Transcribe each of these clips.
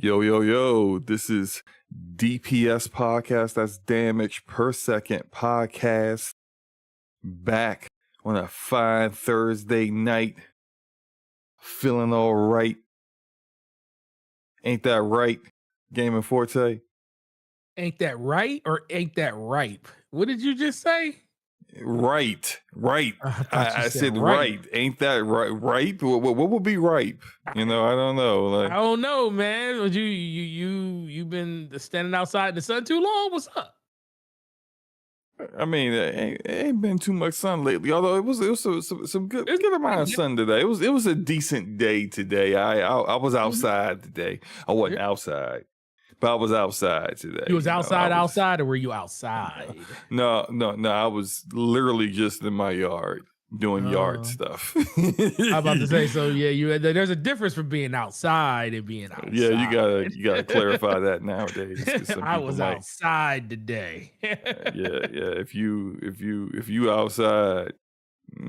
Yo, yo, yo, this is DPS podcast. That's damage per second podcast. Back on a fine Thursday night. Feeling all right. Ain't that right, Game Forte? Ain't that right or ain't that ripe? What did you just say? Right. I said ripe. right. Ain't that right? Ripe? What would be ripe? I don't know. I don't know, man. You've been standing outside in the sun too long? What's up? I mean, it ain't been too much sun lately. Although it was some good amount of sun today. It was a decent day today. I was outside today. I wasn't outside, but I was outside today. You was outside, or were you outside? No. I was literally just in my yard doing yard stuff. I'm about to say, so yeah, there's a difference from being outside and being outside. Yeah, you gotta clarify that nowadays. I was outside today. yeah. If you outside, at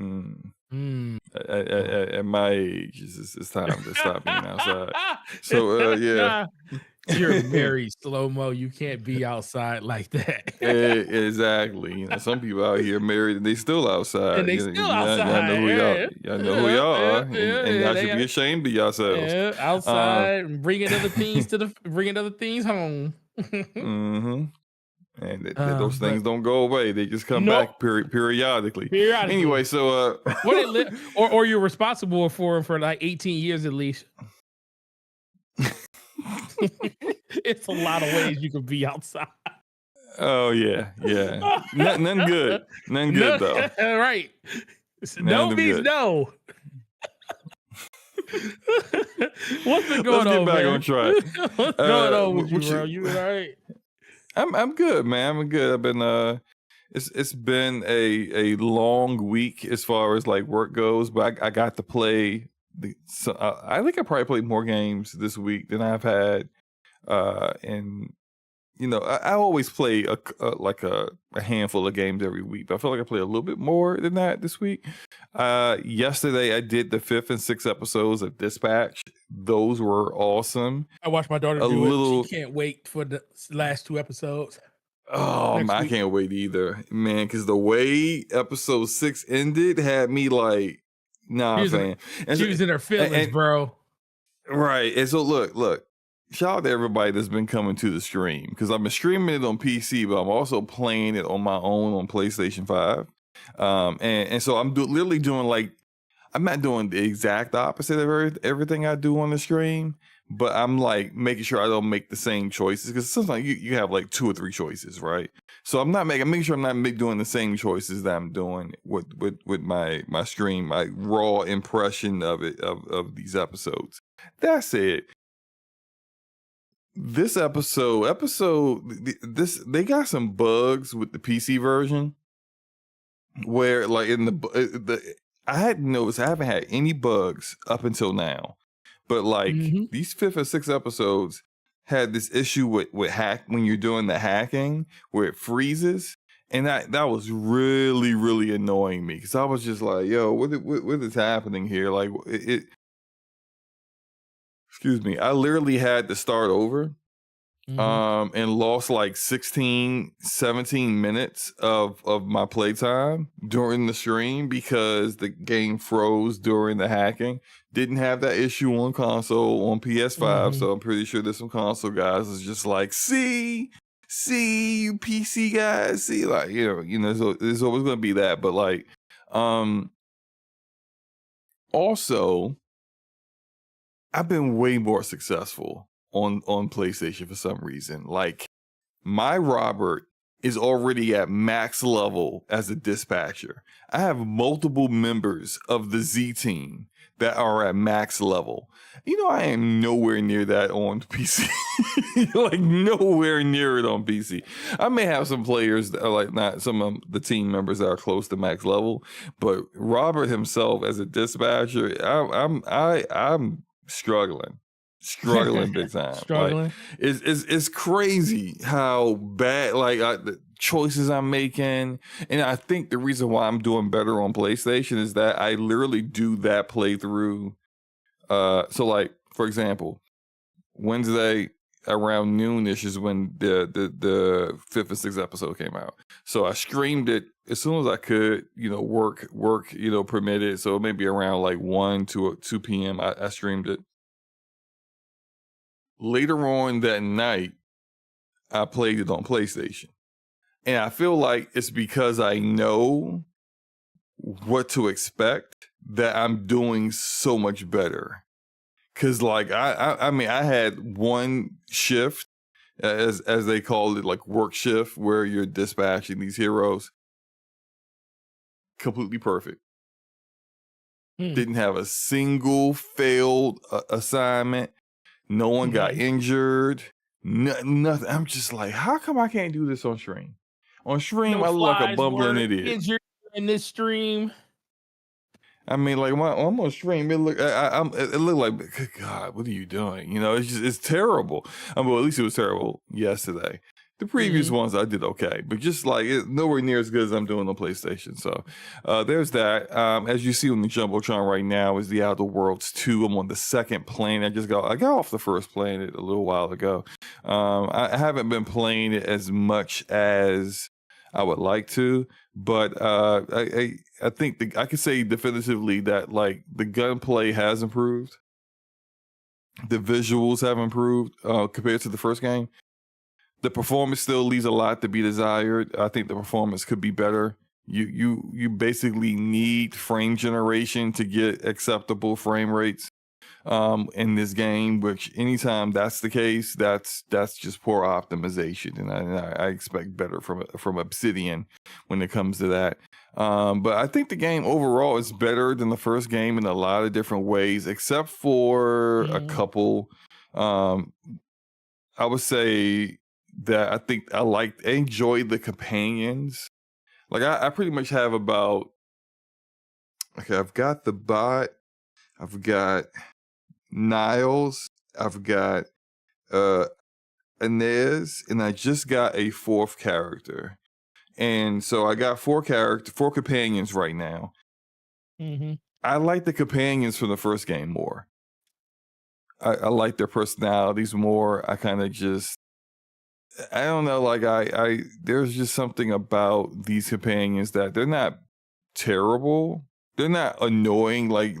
my age, it's time to stop being outside. So yeah. You're married, SloMo. You can't be outside like that. Exactly. Some people out here married and they still outside. And they still outside. Y'all know who y'all are, and y'all should be ashamed of yourselves. Yeah, outside, bringing other things home. Mm-hmm. And those things don't go away; they just come back periodically. Anyway, so or you're responsible for like 18 years at least. It's a lot of ways you can be outside. Oh yeah. None good though. Right. No means no. What's been going on? Let's get back on track. What's going on with you, bro? You all right? I'm good, man. I'm good. I've been it's been a long week as far as like work goes, but I got to play. I think I probably played more games this week than I've had, and I always play a handful of games every week, but I feel like I play a little bit more than that this week. Yesterday I did the 5th and 6th episodes of Dispatch. Those were awesome. I watched my daughter do it. She can't wait for the last 2 episodes. Oh, I can't wait either, man, because the way episode 6 ended had me like, nah, man. She was in her feelings, bro. Right. And so look, shout out to everybody that's been coming to the stream, because I've been streaming it on PC, but I'm also playing it on my own on PlayStation 5. And so I'm literally doing like, I'm not doing the exact opposite of everything I do on the stream, but I'm like making sure I don't make the same choices, because sometimes you have like 2 or 3 choices, right? So I'm making sure I'm not doing the same choices that I'm doing with my stream, my raw impression of it, of these episodes. That's it. This episode, they got some bugs with the PC version where like in the I hadn't noticed, I haven't had any bugs up until now, but like these 5th or 6th episodes had this issue with hack when you're doing the hacking where it freezes, and that was really, really annoying me, because I was just like, yo, what is happening here? Like excuse me, I literally had to start over. And lost like 16, 17 minutes of my playtime during the stream because the game froze during the hacking. Didn't have that issue on console, on PS5, so I'm pretty sure there's some console guys that's just like, see, you PC guys, see, like, so there's always going to be that. But like, also, I've been way more successful on PlayStation for some reason. Like, my Robert is already at max level as a dispatcher. I have multiple members of the Z team that are at max level. I am nowhere near that on PC. Like, nowhere near it on PC. I may have some players that are like, not some of the team members that are close to max level, but Robert himself as a dispatcher, I'm struggling big time. Like, it's crazy how bad the choices I'm making. And I think the reason why I'm doing better on PlayStation is that I literally do that playthrough. So like, for example, Wednesday around noonish is when the fifth and sixth episode came out. So I streamed it as soon as I could. Work permitted. So maybe around like 1 to 2 p.m. I streamed it. Later on that night, I played it on PlayStation. And I feel like it's because I know what to expect that I'm doing so much better. Cause like I mean I had one shift as they call it, like work shift, where you're dispatching these heroes. Completely perfect. Didn't have a single failed assignment. No one got injured. Nothing. I'm just like, how come I can't do this on stream? On stream, No I look like a flies bumbling were idiot. injured in this stream. I mean, like when I'm on stream, it looked like, good God, what are you doing? It's terrible. Well, at least it was terrible yesterday. The previous ones I did okay, but just like nowhere near as good as I'm doing on PlayStation. So there's that. As you see on the Jumbotron right now is the Outer Worlds 2. I'm on the second planet. I got off the first planet a little while ago. I haven't been playing it as much as I would like to, but I think I can say definitively that like the gunplay has improved. The visuals have improved compared to the first game. The performance still leaves a lot to be desired. I think the performance could be better. You basically need frame generation to get acceptable frame rates in this game, which anytime that's the case, that's just poor optimization, and I expect better from Obsidian when it comes to that. But I think the game overall is better than the first game in a lot of different ways, except for a couple. I would say that I think I enjoy the companions. Like I pretty much have about, okay, I've got the bot, I've got Niles, I've got Inez, and I just got a fourth character. And so I got four companions right now. I like the companions from the first game more. I like their personalities more. I kind of just, I don't know, like I there's just something about these companions that they're not terrible. They're not annoying. Like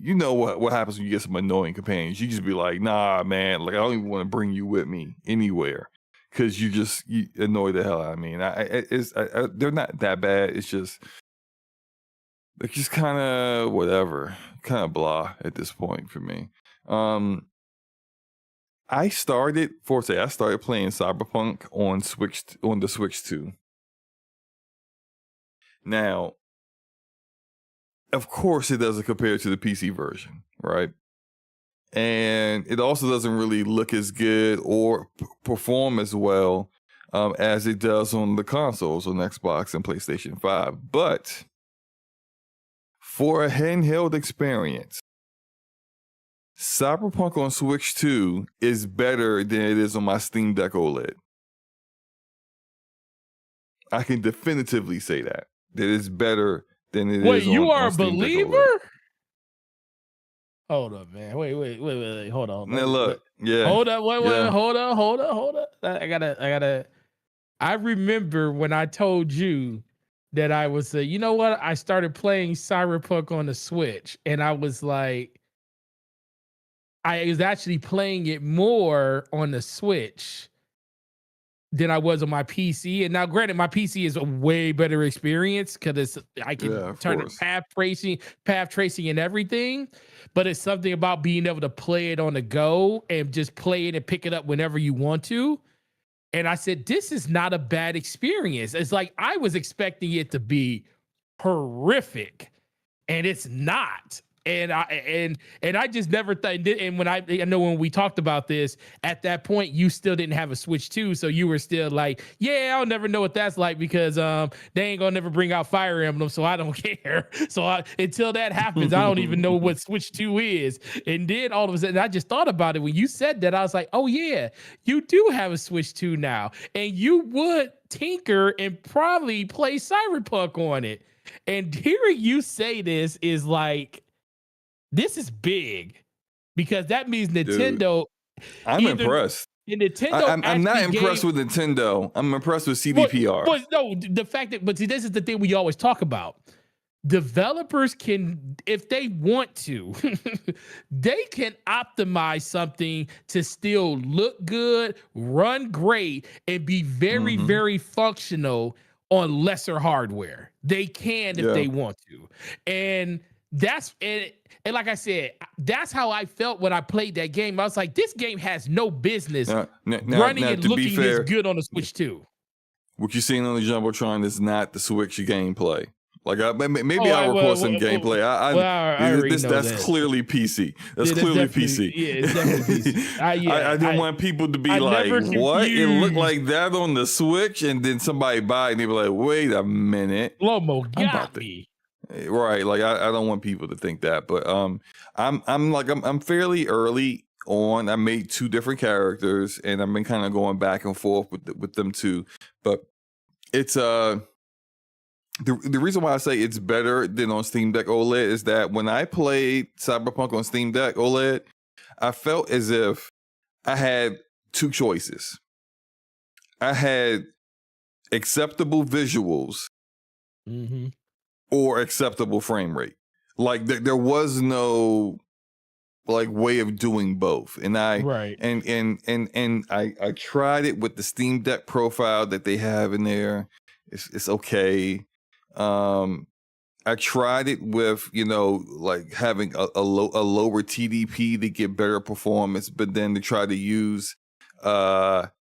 you know what happens when you get some annoying companions. You just be like, nah, man, like I don't even want to bring you with me anywhere because you annoy the hell out of me. And they're not that bad. It's just they're just kind of whatever, kind of blah at this point for me. I started playing Cyberpunk on the Switch 2. Now, of course, it doesn't compare to the PC version, right? And it also doesn't really look as good or perform as well as it does on the consoles, on Xbox and PlayStation 5. But for a handheld experience, Cyberpunk on Switch 2 is better than it is on my Steam Deck OLED. I can definitively say that it's better than it is on Steam Deck OLED. Wait, you are a believer? Hold up, man. Wait. Hold on. Now look, yeah. Hold up. Wait. Hold up. I gotta. I remember when I told you that I was, you know what? I started playing Cyberpunk on the Switch, and I was like, I was actually playing it more on the Switch than I was on my PC. And now, granted, my PC is a way better experience because I can turn it path tracing and everything. But it's something about being able to play it on the go and just play it and pick it up whenever you want to. And I said, this is not a bad experience. It's like I was expecting it to be horrific, and it's not. And I just never thought. And when I know when we talked about this at that point, you still didn't have a Switch 2, so you were still like, yeah, I'll never know what that's like because they ain't gonna never bring out Fire Emblem, so I don't care. So until that happens, I don't even know what Switch 2 is. And then all of a sudden, I just thought about it when you said that. I was like, oh yeah, you do have a Switch 2 now, and you would tinker and probably play Cyberpunk on it. And hearing you say this is like, this is big because that means Nintendo I'm impressed. And Nintendo I'm not actually impressed gave, with Nintendo. I'm impressed with CDPR. but no, the fact that, but see, this is the thing we always talk about. Developers can, if they want to, they can optimize something to still look good, run great, and be very, very functional on lesser hardware. They can if they want to. And that's and like I said, that's how I felt when I played that game. I was like, this game has no business running and looking this good on the Switch 2. What you're seeing on the Jumbotron is not the Switch gameplay. Like maybe I'll record some gameplay. That's clearly PC. That's clearly PC. Yeah, it's definitely PC. I didn't want people to be like, "What? It looked like that on the Switch," and then somebody buy it and they be like, "Wait a minute, SloMo got me." Right? Like I don't want people to think that. But I'm fairly early on. I made 2 different characters, and I've been kind of going back and forth with them too. But it's the reason why I say it's better than on Steam Deck OLED is that when I played Cyberpunk on Steam Deck OLED, I felt as if I had 2 choices. I had acceptable visuals or acceptable frame rate. Like there was no like way of doing both. And I tried it with the Steam Deck profile that they have in there. It's okay. I tried it with, like having a lower TDP to get better performance, but then to try to use Intel's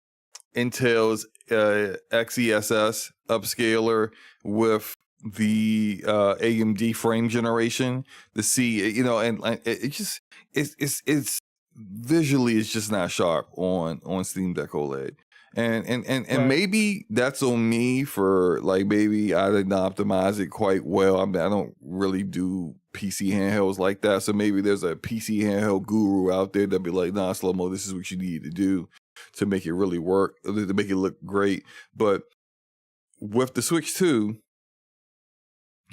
XeSS upscaler with the AMD frame generation to see, and it's visually it's just not sharp on Steam Deck OLED. And maybe that's on me for like maybe I didn't optimize it quite well. I don't really do PC handhelds like that. So maybe there's a PC handheld guru out there that'd be like, nah, SloMo, this is what you need to do to make it really work, to make it look great. But with the Switch 2,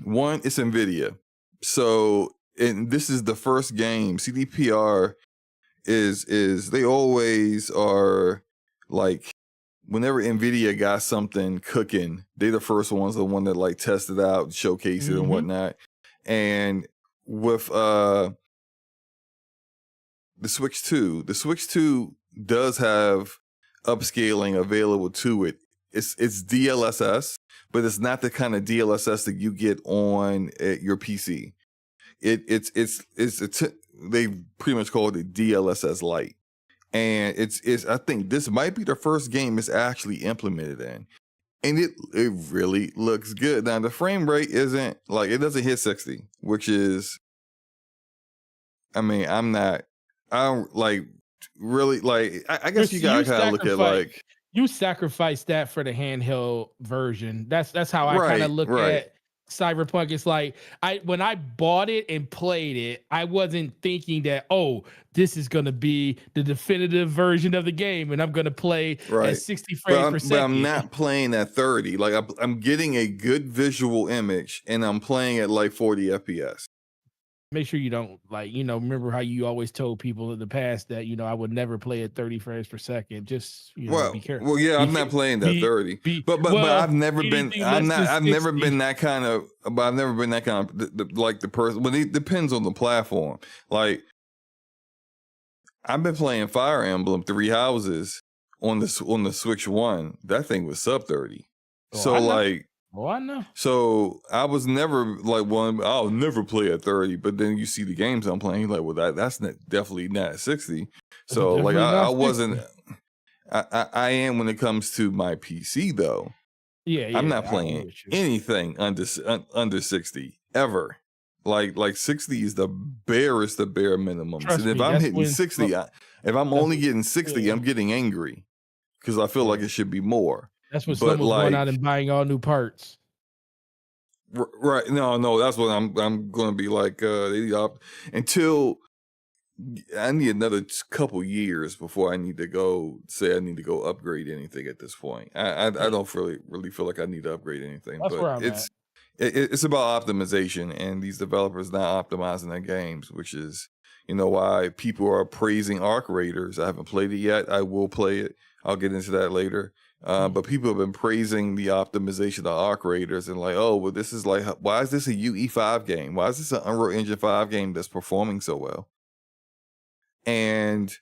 one, it's NVIDIA. So, and this is the first game. CDPR is they always are like, whenever NVIDIA got something cooking, they're the first ones, the one that like test it out, showcase it and whatnot. And with the Switch 2 does have upscaling available to it. It's DLSS, but it's not the kind of DLSS that you get on your PC. They pretty much called it DLSS Lite. And it's I think this might be the first game it's actually implemented in. And it really looks good. Now the frame rate isn't like, it doesn't hit 60, which is, I don't like really like, I guess you gotta kind of look at like, you sacrifice that for the handheld version. That's how I kind of look at Cyberpunk. It's like when I bought it and played it, I wasn't thinking that, oh, this is gonna be the definitive version of the game, and I'm gonna play at 60 frames per second. But I'm not playing at 30. Like I'm getting a good visual image, and I'm playing at like 40 FPS. Make sure you don't remember how you always told people in the past that I would never play at 30 frames per second. Just be careful. Well, yeah, I'm not playing that 30. But I've never been. I've never been that kind of. But I've never been that kind of like the person. But it depends on the platform. Like I've been playing Fire Emblem 3 Houses on the Switch 1. That thing was sub 30. I know. So I was never like I'll never play at 30, but then you see the games I'm playing, you're like, well, that's definitely not 60. So like I wasn't, I am when it comes to my PC though. Yeah, I'm not playing anything under 60 ever. Like 60 is the bare minimum. And if I'm hitting 60, if I'm only getting 60, I'm getting angry because I feel like it should be more. That's what someone's going out and buying all new parts. Right. No, that's what I'm going to be like until I need another couple years before I need to go upgrade anything at this point. I don't really feel like I need to upgrade anything. That's where I'm it's about optimization, and these developers not optimizing their games, which is, why people are praising Arc Raiders. I haven't played it yet. I will play it. I'll get into that later. But people have been praising the optimization of Arc Raiders and like, oh, well, this is like, why is this a UE5 game? Why is this an Unreal Engine 5 game that's performing so well? And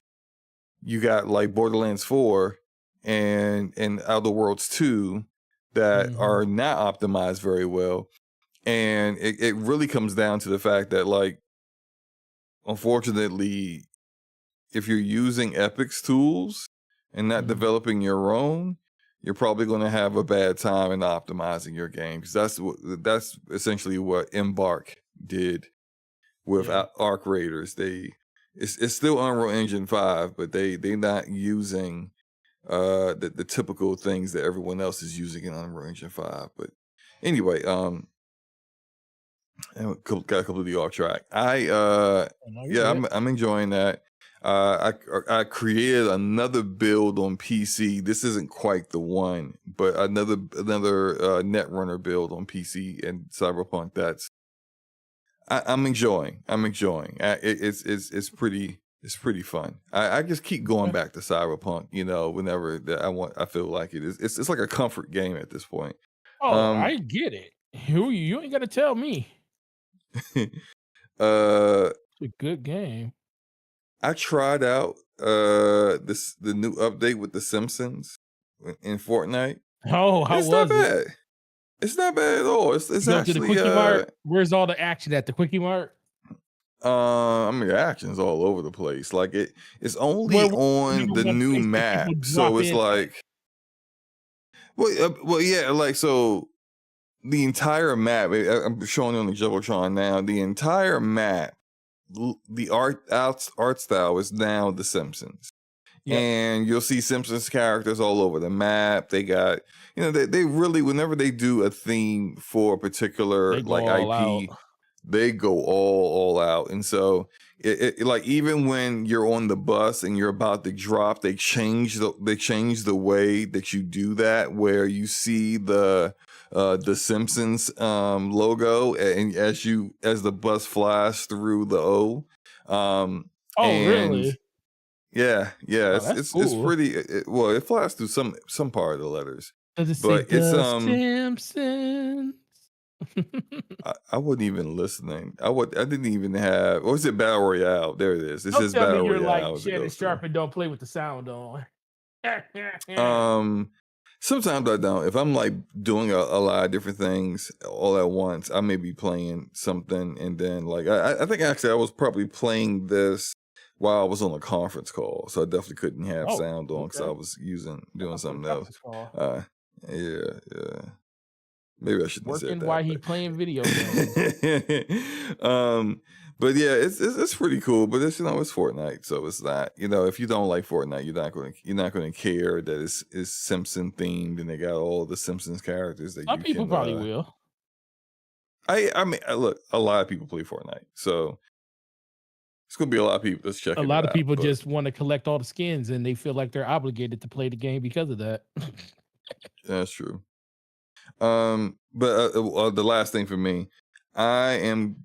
you got like Borderlands 4 and Outer Worlds 2 that are not optimized very well. And it really comes down to the fact that, like, unfortunately, if you're using Epic's tools and not developing your own, you're probably going to have a bad time in optimizing your game, because that's essentially what Embark did with Arc Raiders. It's still Unreal Engine 5, but they're not using the typical things that everyone else is using in Unreal Engine 5. But anyway, got completely off track. I'm enjoying that. I created another build on PC. This isn't quite the one, but another Netrunner build on PC and Cyberpunk. I'm enjoying. It's pretty fun. I just keep going back to Cyberpunk. Whenever I feel like it is. It's like a comfort game at this point. Oh, I get it. You ain't gotta tell me. It's a good game. I tried out the new update with the Simpsons in Fortnite. Oh, how was it? Not bad. It's not bad at all. It's Go actually to the Quickie Mart. Where's all the action at the Quickie Mart? The action's all over the place. Like it's only on the new map, so it's like, well, yeah, like so. The entire map, I'm showing on the Jumbotron now, the entire map, the art style is now The Simpsons. Yep. And you'll see Simpsons characters all over the map. They got, they really, whenever they do a theme for a particular like IP, they go all out. And so it like, even when you're on the bus and you're about to drop, they change the way that you do that, where you see the Simpsons logo, and as the bus flies through the O. Really? Yeah. It's cool. it's pretty. It flies through some part of the letters. Does it But say it's Simpsons? I wasn't even listening. I didn't even have. What was it? Battle Royale. There it is. It Don't says tell Battle me you're Royale. like Shannon Sharp and don't play with the sound on. Sometimes I don't. If I'm like doing a lot of different things all at once, I may be playing something, and then like I think actually I was probably playing this while I was on a conference call, so I definitely couldn't have sound on because I was doing something else. Yeah. Maybe I shouldn't have said that. While he playing video games. But yeah, it's pretty cool. But it's Fortnite, so it's not. If you don't like Fortnite, you're not gonna care that it's Simpson themed and they got all the Simpsons characters that some people probably will. I mean, look, a lot of people play Fortnite, so it's gonna be a lot of people that's checking. A lot of people just want to collect all the skins, and they feel like they're obligated to play the game because of that. That's true. But the last thing for me, I am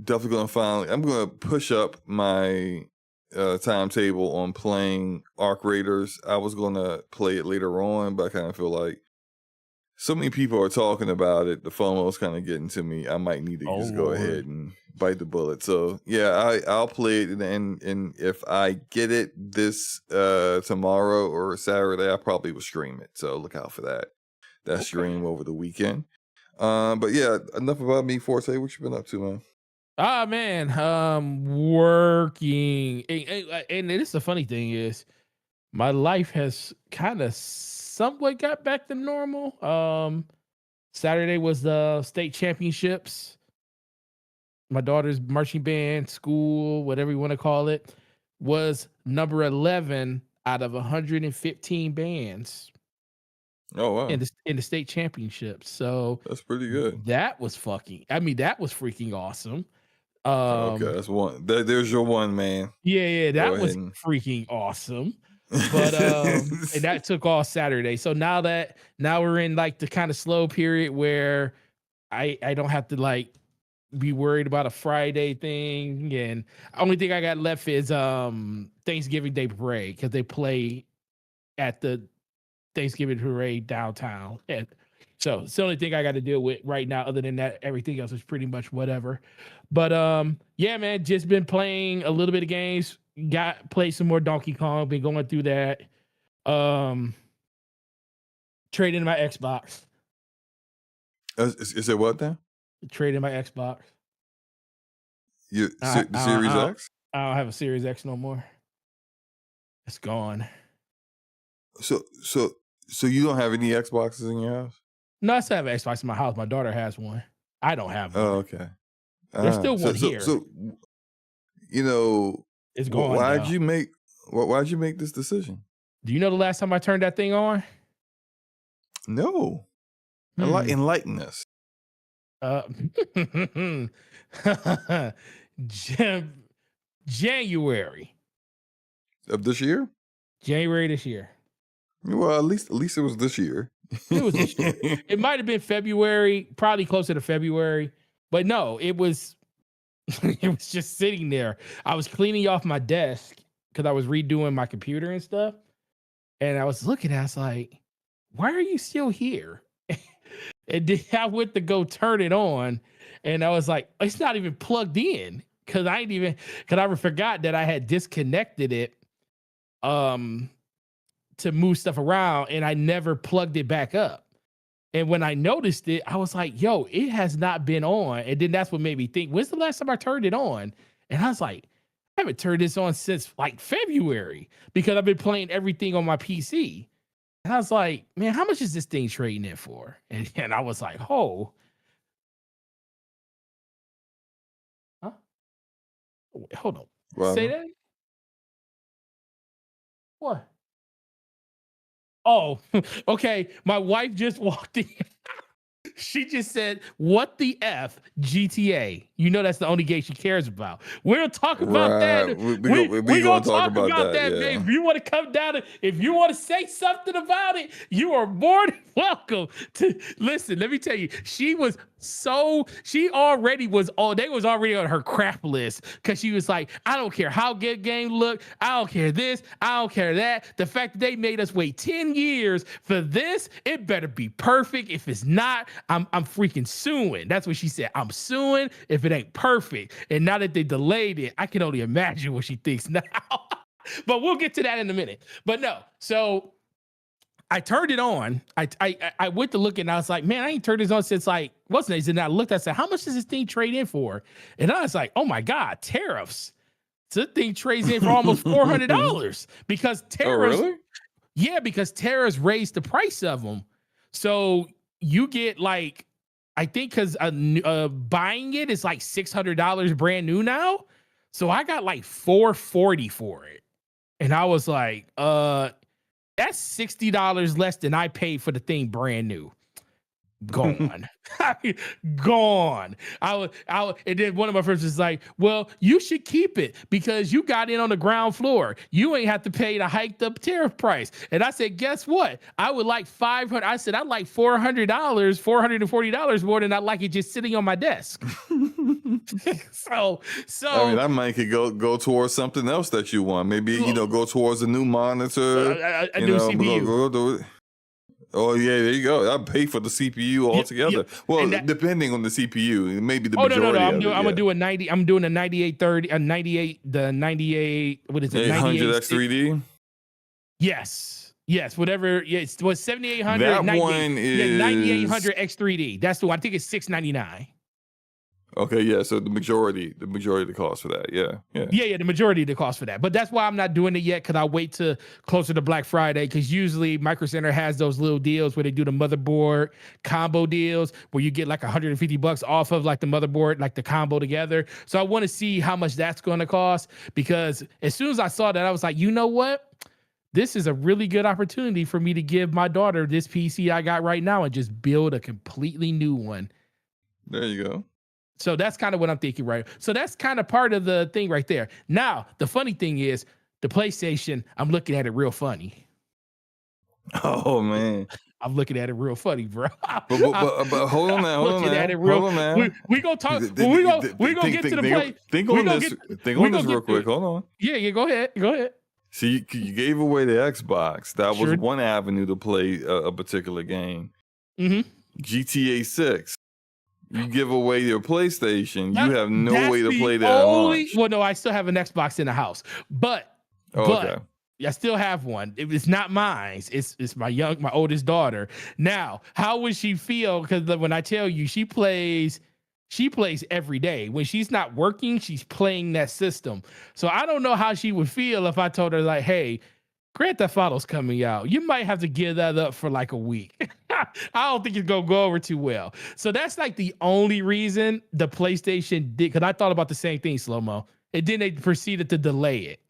definitely I'm gonna push up my timetable on playing Arc Raiders. I was gonna play it later on, but I kind of feel like so many people are talking about it. The FOMO's kind of getting to me. I might need to just go ahead and bite the bullet. So yeah, I'll play it, and if I get it this tomorrow or Saturday, I probably will stream it. So look out for that. That stream over the weekend. But yeah, enough about me, Forte. What you been up to, man? Working. And this is the funny thing is, my life has kind of somewhat got back to normal. Saturday was the state championships. My daughter's marching band, school, whatever you want to call it, was number 11 out of 115 bands. Oh wow! In the state championship, so that's pretty good. That was freaking awesome. Okay, that's one. There's your one, man. Yeah, that was freaking awesome. But and that took all Saturday. So now we're in like the kind of slow period where I don't have to like be worried about a Friday thing. And only thing I got left is Thanksgiving Day parade, because they play at the Thanksgiving parade downtown. And so it's the only thing I got to deal with right now. Other than that, everything else is pretty much whatever. But yeah, man, just been playing a little bit of games. Played some more Donkey Kong. Been going through that. Trading my Xbox. Is it what then? Trading my Xbox. The Series X? I don't have a Series X no more. It's gone. So you don't have any Xboxes in your house? No, I still have an Xbox in my house. My daughter has one. I don't have one. Oh, okay. There's still one here. So you know, it's gone. Why'd you make this decision? Do you know the last time I turned that thing on? No. Enlighten us. January of this year. January this year. Well, at least it was this year. It was this year. It might have been February, probably closer to February, but no, it was. It was just sitting there. I was cleaning off my desk because I was redoing my computer and stuff, and I was looking at it, I was like, why are you still here? And then I went to go turn it on, and I was like, it's not even plugged in, because I forgot that I had disconnected it to move stuff around, and I never plugged it back up. And when I noticed it, I was like, yo, it has not been on. And then that's what made me think, when's the last time I turned it on? And I was like, I haven't turned this on since like February, because I've been playing everything on my PC. And I was like, man, how much is this thing trading in for? And I was like, oh. Huh? Wait, hold on. Wow. Say that? What? Oh, okay. My wife just walked in. She just said, what the F GTA? You know that's the only game she cares about. We'll talk about that. We're going to talk about that, babe. If you want to come down, if you want to say something about it, you are more than welcome to listen. Let me tell you, they was already on her crap list, because she was like, I don't care how good game look. I don't care this. I don't care that. The fact that they made us wait 10 years for this, it better be perfect. If it's not, I'm freaking suing. That's what she said. I'm suing if it ain't perfect. And now that they delayed it, I can only imagine what she thinks now. But we'll get to that in a minute. But no, so I turned it on. I went to look, and I was like, man, I ain't turned this on since like, what's it? And I looked, I said, how much does this thing trade in for? And I was like, oh my God, tariffs. So this thing trades in for almost $400, because tariffs. Oh, really? Yeah, because tariffs raised the price of them. So you get like, I think because buying it is like $600 brand new now. So I got like $440 for it. And I was like, that's $60 less than I paid for the thing brand new. Gone. Gone. And then one of my friends was like, well, you should keep it because you got in on the ground floor. You ain't have to pay the hiked up tariff price. And I said, guess what? I would like $500. I said, I'd like $400, $440 more than I'd like it just sitting on my desk. so I mean, that money could go towards something else that you want. Maybe, go towards a new monitor. A new CPU. Go Oh yeah, there you go. I pay for the CPU altogether. Yeah. Well, depending on the CPU, maybe the majority. No. I'm gonna do a 90. I'm doing a 9830, a 98. The 98. What is it? 800X3D. Yes. Whatever. Yeah, it was 7800. That one is 9800 X3D. That's the one. I think it's $699. Okay, yeah. So the majority of the cost for that, yeah. The majority of the cost for that. But that's why I'm not doing it yet, because I wait till closer to Black Friday. Because usually Micro Center has those little deals where they do the motherboard combo deals, where you get like $150 off of like the motherboard, like the combo together. So I want to see how much that's going to cost, because as soon as I saw that, I was like, you know what? This is a really good opportunity for me to give my daughter this PC I got right now and just build a completely new one. There you go. So that's kind of what I'm thinking, right? So that's kind of part of the thing right there. Now, the funny thing is, the PlayStation, I'm looking at it real funny. Oh man. I'm looking at it real funny, bro. But hold on I'm now, looking at it real. We gonna talk. We gonna get to the play. Think We on gonna this. get. Think We on gonna this real get to. quick. Hold on. Yeah. Go ahead. Go ahead. See, you gave away the Xbox. That was Sure. one avenue to play a particular game. Mm-hmm. GTA 6. You give away your PlayStation. You have no That's way to the play that at only. launch. Well, no, I still have an Xbox in the house, but Okay. I still have one. It's not mine. It's my oldest daughter. Now, how would she feel? Because when I tell you, she plays every day. When she's not working, she's playing that system. So I don't know how she would feel if I told her like, "Hey, Grand Theft Auto's coming out. You might have to give that up for like a week." I don't think it's gonna go over too well. So that's like the only reason the PlayStation did. Because I thought about the same thing, SloMo. And then they proceeded to delay it.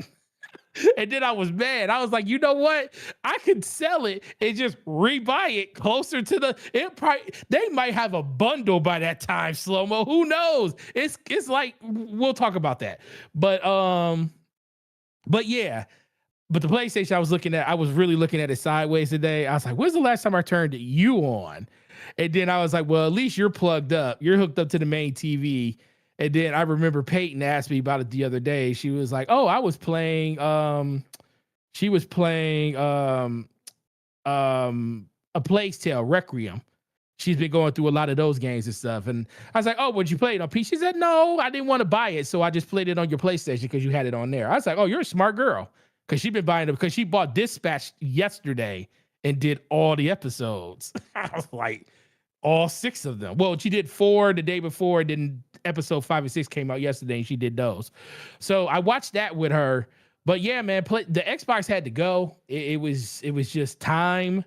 And then I was mad. I was like, you know what? I could sell it and just rebuy it closer to the. It probably they might have a bundle by that time. SloMo. Who knows? It's like we'll talk about that. But yeah. But the PlayStation I was really looking at it sideways today. I was like, when's the last time I turned you on? And then I was like, well, at least you're plugged up. You're hooked up to the main TV. And then I remember Peyton asked me about it the other day. She was like, oh, I was playing she was playing A Plague's Tale, Requiem. She's been going through a lot of those games and stuff. And I was like, oh, would you play it on PC? She said, no, I didn't want to buy it. So I just played it on your PlayStation because you had it on there. I was like, oh, you're a smart girl. Because she's been buying it because she bought Dispatch yesterday and did all the episodes. I was like, all 6 of them. Well, she did 4 the day before, and then episode 5 and 6 came out yesterday, and she did those. So I watched that with her. But yeah, man, the Xbox had to go. It was just time.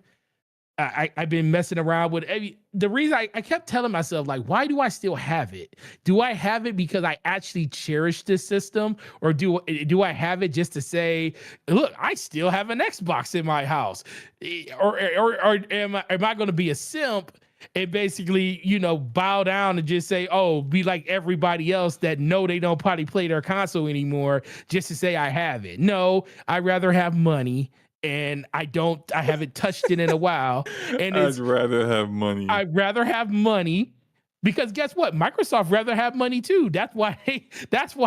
I've been messing around with the reason I kept telling myself, like, why do I still have it? Do I have it because I actually cherish this system, or do I have it just to say, look, I still have an Xbox in my house, or am I going to be a simp and basically, bow down and just say, oh, be like everybody else that know they don't probably play their console anymore just to say I have it? No, I'd rather have money. And I haven't touched it in a while. And I'd rather have money. I'd rather have money because guess what? Microsoft rather have money too. That's why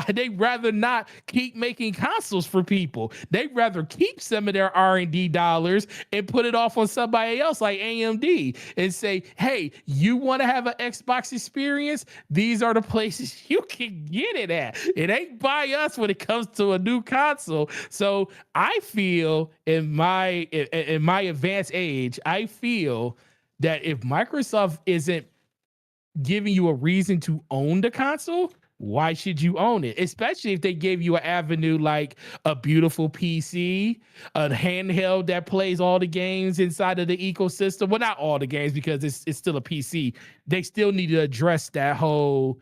they rather not keep making consoles for people. They'd rather keep some of their R&D dollars and put it off on somebody else like AMD and say, hey, you want to have an Xbox experience? These are the places you can get it at. It ain't by us when it comes to a new console. So I feel in my advanced age, I feel that if Microsoft isn't giving you a reason to own the console, why should you own it? Especially if they gave you an avenue like a beautiful PC, a handheld that plays all the games inside of the ecosystem. Well, not all the games because it's still a PC. They still need to address that whole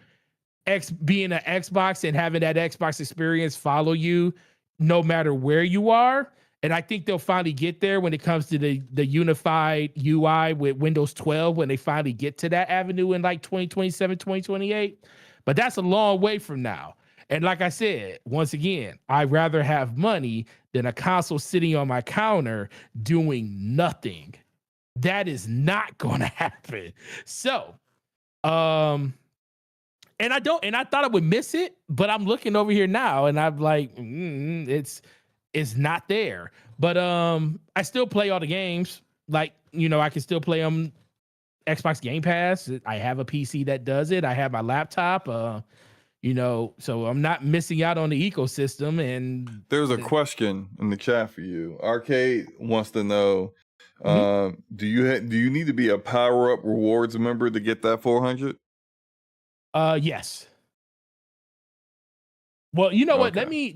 being an Xbox and having that Xbox experience follow you no matter where you are. And I think they'll finally get there when it comes to the unified UI with Windows 12, when they finally get to that avenue in like 2027, 2028. But that's a long way from now. And like I said, once again, I'd rather have money than a console sitting on my counter doing nothing. That is not going to happen. So, and I thought I would miss it, but I'm looking over here now and I'm like, it's not there. But I still play all the games. Like, I can still play them Xbox Game Pass. I have a PC that does it. I have my laptop. So I'm not missing out on the ecosystem. And there's a question in the chat for you. Arcade wants to know, do you need to be a Power Up Rewards member to get that 400? Yes. Well, you know what? Let me.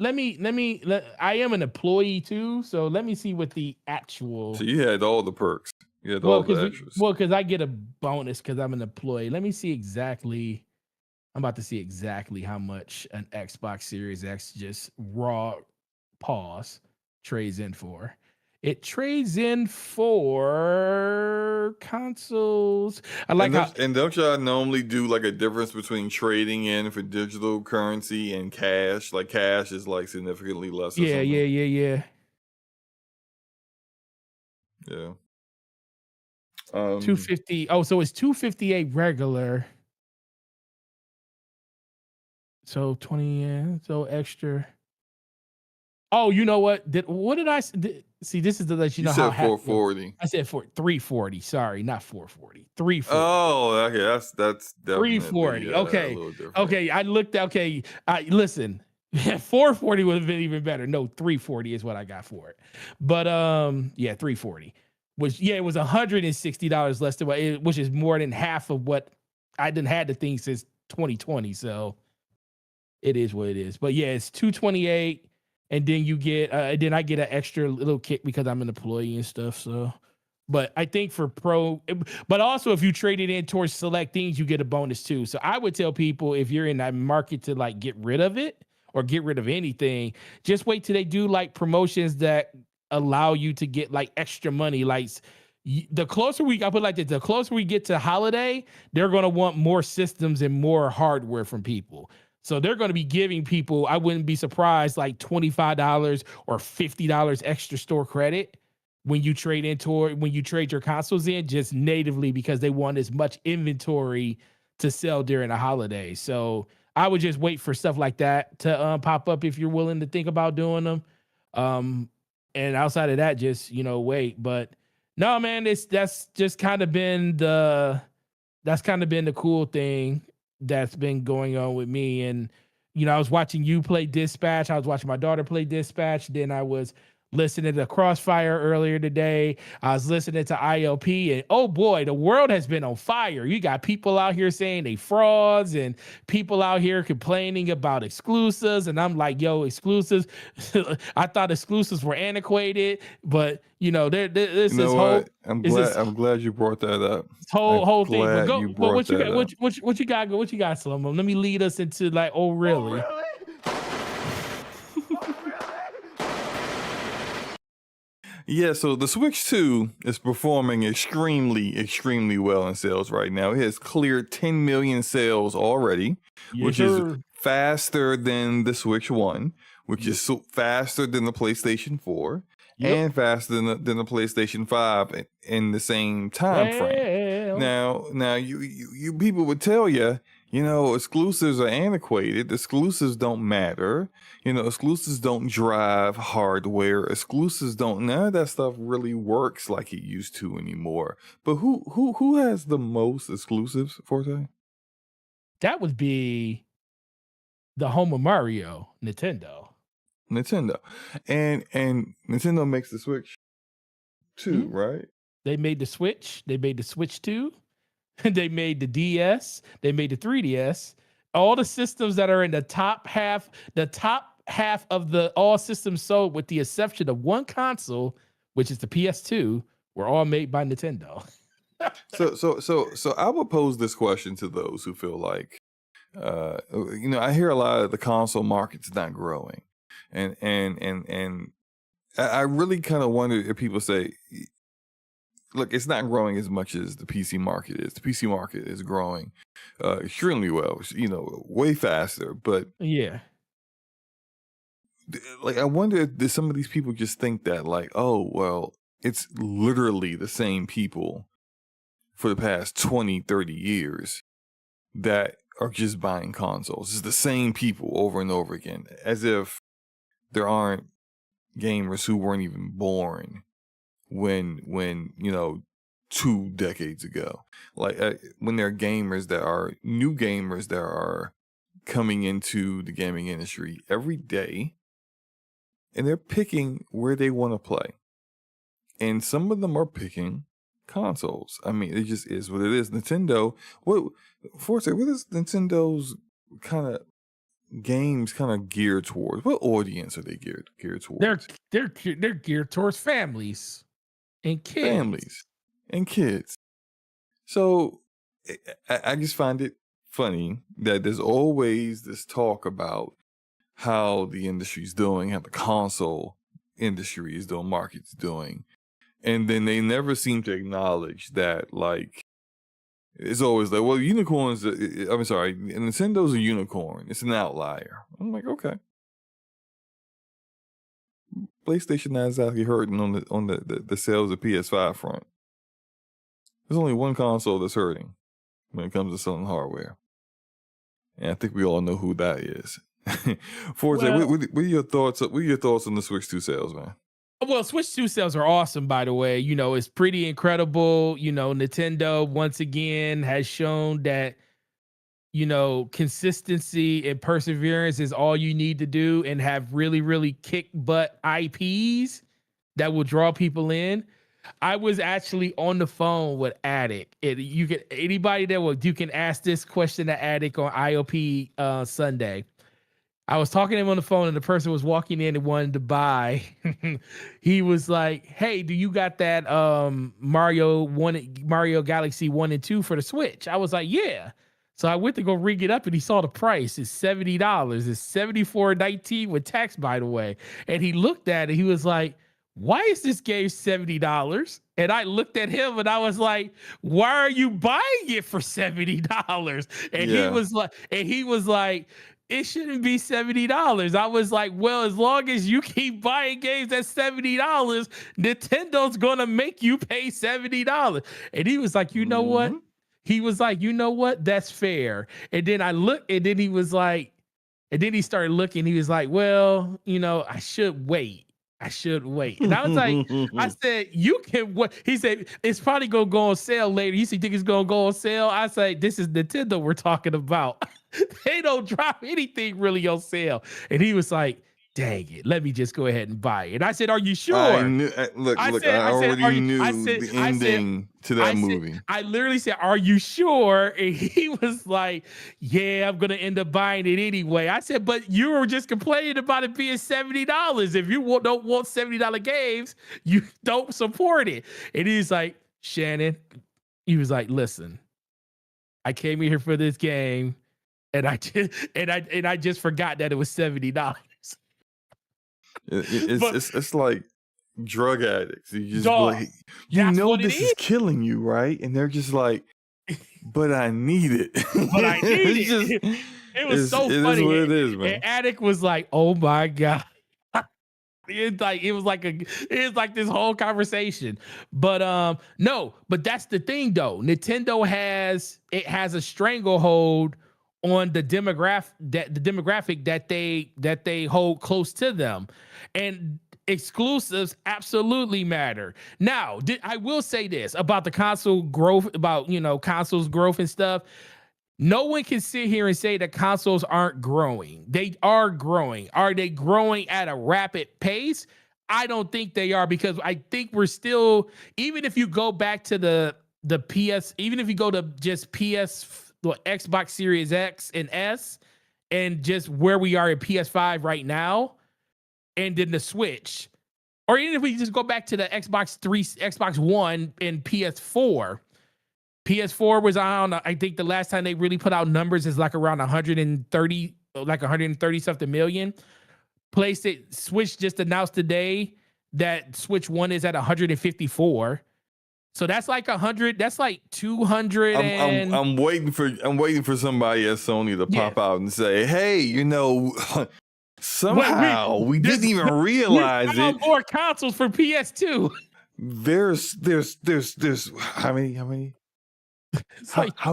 I am an employee too, so let me see what the actual. So you had all the perks. You had all the extras. Because I get a bonus because I'm an employee. Let me see exactly. I'm about to see exactly how much an Xbox Series X just raw pause trades in for. It trades in for consoles. I like and don't y'all normally do like a difference between trading in for digital currency and cash? Like cash is like significantly less. Yeah. Yeah. 250. Oh, so it's 258 regular. So 20, yeah, so extra. Oh, you know what? What did I see? This is to let you You know how said happy 440. I said for 340. Sorry, not 440. 340. Oh, okay. That's definitely 340. a Okay. little different. Okay. I looked. Okay. I listen. 440 would have been even better. No, 340 is what I got for it. But yeah, 340. Which it was $160 less than which is more than half of what I didn't had the thing since 2020. So it is what it is. But yeah, it's 228, and then you get then I get an extra little kick because I'm an employee and stuff. So, but I think for pro, but also if you trade it in towards select things, you get a bonus too. So I would tell people if you're in that market to like get rid of it or get rid of anything, just wait till they do like promotions that allow you to get like extra money. Like the closer I put it like this, the closer we get to holiday, they're going to want more systems and more hardware from people. So they're going to be giving people, I wouldn't be surprised, like $25 or $50 extra store credit when you trade your consoles in just natively because they want as much inventory to sell during the holidays. So I would just wait for stuff like that to pop up if you're willing to think about doing them. And outside of that, just wait. But no, man, that's kind of been the cool thing that's been going on with me. And I was watching you play Dispatch. I was watching my daughter play Dispatch. Then I was listening to Crossfire earlier today. I was listening to ILP, and oh boy, the world has been on fire. You got people out here saying they frauds, and people out here complaining about exclusives. And I'm like, yo, exclusives. I thought exclusives were antiquated, but this You know is what? hope. I'm Is glad. this I'm glad you brought that up. whole thing? But Glad go. you But brought what you that got? up. What you got? What you got, Slomo? Let me lead us into like, oh really? Yeah, so the Switch 2 is performing extremely, extremely well in sales right now. It has cleared 10 million sales already, Yes, which is sir. faster than the Switch 1, which Yep. is faster than the PlayStation 4, Yep. and faster than the PlayStation 5 in the same time frame. Well, Now, you people would tell you, exclusives are antiquated. Exclusives don't matter. Exclusives don't drive hardware. Exclusives don't. None of that stuff really works like it used to anymore. But who has the most exclusives, Forte? that would be the home of Mario, Nintendo. Nintendo, and Nintendo makes the Switch too, Mhm. right? They made the Switch. They made the Switch 2. They made the DS. They made the 3DS. All the systems that are in the top half of the all systems sold, with the exception of one console, which is the PS2, were all made by Nintendo. So I would pose this question to those who feel like, I hear a lot of the console market's not growing, and I really kind of wonder if people say, look, it's not growing as much as the PC market is. The PC market is growing extremely well, way faster. But Yeah. like, I wonder if some of these people just think that, like, oh, well, it's literally the same people for the past 20, 30 years that are just buying consoles. It's the same people over and over again, as if there aren't gamers who weren't even born when 2 decades ago. Like, when there are gamers that are new gamers that are coming into the gaming industry every day, and they're picking where they want to play. And some of them are picking consoles. I mean, it just is what it is. Nintendo, what is Nintendo's kind of games kind of geared towards? What audience are they geared They're towards? they're geared towards families and kids. Families and kids. So I just find it funny that there's always this talk about how the industry's doing, how the console industry is doing, market's doing. And then they never seem to acknowledge that, like, it's always like, well, unicorns, I'm sorry, Nintendo's a unicorn. It's an outlier. I'm like, okay. PlayStation not exactly hurting on the sales of PS5 front. There's only one console that's hurting when it comes to selling hardware, and I think we all know who that is. Forte, Well, what are your thoughts? What are your thoughts on the Switch 2 sales, man? Well, Switch 2 sales are awesome, by the way. It's pretty incredible. Nintendo once again has shown that, consistency and perseverance is all you need to do and have really, really kick butt IPs that will draw people in. I was actually on the phone with Attic. You can anybody you can ask this question to Attic on IOP Sunday. I was talking to him on the phone and the person was walking in and wanted to buy. He was like, "Hey, do you got that Mario Galaxy 1 and 2 for the Switch?" I was like, "Yeah." So I went to go ring it up and he saw the price. It's $70. It's $74.19 with tax, by the way. And he looked at it. He was like, "Why is this game $70?" And I looked at him and I was like, "Why are you buying it for $70?" And Yeah. he was like, "It shouldn't be $70." I was like, "Well, as long as you keep buying games at $70, Nintendo's gonna make you pay $70." And he was like, "You know what?" He was like, "You know what? That's fair." And then I looked, and then he was like, and then he started looking. He was like, "Well, I should wait. I should wait." And I was like, I said, "You can wait." He said, "It's probably gonna go on sale later." You think it's gonna go on sale? I said, "This is Nintendo we're talking about." They don't drop anything really on sale. And he was like, "Dang it, let me just go ahead and buy it." And I said, "Are you I sure?" knew. Look, I I said, already knew the ending to that movie. I literally said, "Are you sure?" And he was like, "Yeah, I'm gonna end up buying it anyway." I said, "But you were just complaining about it being $70. If you don't want $70 games, you don't support it." And he's like, "Shannon," he was like, "Listen, I came in here for this game, and I just forgot that it was $70." It's like drug addicts. You just Dog, like, this is is. killing you, right? And they're just like, "But I need it." But I need it's just, it was so it funny. is what it is, man. And Attic was like, "Oh my god." It was like this whole conversation. But no, but that's the thing though. Nintendo has a stranglehold on the demographic that they hold close to them. And exclusives absolutely matter. Now, I will say this about the console growth, about consoles growth and stuff. No one can sit here and say that consoles aren't growing. They are growing. Are they growing at a rapid pace? I don't think they are, because I think we're still, even if you go back to the PS, even if you go to just Xbox Series X and S, and just where we are at PS5 right now, and then the Switch, or even if we just go back to the Xbox One and PS4. PS4 was on, I think the last time they really put out numbers is like around 130 something million. PlayStation Switch just announced today that Switch 1 is at 154. So that's like 100, that's like 200 and I'm waiting for somebody at Sony to pop out and say, "Hey, somehow we didn't even realize it. More consoles for PS2. There's how many? How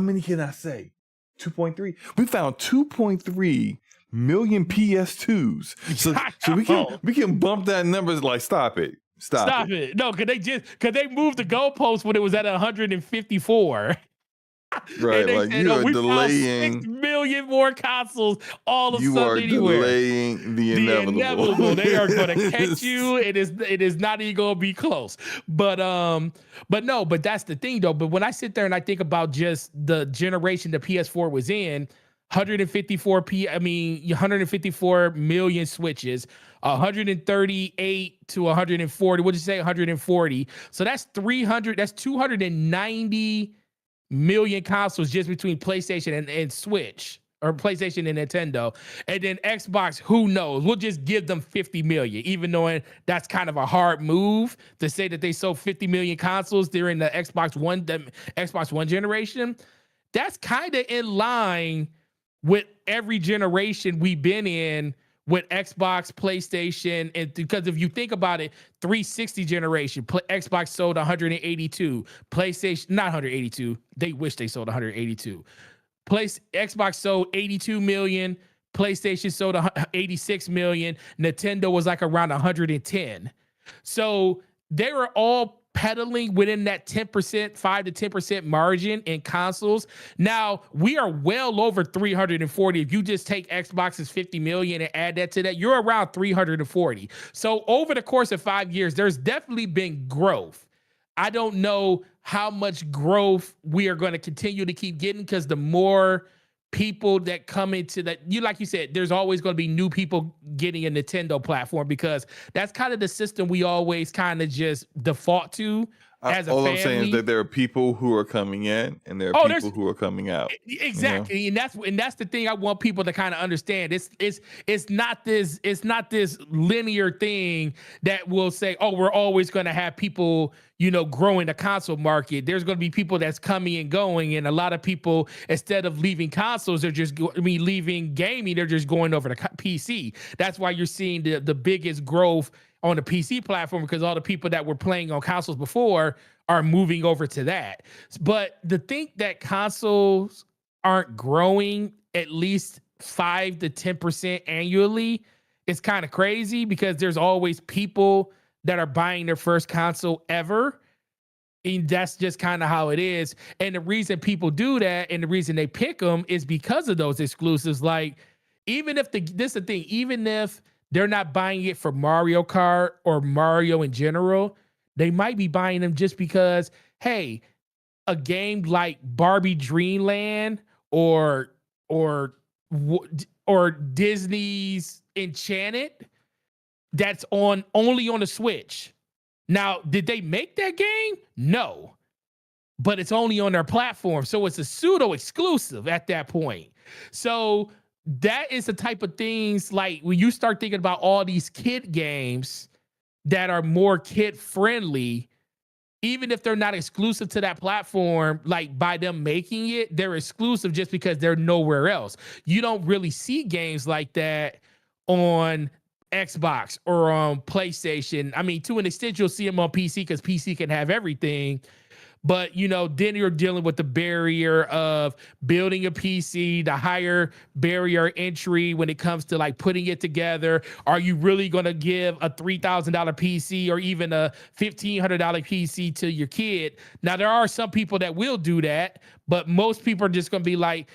many can I say? 2.3. We found 2.3 million PS2s. So we can bump that number. Like, stop it. Stop it. No, cause they moved the goalpost when it was at 154. Right, like said, you are we delaying 6 million more consoles all of a you sudden are anywhere. delaying the inevitable. They are going to catch you. It is not even going to be close. But that's the thing though. But when I sit there and I think about just the generation the PS4 was in, 154 million switches, 138 to 140. What'd you say? 140. So that's 290 million consoles just between PlayStation and Switch, or PlayStation and Nintendo. And then Xbox, who knows? We'll just give them 50 million, even knowing that's kind of a hard move to say that they sold 50 million consoles during the Xbox One generation. That's kind of in line with every generation we've been in with Xbox, PlayStation, and because if you think about it, 360 generation, Xbox sold 182, PlayStation not 182. They wish they sold 182. Xbox sold 82 million, PlayStation sold 86 million, Nintendo was like around 110. So they were all pedaling within that 10%, 5 to 10% margin in consoles. Now we are well over 340. If you just take Xbox's 50 million and add that to that, you're around 340. So over the course of 5 years, there's definitely been growth. I don't know how much growth we are going to continue to keep getting, because the more people that come into that, like you said, there's always going to be new people getting a Nintendo platform, because that's kind of the system we always kind of just default to as a all family. I'm saying is that there are people who are coming in and there are people who are coming out. Exactly. You know? And that's the thing I want people to kind of understand. It's not this linear thing that will say, oh, we're always going to have people, growing the console market. There's going to be people that's coming and going, and a lot of people, instead of leaving consoles, they're just leaving gaming, they're just going over to PC. That's why you're seeing the biggest growth on the PC platform, because all the people that were playing on consoles before are moving over to that. But to think that consoles aren't growing at least 5 to 10% annually is kind of crazy, because there's always people that are buying their first console ever. And that's just kind of how it is. And the reason people do that and the reason they pick them is because of those exclusives. Like, even if this is the thing, even if they're not buying it for Mario Kart or Mario in general, they might be buying them just because, hey, a game like Barbie Dreamland or Disney's Enchanted that's only on the Switch. Now, did they make that game? No. But it's only on their platform. So it's a pseudo exclusive at that point. So that is the type of things, like when you start thinking about all these kid games that are more kid friendly, even if they're not exclusive to that platform, like by them making it, they're exclusive just because they're nowhere else. You don't really see games like that on Xbox or on PlayStation. I mean, to an extent, you'll see them on PC because PC can have everything. But, then you're dealing with the barrier of building a PC, the higher barrier entry when it comes to like putting it together. Are you really going to give a $3,000 PC or even a $1,500 PC to your kid? Now, there are some people that will do that, but most people are just going to be like,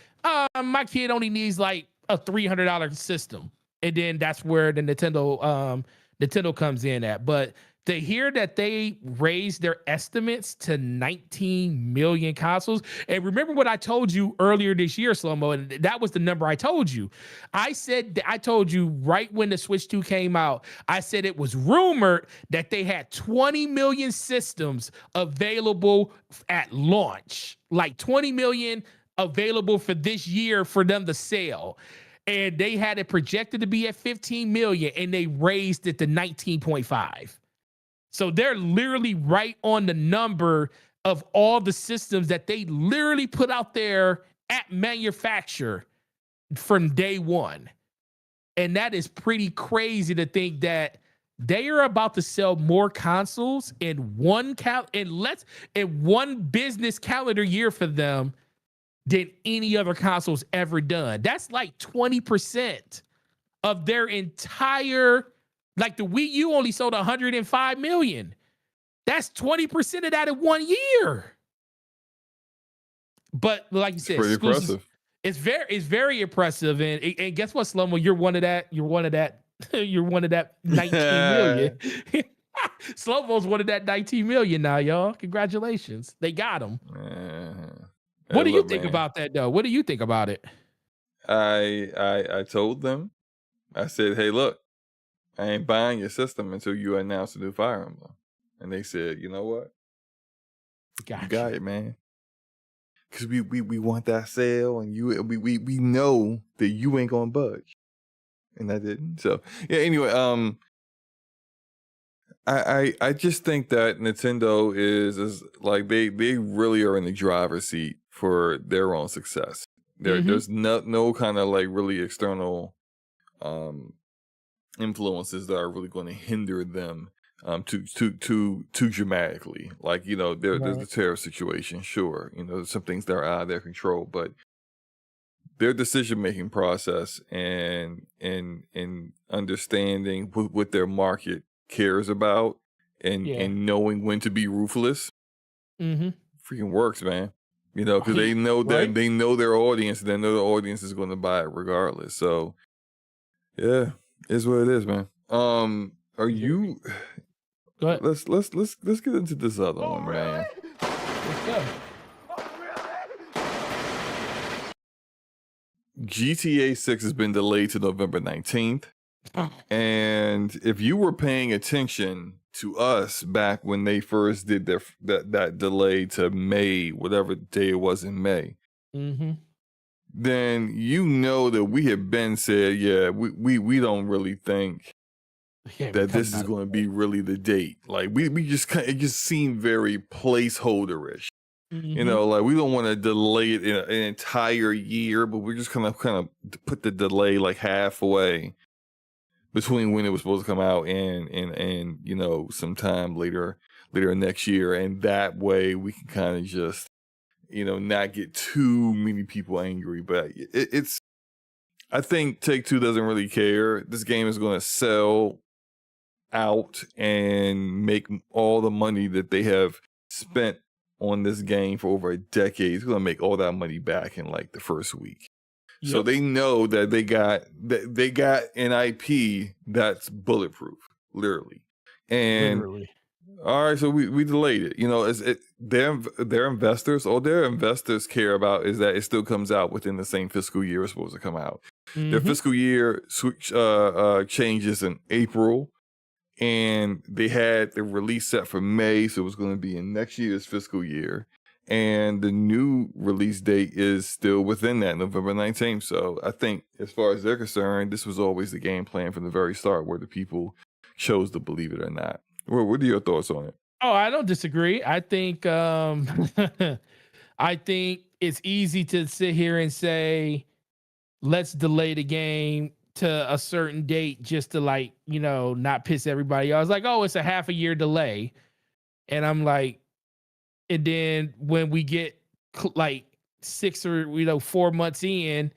my kid only needs like a $300 system. And then that's where the Nintendo comes in at. But to hear that they raised their estimates to 19 million consoles, and remember what I told you earlier this year, SloMo, and that was the number I told you. I told you right when the Switch 2 came out, I said it was rumored that they had 20 million systems available at launch, like 20 million available for this year for them to sell. And they had it projected to be at 15 million, and they raised it to 19.5. So they're literally right on the number of all the systems that they literally put out there at manufacture from day one. And that is pretty crazy to think that they are about to sell more consoles in one business calendar year for them than any other console's ever done. That's like 20% of their entire. Like the Wii U only sold 105 million. That's 20% of that in 1 year. But like you said, pretty impressive. It's very impressive. And guess what, SloMo? You're one of that. You're one of that 19 million. SloMo's one of that 19 million now, y'all. Congratulations. They got him. What do you think about that, though? What do you think about it? I told them, I said, hey, look, I ain't buying your system until you announce a new Fire Emblem. And they said, you know what? Gotcha. You got it, man. Because we want that sale, and we know that you ain't gonna budge. And I didn't. So yeah, anyway, I just think that Nintendo is like they really are in the driver's seat for their own success. There's no kind of like really external influences that are really going to hinder them too dramatically. Like, there's the Right. tariff situation, sure. There's some things that are out of their control, but their decision making process and understanding what their market cares about Yeah. and knowing when to be ruthless Mm-hmm. freaking works, man. Because they Right. know that Right. they know their audience, and they know the audience is going to buy it regardless. So yeah, it's what it is, man. Are you? Go ahead. Let's get into this other one, man. Let's go. GTA 6 has been delayed to November 19th. And if you were paying attention to us back when they first did that delay to May, whatever day it was in May, Mm-hmm. then you know that we have been said, yeah, we don't really think Yeah, that this is going to be really the date. Like we just it just seemed very placeholderish. Mm-hmm. Like we don't want to delay it in an entire year, but we're just kind of put the delay like halfway between when it was supposed to come out and sometime later next year, and that way we can kind of just not get too many people angry. But it's I think Take-Two doesn't really care. This game is going to sell out and make all the money that they have spent on this game for over a decade. It's going to make all that money back in like the first week. So Yep. they know that they got an IP that's bulletproof, literally. And Literally. all right, so we delayed it. Their investors, all their investors care about is that it still comes out within the same fiscal year it's supposed to come out. Their Mm-hmm. fiscal year changes in April, and they had the release set for May, so it was going to be in next year's fiscal year. And the new release date is still within that, November 19th. So I think as far as they're concerned, this was always the game plan from the very start, where the people chose to believe it or not. What are your thoughts on it? Oh, I don't disagree. I think I think it's easy to sit here and say, let's delay the game to a certain date just to not piss everybody off. I was like, oh, it's a half a year delay. And I'm like, and then when we get like 6 or 4 months in,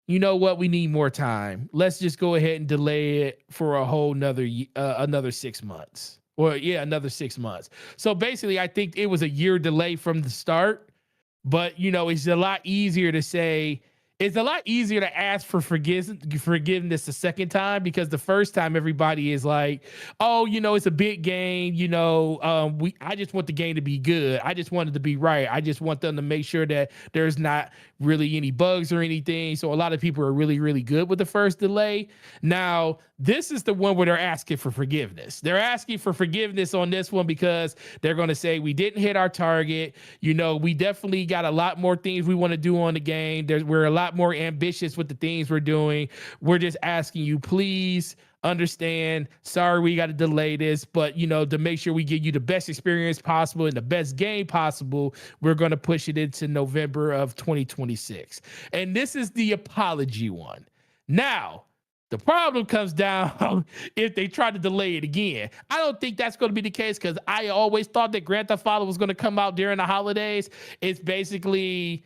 you know what? We need more time. Let's just go ahead and delay it for a whole another 6 months. Or yeah, another 6 months. So basically, I think it was a year delay from the start. But it's a lot easier to say. It's a lot easier to ask for forgiveness the second time, because the first time everybody is like, "Oh, it's a big game. I just want the game to be good. I just want it to be right. I just want them to make sure that there's not really any bugs or anything." So a lot of people are really, really good with the first delay. Now, this is the one where they're asking for forgiveness. They're asking for forgiveness on this one because they're going to say we didn't hit our target. We definitely got a lot more things we want to do on the game. We're a lot more ambitious with the things we're doing. We're just asking you, please understand. Sorry, we got to delay this, but to make sure we give you the best experience possible and the best game possible, we're going to push it into November of 2026. And this is the apology one. Now, the problem comes down if they try to delay it again. I don't think that's going to be the case, because I always thought that Grand Theft Auto was going to come out during the holidays. It's basically,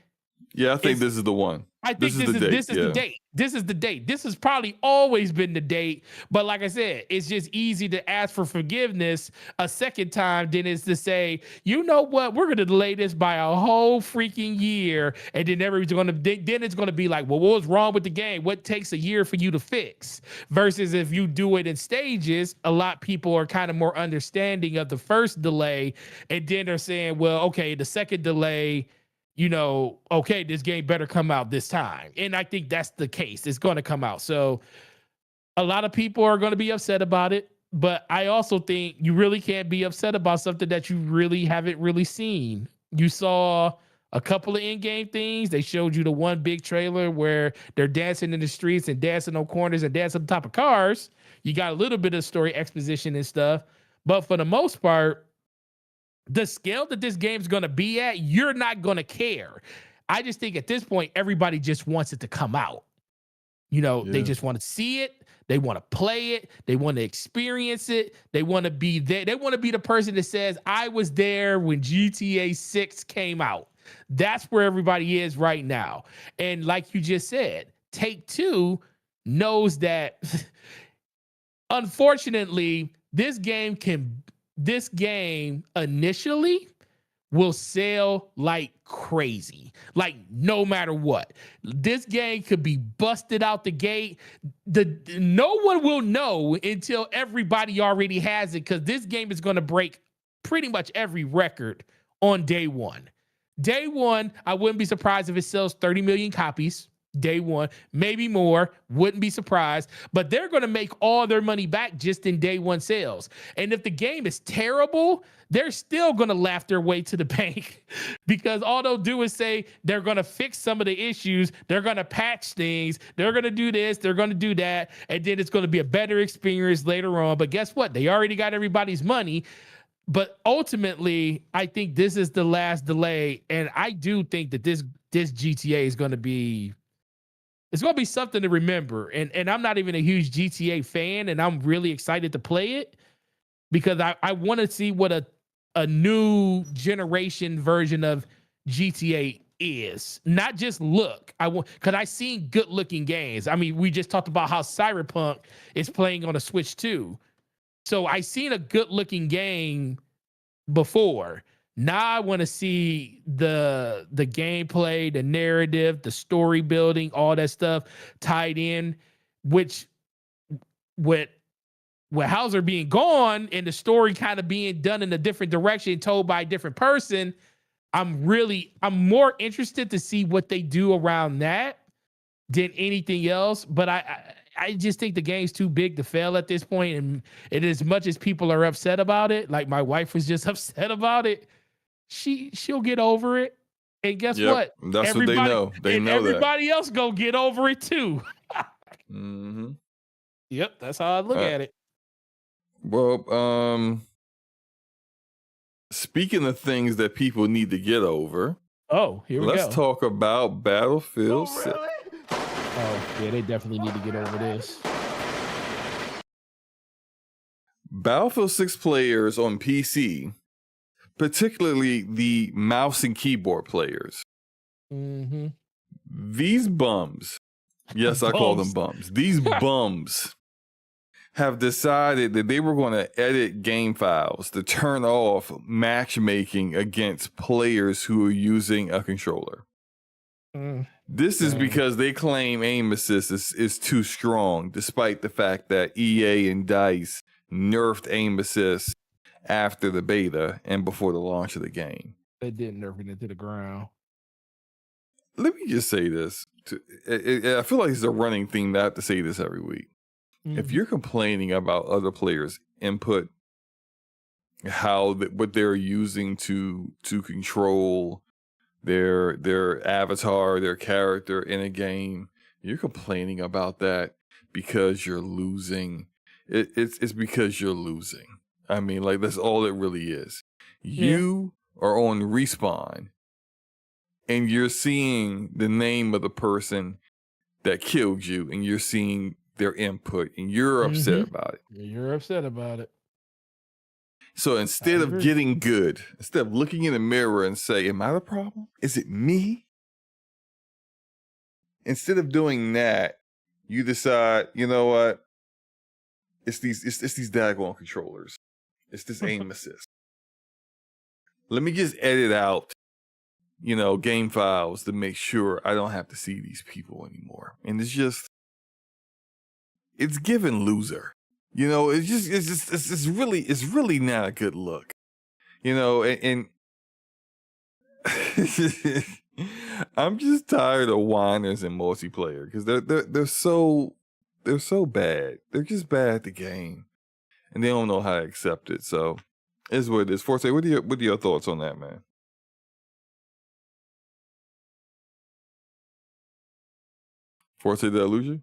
Yeah, I think this is the one. I think this is date. the date. This is the date. This has probably always been the date. But like I said, it's just easy to ask for forgiveness a second time than it's to say, you know what, we're going to delay this by a whole freaking year, and then then it's going to be like, well, what was wrong with the game? What takes a year for you to fix? Versus if you do it in stages, a lot of people are kind of more understanding of the first delay, and then they're saying, well, okay, the second delay, okay, this game better come out this time. And I think that's the case. It's going to come out. So a lot of people are going to be upset about it. But I also think you really can't be upset about something that you really haven't really seen. You saw a couple of in-game things. They showed you the one big trailer where they're dancing in the streets and dancing on corners and dancing on top of cars. You got a little bit of story exposition and stuff. But for the most part, the scale that this game's going to be at, you're not going to care. I just think at this point, everybody just wants it to come out. You know, they Yeah. just want to see it. They want to play it. They want to experience it. They want to be there. They want to be the person that says, I was there when GTA 6 came out. That's where everybody is right now. And like you just said, Take-Two knows that unfortunately, this game initially will sell like crazy, like no matter what. This game could be busted out the gate. No one will know until everybody already has it, because this game is going to break pretty much every record on day one. Day one, I wouldn't be surprised if it sells 30 million copies. Day one, maybe more, wouldn't be surprised, but they're going to make all their money back just in day one sales. And if the game is terrible, they're still going to laugh their way to the bank, because all they'll do is say they're going to fix some of the issues, they're going to patch things, they're going to do this, they're going to do that, and then it's going to be a better experience later on. But guess what? They already got everybody's money. But ultimately, I think this is the last delay, and I do think that this GTA is going to be, it's going to be something to remember. And I'm not even a huge GTA fan, and I'm really excited to play it, because I want to see what a new generation version of GTA is. Not just look. Because I've seen good looking games. I mean, we just talked about how Cyberpunk is playing on a Switch too. So I seen a good looking game before. Now I want to see the gameplay, the narrative, the story building, all that stuff tied in, which with Hauser being gone and the story kind of being done in a different direction, told by a different person, I'm more interested to see what they do around that than anything else. But I just think the game's too big to fail at this point. And as much as people are upset about it, like my wife was just upset about it, she'll get over it. And guess what? That's what they know. They know everybody else go get over it too. Mm-hmm. Yep, that's how I look at it. Well, speaking of things that people need to get over, here we go. Let's talk about Battlefield 6. Really? Oh, yeah, they definitely need to get over this. Battlefield 6 players on PC, particularly the mouse and keyboard players, these bums, yes, I call them bums, these bums have decided that they were going to edit game files to turn off matchmaking against players who are using a controller. This is because they claim aim assist is too strong, despite the fact that EA and DICE nerfed aim assist after the beta and before the launch of the game. They did nerf it into the ground. Let me just say this. I feel like it's a running theme that I have to say this every week. If you're complaining about other players' input, what they're using to control their avatar, their character in a game, you're complaining about that because you're losing. It's because you're losing. I mean, like, that's all it really is. You are on Respawn, and you're seeing the name of the person that killed you, and you're seeing their input, and you're upset about it. You're upset about it. So instead of getting good, instead of looking in the mirror and say, am I the problem? Is it me? Instead of doing that, you decide, you know what? It's these daggone controllers. It's this aim assist. Let me just edit out, game files to make sure I don't have to see these people anymore. And it's given loser. It's really not a good look. And I'm just tired of whiners in multiplayer because they're so bad. They're just bad at the game, and they don't know how to accept it. So, it's what it is. Forte, what are your thoughts on that, man? Forte, did I lose you?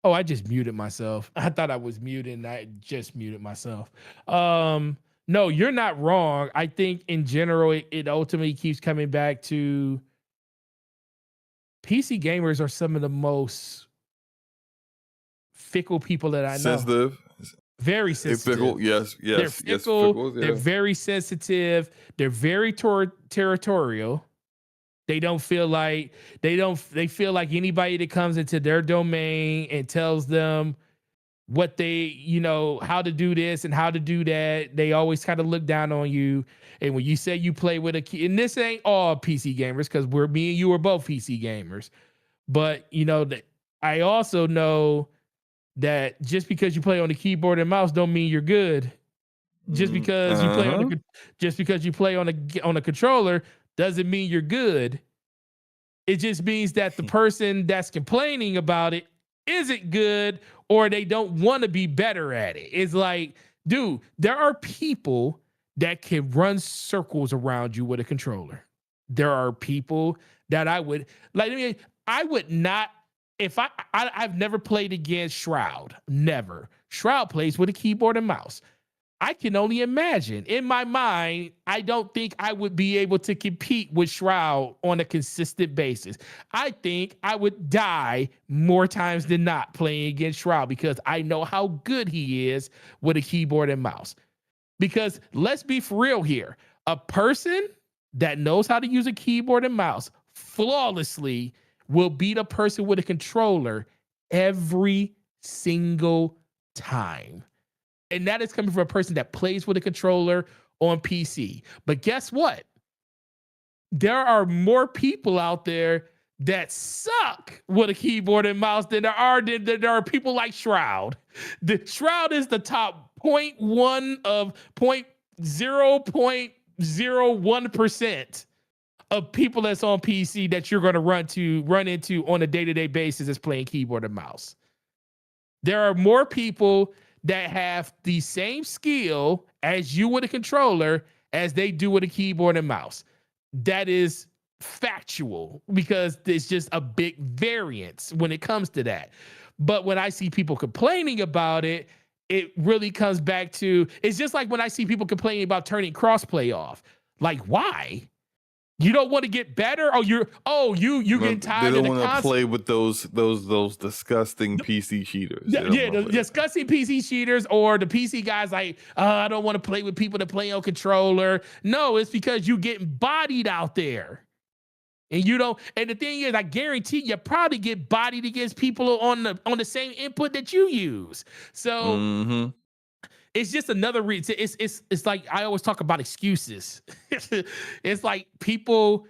Oh, I just muted myself. I thought I was muted, and I just muted myself. No, you're not wrong. I think in general, it ultimately keeps coming back to PC gamers are some of the most fickle people that I know. Sensitive. Very sensitive. Fickle, yes. They're fickle. Fickle, yeah. They're very sensitive. They're very territorial. They don't feel like they feel like anybody that comes into their domain and tells them what they, how to do this and how to do that, they always kind of look down on you. And when you say you play with a key, and this ain't all PC gamers, because me and you are both PC gamers, but that I also know that just because you play on the keyboard and mouse don't mean you're good. Just because you play on a controller doesn't mean you're good. It just means that the person that's complaining about it isn't good, or they don't want to be better at it. It's like, dude, there are people that can run circles around you with a controller. There are people that I would not, if I've never played against Shroud. Never. Shroud plays with a keyboard and mouse. I can only imagine. In my mind, I don't think I would be able to compete with Shroud on a consistent basis. I think I would die more times than not playing against Shroud, because I know how good he is with a keyboard and mouse. Because let's be for real here. A person that knows how to use a keyboard and mouse flawlessly will beat a person with a controller every single time. And that is coming from a person that plays with a controller on PC. But guess what? There are more people out there that suck with a keyboard and mouse than there are people like Shroud. The Shroud is the top 0.1 of 0.01% of people that's on PC that you're going to run into on a day-to-day basis that's playing keyboard and mouse. There are more people that have the same skill as you with a controller as they do with a keyboard and mouse. That is factual, because there's just a big variance when it comes to that. But when I see people complaining about it, it really comes back to, it's just like when I see people complaining about turning crossplay off. Like, why? You don't want to get better? You getting tired of the They don't want to play with those disgusting PC cheaters. The disgusting PC cheaters, or the PC guys like, I don't want to play with people that play on controller. No, it's because you getting bodied out there. And you don't, and the thing is, I guarantee you probably get bodied against people on the same input that you use. So it's just another reason. It's like I always talk about excuses. It's like people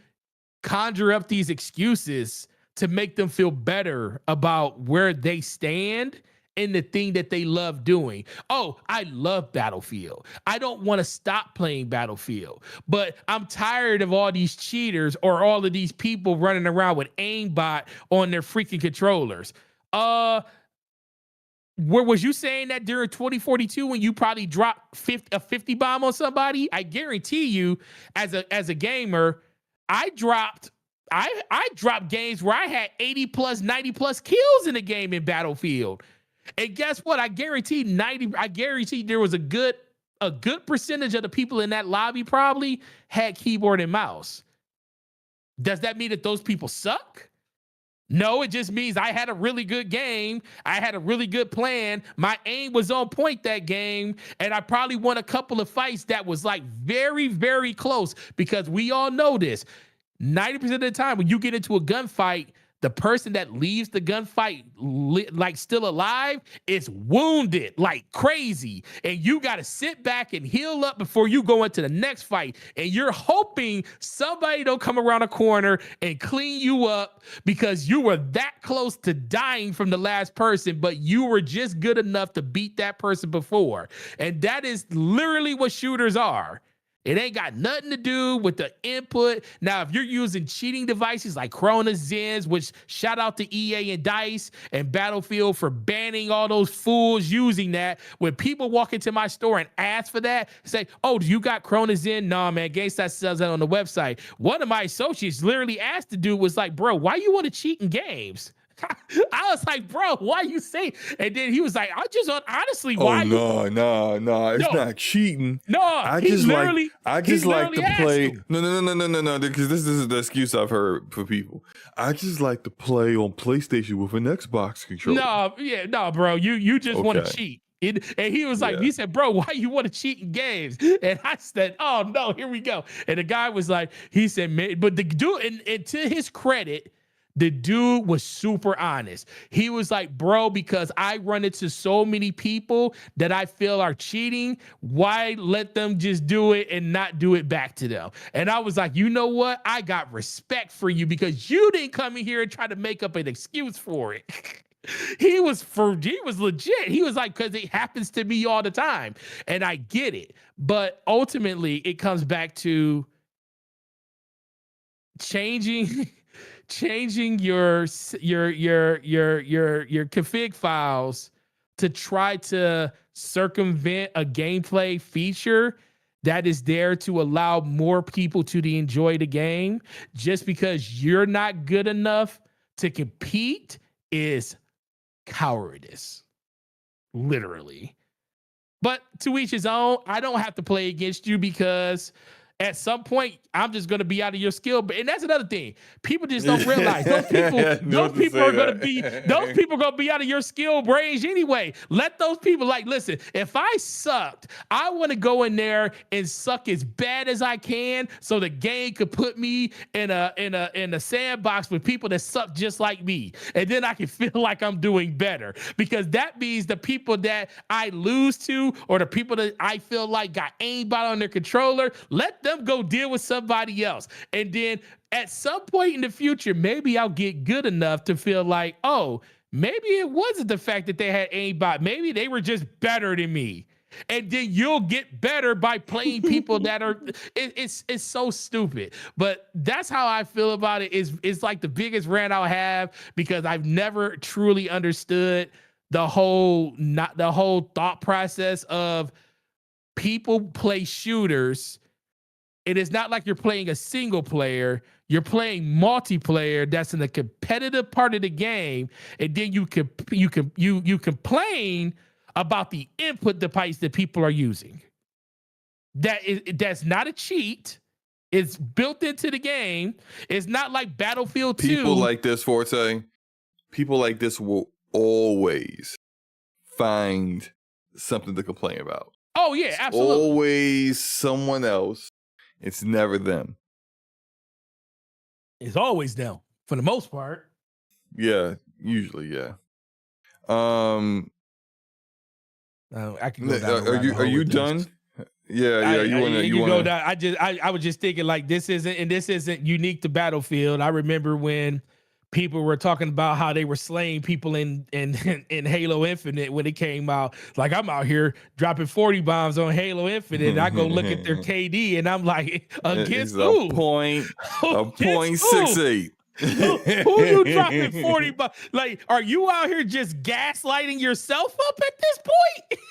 conjure up these excuses to make them feel better about where they stand and the thing that they love doing. Oh, I love Battlefield. I don't want to stop playing Battlefield, but I'm tired of all these cheaters or all of these people running around with aimbot on their freaking controllers. Where was you saying that during 2042 when you probably dropped a 50 bomb on somebody? I guarantee you, as a gamer, I dropped games where I had 80 plus, 90 plus kills in a game in Battlefield. And guess what? I guarantee there was a good percentage of the people in that lobby probably had keyboard and mouse. Does that mean that those people suck? No, it just means I had a really good game. I had a really good plan. My aim was on point that game. And I probably won a couple of fights that was like very, very close, because we all know this. 90% of the time when you get into a gunfight, the person that leaves the gunfight like still alive is wounded like crazy. And you got to sit back and heal up before you go into the next fight. And you're hoping somebody don't come around a corner and clean you up, because you were that close to dying from the last person, but you were just good enough to beat that person before. And that is literally what shooters are. It ain't got nothing to do with the input. Now, if you're using cheating devices like Corona Zens, which shout out to EA and DICE and Battlefield for banning all those fools using that. When people walk into my store and ask for that, say, oh, do you got Corona Zen? Nah, man, GameStop sells that on the website. One of my associates literally asked the dude, was like, bro, why you want to cheat in games? I was like, bro, why you say? And then he was like, honestly, Oh why? no, it's No, not cheating. no, I he just like literally, I he just like literally to asked play. him. No, because this is the excuse I've heard for people. I just like to play on PlayStation with an Xbox controller. No, bro, you just want to Okay. cheat. And he was like, Yeah. he said, bro, why you want to cheat in games? And I said, oh no, here we go. And the guy was like, he said, man, but the dude, and to his credit, the dude was super honest. He was like, bro, because I run into so many people that I feel are cheating. Why let them just do it and not do it back to them? And I was like, you know what? I got respect for you because you didn't come in here and try to make up an excuse for it. He was legit. He was like, because it happens to me all the time. And I get it. But ultimately, it comes back to changing your config files to try to circumvent a gameplay feature that is there to allow more people to enjoy the game just because you're not good enough to compete is cowardice, literally. But to each his own. I don't have to play against you because at some point I'm just going to be out of your skill. And that's another thing. People just don't realize those people are going to be out of your skill range anyway. Let those people, like, listen, if I sucked, I want to go in there and suck as bad as I can so the game could put me in a sandbox with people that suck just like me. And then I can feel like I'm doing better because that means the people that I lose to or the people that I feel like got aimbot on their controller, let them go deal with somebody else. And then at some point in the future, maybe I'll get good enough to feel like, oh, maybe it wasn't the fact that they had aimbot. Maybe they were just better than me. And then you'll get better by playing people that are, it's so stupid. But that's how I feel about it. It's like the biggest rant I'll have because I've never truly understood the whole thought process of people play shooters. It is not like you're playing a single player. You're playing multiplayer. That's in the competitive part of the game, and then you complain about the input device that people are using. That's not a cheat. It's built into the game. It's not like Battlefield 2. People like this, Forte. People like this will always find something to complain about. Oh yeah, absolutely. It's always someone else. It's never them. It's always them for the most part. Yeah, usually, yeah. I can go down. Are you done? Yeah. You go down. I was just thinking like this isn't unique to Battlefield. I remember when people were talking about how they were slaying people in Halo Infinite when it came out. Like, I'm out here dropping 40 bombs on Halo Infinite, and I go look at their KD, and I'm like, against who? A .68. Who you dropping 40 bombs? Like, are you out here just gaslighting yourself up at this point?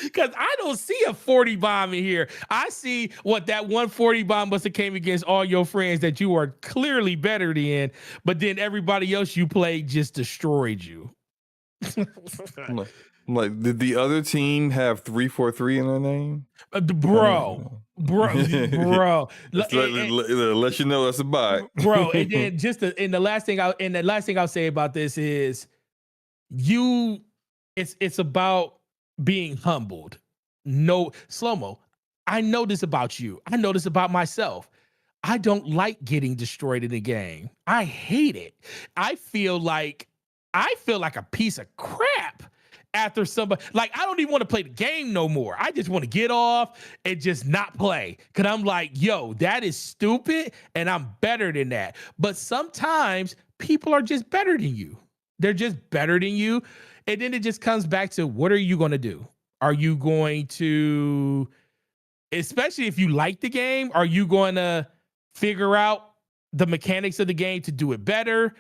Because I don't see a 40 bomb in here. I see what that 140 bomb must have came against all your friends that you are clearly better than, but then everybody else you played just destroyed you. Like, did the other team have 343 in their name? Bro. Let you know that's a bot. Bro, and then the last thing I'll say about this is it's about being humbled. No, SloMo, I know this about you. I know this about myself. I don't like getting destroyed in a game. I hate it. I feel like a piece of crap after somebody. Like, I don't even want to play the game no more. I just want to get off and just not play. Cause I'm like, yo, that is stupid and I'm better than that. But sometimes people are just better than you. They're just better than you. And then it just comes back to, what are you going to do? Are you going to, especially if you like the game, are you going to figure out the mechanics of the game to do it better?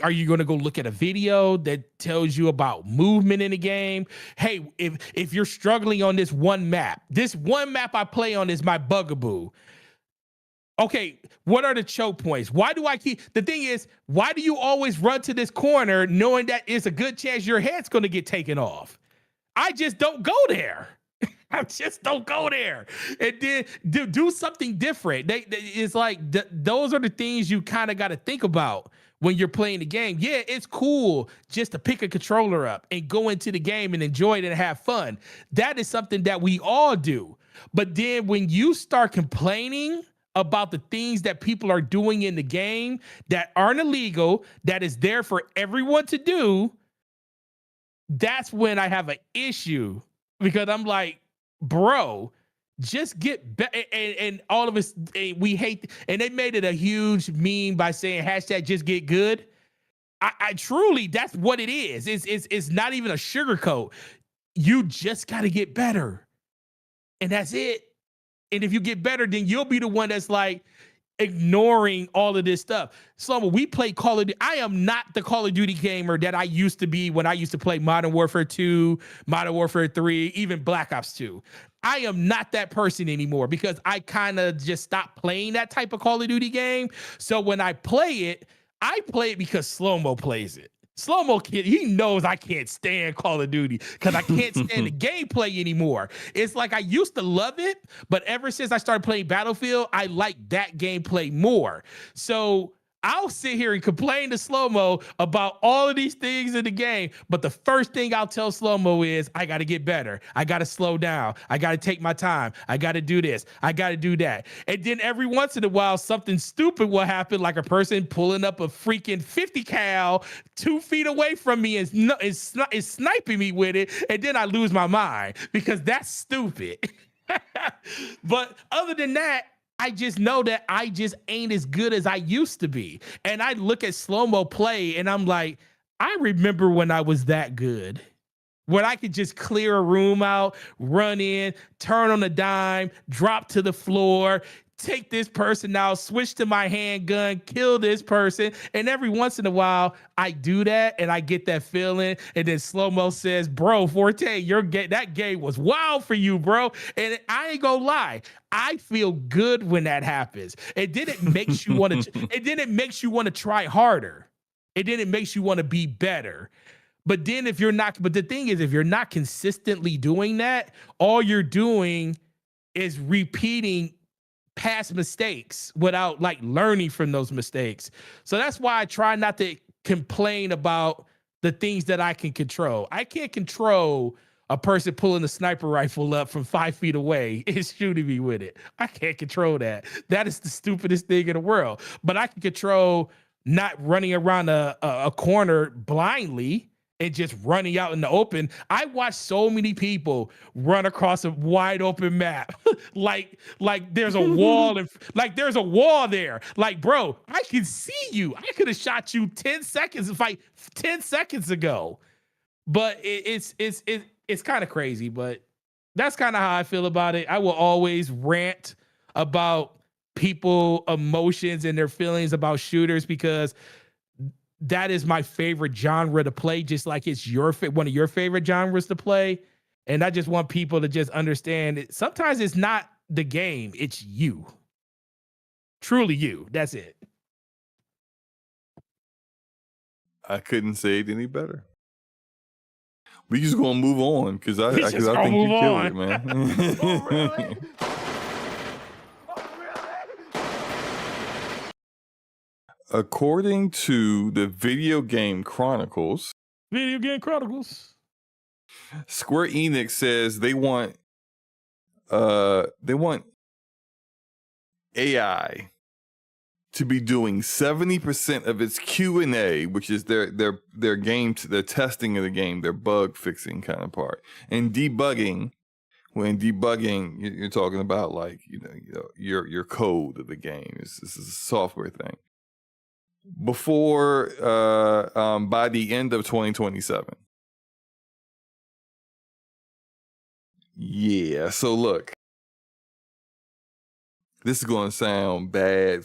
Are you going to go look at a video that tells you about movement in the game? Hey, if you're struggling on this one map I play on is my bugaboo. okay, what are the choke points? Why do I keep, the thing is, why do you always run to this corner knowing that it's a good chance your head's going to get taken off? I just don't go there. I just don't go there. And then do something different. It's like those are the things you kind of got to think about when you're playing the game. Yeah, it's cool just to pick a controller up and go into the game and enjoy it and have fun. That is something that we all do. But then when you start complaining about the things that people are doing in the game that aren't illegal, that is there for everyone to do, that's when I have an issue, because I'm like, bro, just get better. And all of us, we hate, and they made it a huge meme by saying hashtag just get good. I truly, that's what it is. It's not even a sugarcoat. You just got to get better. And that's it. And if you get better, then you'll be the one that's like ignoring all of this stuff. So we play Call of Duty. I am not the Call of Duty gamer that I used to be when I used to play Modern Warfare 2, Modern Warfare 3, even Black Ops 2. I am not that person anymore because I kind of just stopped playing that type of Call of Duty game. So when I play it because SloMo plays it. SloMo kid, he knows I can't stand Call of Duty because I can't stand the gameplay anymore. It's like I used to love it, but ever since I started playing Battlefield, I like that gameplay more. So I'll sit here and complain to SloMo about all of these things in the game, but the first thing I'll tell SloMo is I got to get better. I got to slow down. I got to take my time. I got to do this. I got to do that. And then every once in a while, something stupid will happen, like a person pulling up a freaking 50 cal 2 feet away from me and is sniping me with it, and then I lose my mind because that's stupid. But other than that, I just know that I just ain't as good as I used to be. And I look at SloMo play and I'm like, I remember when I was that good, when I could just clear a room out, run in, turn on a dime, drop to the floor, take this person out, switch to my handgun, kill this person. And every once in a while, I do that and I get that feeling. And then SloMo says, bro, Forte, that game was wild for you, bro. And I ain't gonna lie, I feel good when that happens. And then it makes you want to try harder. And then it makes you want to be better. But then the thing is, if you're not consistently doing that, all you're doing is repeating past mistakes without like learning from those mistakes. So that's why I try not to complain about the things that I can control. I can't control a person pulling a sniper rifle up from 5 feet away and shooting me with it. I can't control that. That is the stupidest thing in the world. But I can control not running around a corner blindly and just running out in the open. I watch so many people run across a wide open map. like there's a wall and like there's a wall there. Like, bro, I can see you. I could have shot you 10 seconds 10 seconds ago. But it's kind of crazy, but that's kind of how I feel about it. I will always rant about people emotions and their feelings about shooters because that is my favorite genre to play, just like it's one of your favorite genres to play. And I just want people to just understand it. Sometimes it's not the game, it's you. Truly you. That's it. I couldn't say it any better. We just gonna move on because I think you killed it, man. Oh, really? According to the Video Game Chronicles, Square Enix says they want AI to be doing 70% of its Q&A, which is their game, their testing of the game, their bug fixing kind of part, and debugging. When debugging, you're talking about like your code of the game. This is a software thing. Before by the end of 2027. Yeah, so look, this is going to sound bad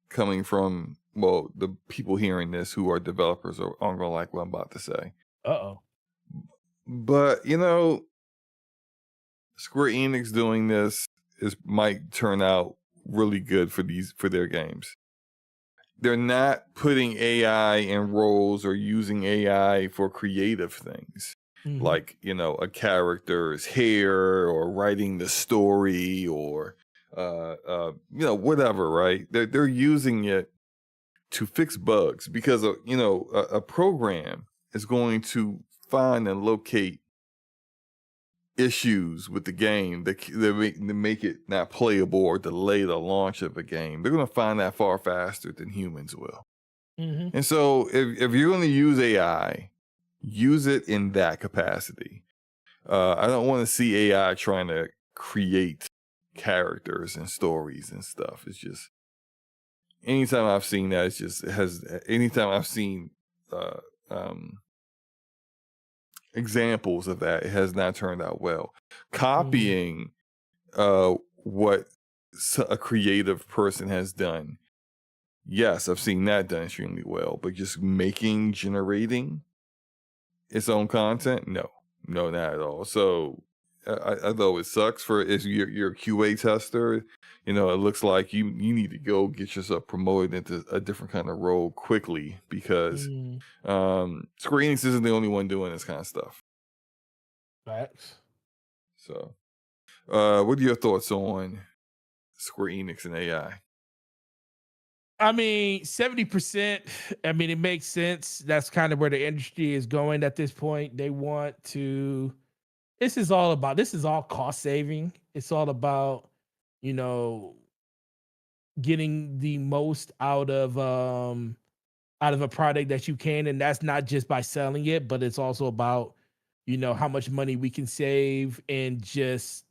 coming from the people hearing this who are developers aren't going to like what I'm about to say. Uh-oh. But Square Enix doing this might turn out really good for their games. They're not putting AI in roles or using AI for creative things, like, you know, a character's hair or writing the story or you know, whatever, right? They're using it to fix bugs because you know, a program is going to find and locate issues with the game that make it not playable or delay the launch of a game. They're going to find that far faster than humans will. And so if you're going to use AI, use it in that capacity. I don't want to see AI trying to create characters and stories and stuff. It's just, anytime I've seen that, anytime I've seen examples of that, it has not turned out well. Copying what a creative person has done, yes, I've seen that done extremely well, but just generating its own content, no, not at all. So although it sucks for if you're a QA tester, you know, it looks like you need to go get yourself promoted into a different kind of role quickly because Square Enix isn't the only one doing this kind of stuff. Facts. So, what are your thoughts on Square Enix and AI? I mean, 70%, I mean, it makes sense. That's kind of where the industry is going at this point. They want to, this is all cost saving. It's all about, you know, getting the most out of a product that you can. And that's not just by selling it, but it's also about, you know, how much money we can save and just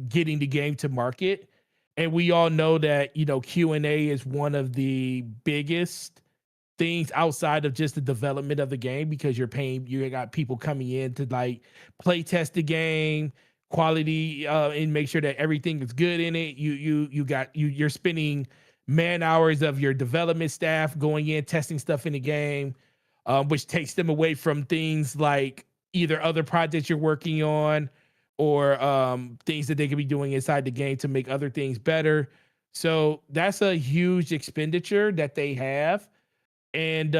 getting the game to market. And we all know that, you know, Q&A is one of the biggest things outside of just the development of the game, because you got people coming in to like play test the game, quality, and make sure that everything is good in it. You're spending man hours of your development staff going in testing stuff in the game, which takes them away from things like either other projects you're working on or things that they could be doing inside the game to make other things better. So that's a huge expenditure that they have. And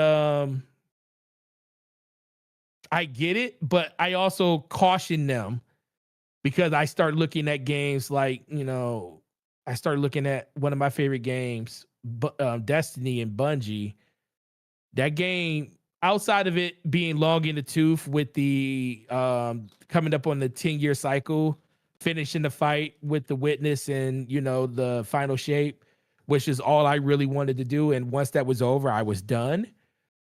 I get it, but I also caution them because I start looking at games like, you know, I started looking at one of my favorite games, Destiny and Bungie. That game, outside of it being long in the tooth with the coming up on the 10-year cycle, finishing the fight with the Witness and, you know, the final shape, which is all I really wanted to do. And once that was over, I was done.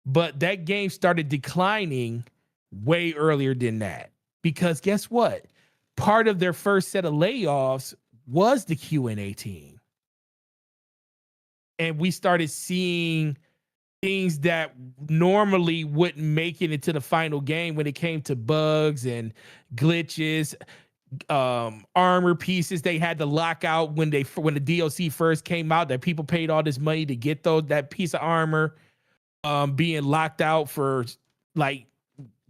But that game started declining way earlier than that, because guess what? Part of their first set of layoffs was the Q&A team. And we started seeing things that normally wouldn't make it into the final game when it came to bugs and glitches, armor pieces they had to lock out when the DLC first came out, that people paid all this money to get that piece of armor, being locked out for like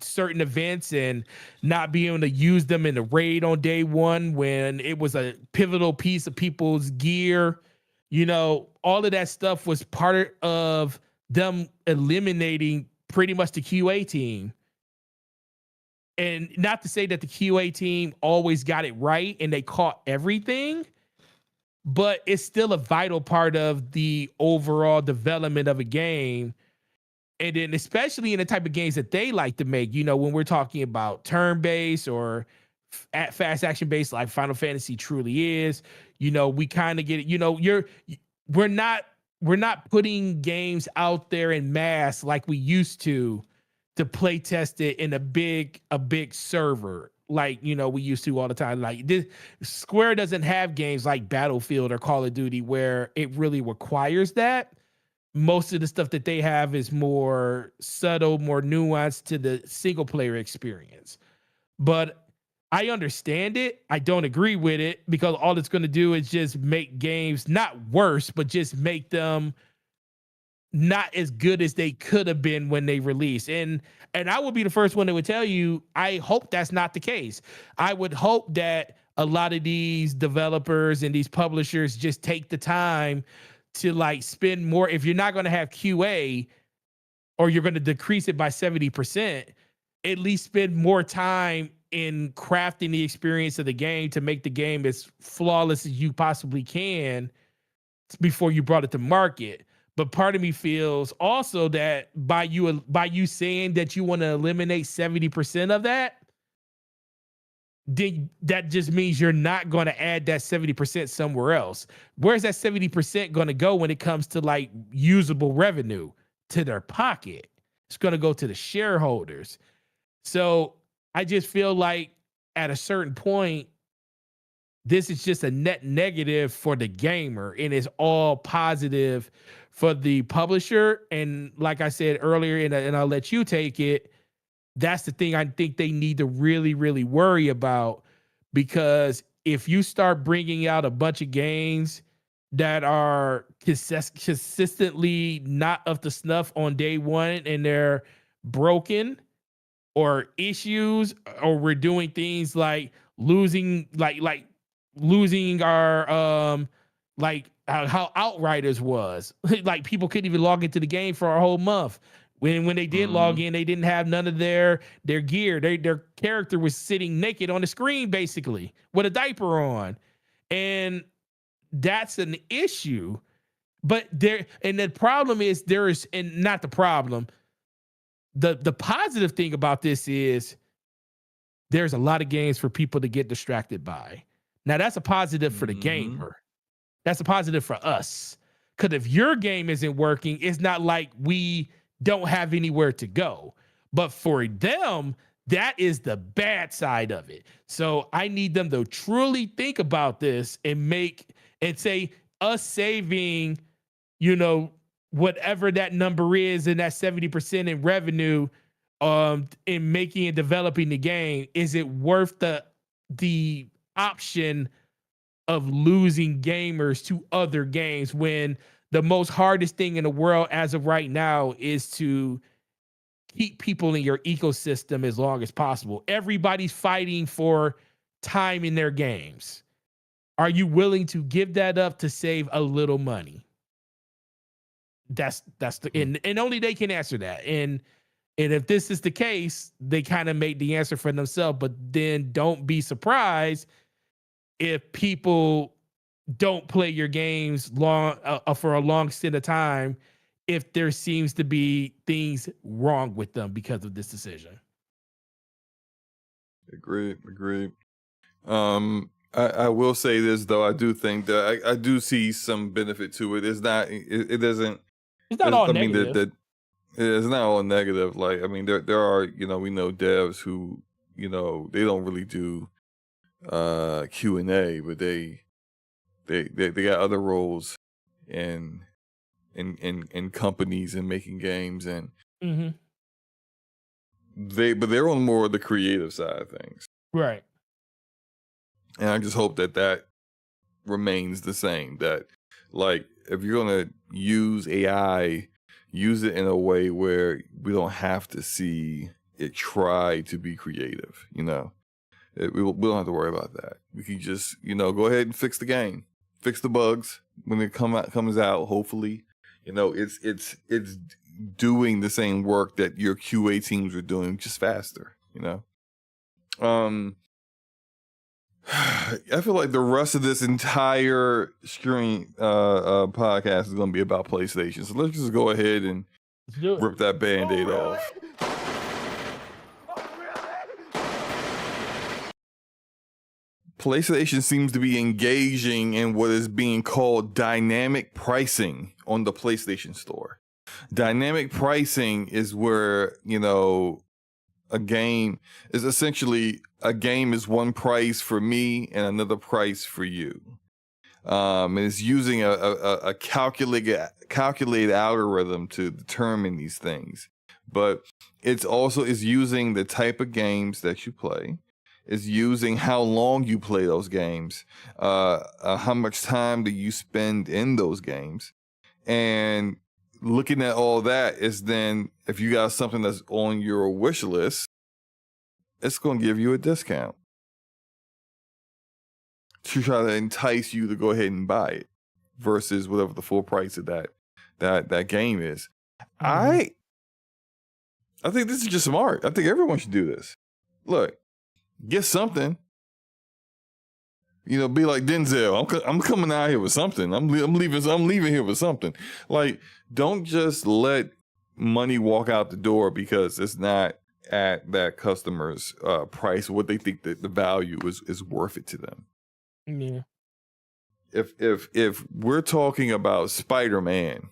certain events and not being able to use them in the raid on day one when it was a pivotal piece of people's gear. You know, all of that stuff was part of them eliminating pretty much the QA team. And not to say that the QA team always got it right and they caught everything, but it's still a vital part of the overall development of a game. And then especially in the type of games that they like to make, you know, when we're talking about turn-based or fast action-based like Final Fantasy truly is, you know, we kind of get it, you know, we're not putting games out there in mass like we used to play test it in a big server like, you know, we used to all the time. Like this, Square doesn't have games like Battlefield or Call of Duty where it really requires that. Most of the stuff that they have is more subtle, more nuanced to the single player experience. But I understand it. I don't agree with it, because all it's going to do is just make games not worse, but just make them not as good as they could have been when they released. And I would be the first one that would tell you, I hope that's not the case. I would hope that a lot of these developers and these publishers just take the time to like spend more. If you're not going to have QA or you're going to decrease it by 70%, at least spend more time in crafting the experience of the game to make the game as flawless as you possibly can before you brought it to market. But part of me feels also that by you saying that you want to eliminate 70% of that, that just means you're not going to add that 70% somewhere else. Where's that 70% going to go when it comes to like usable revenue? To their pocket. It's going to go to the shareholders. So I just feel like at a certain point, this is just a net negative for the gamer, and it's all positive for the publisher. And like I said earlier, and I'll let you take it, that's the thing I think they need to really, really worry about, because if you start bringing out a bunch of games that are consistently not up to snuff on day one and they're broken or issues, or we're doing things like losing losing our like how Outriders was like people couldn't even log into the game for a whole month. When they did log in, they didn't have none of their gear. Their character was sitting naked on the screen, basically, with a diaper on. And that's an issue. But the problem is not the problem. The positive thing about this is there's a lot of games for people to get distracted by. Now that's a positive for the gamer. That's a positive for us. Because if your game isn't working, it's not like we don't have anywhere to go. But for them, that is the bad side of it. So I need them to truly think about this and say us saving, whatever that number is in that 70% in revenue, in making and developing the game, is it worth the option of losing gamers to other games when the most hardest thing in the world as of right now is to keep people in your ecosystem as long as possible? Everybody's fighting for time in their games. Are you willing to give that up to save a little money? And only they can answer that. And if this is the case, they kind of made the answer for themselves. But then don't be surprised if people don't play your games for a long stint of time, if there seems to be things wrong with them because of this decision. Agreed. I will say this though. I do think that I do see some benefit to it. It's not. It doesn't. It's not all negative. It's not all negative. Like, I mean, there are, we know devs who, they don't really do Q&A, but they got other roles in companies and making games, and they're on more of the creative side of things. Right. And I just hope that remains the same. That, like, if you're going to use AI, use it in a way where we don't have to see it try to be creative, we don't have to worry about that. We can just, go ahead and fix the game, fix the bugs when it comes out. Hopefully, it's doing the same work that your QA teams are doing, just faster. I feel like the rest of this entire screen podcast is going to be about PlayStation. So let's just go ahead and rip that Band-Aid off. PlayStation seems to be engaging in what is being called dynamic pricing on the PlayStation Store. Dynamic pricing is where, a game is essentially a game is one price for me and another price for you. And it's using a calculated algorithm to determine these things. But it's also is using the type of games that you play. It's using how long you play those games, how much time do you spend in those games. And looking at all that is then, if you got something that's on your wish list, it's going to give you a discount. to try to entice you to go ahead and buy it versus whatever the full price of that game is. I think this is just smart. I think everyone should do this. Look, get something. You know, be like Denzel. I'm coming out here with something. I'm leaving here with something. Like, don't just let money walk out the door because it's not at that customer's price, what they think that the value is worth it to them. Yeah. If we're talking about Spider-Man,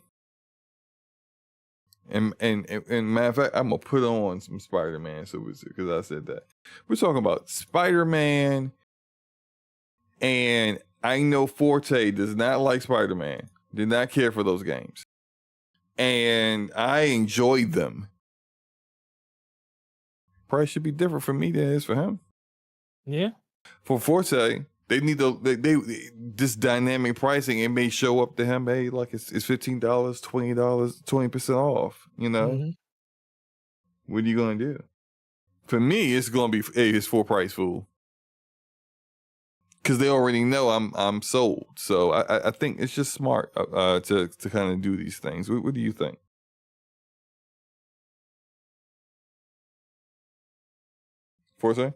and matter of fact, I'm gonna put on some Spider-Man because I said that. We're talking about Spider-Man. And I know Forte does not like Spider-Man, did not care for those games. And I enjoyed them. Price should be different for me than it is for him. Yeah. For Forte, they need this dynamic pricing. It may show up to him, hey, like it's $15, $20, 20% off. You know, what are you gonna do? For me, it's gonna be it's full price, fool. Because they already know I'm sold. So I think it's just smart to kind of do these things. What do you think? Forte?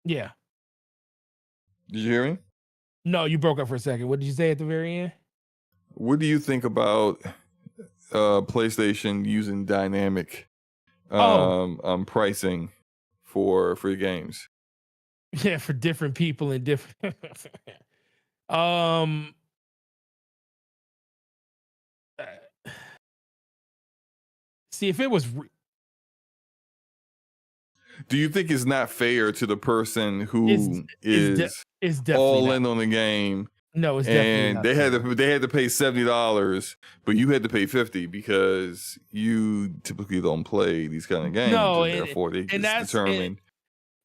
Yeah. Did you hear me? No, you broke up for a second. What did you say at the very end? What do you think about PlayStation using dynamic pricing for games? Yeah, for different people and different. See, if it was. Do you think it's not fair to the person who is all in on the game? No, it's definitely not fair. They had to pay $70, but you had to pay $50 because you typically don't play these kind of games. No, and therefore they just determined.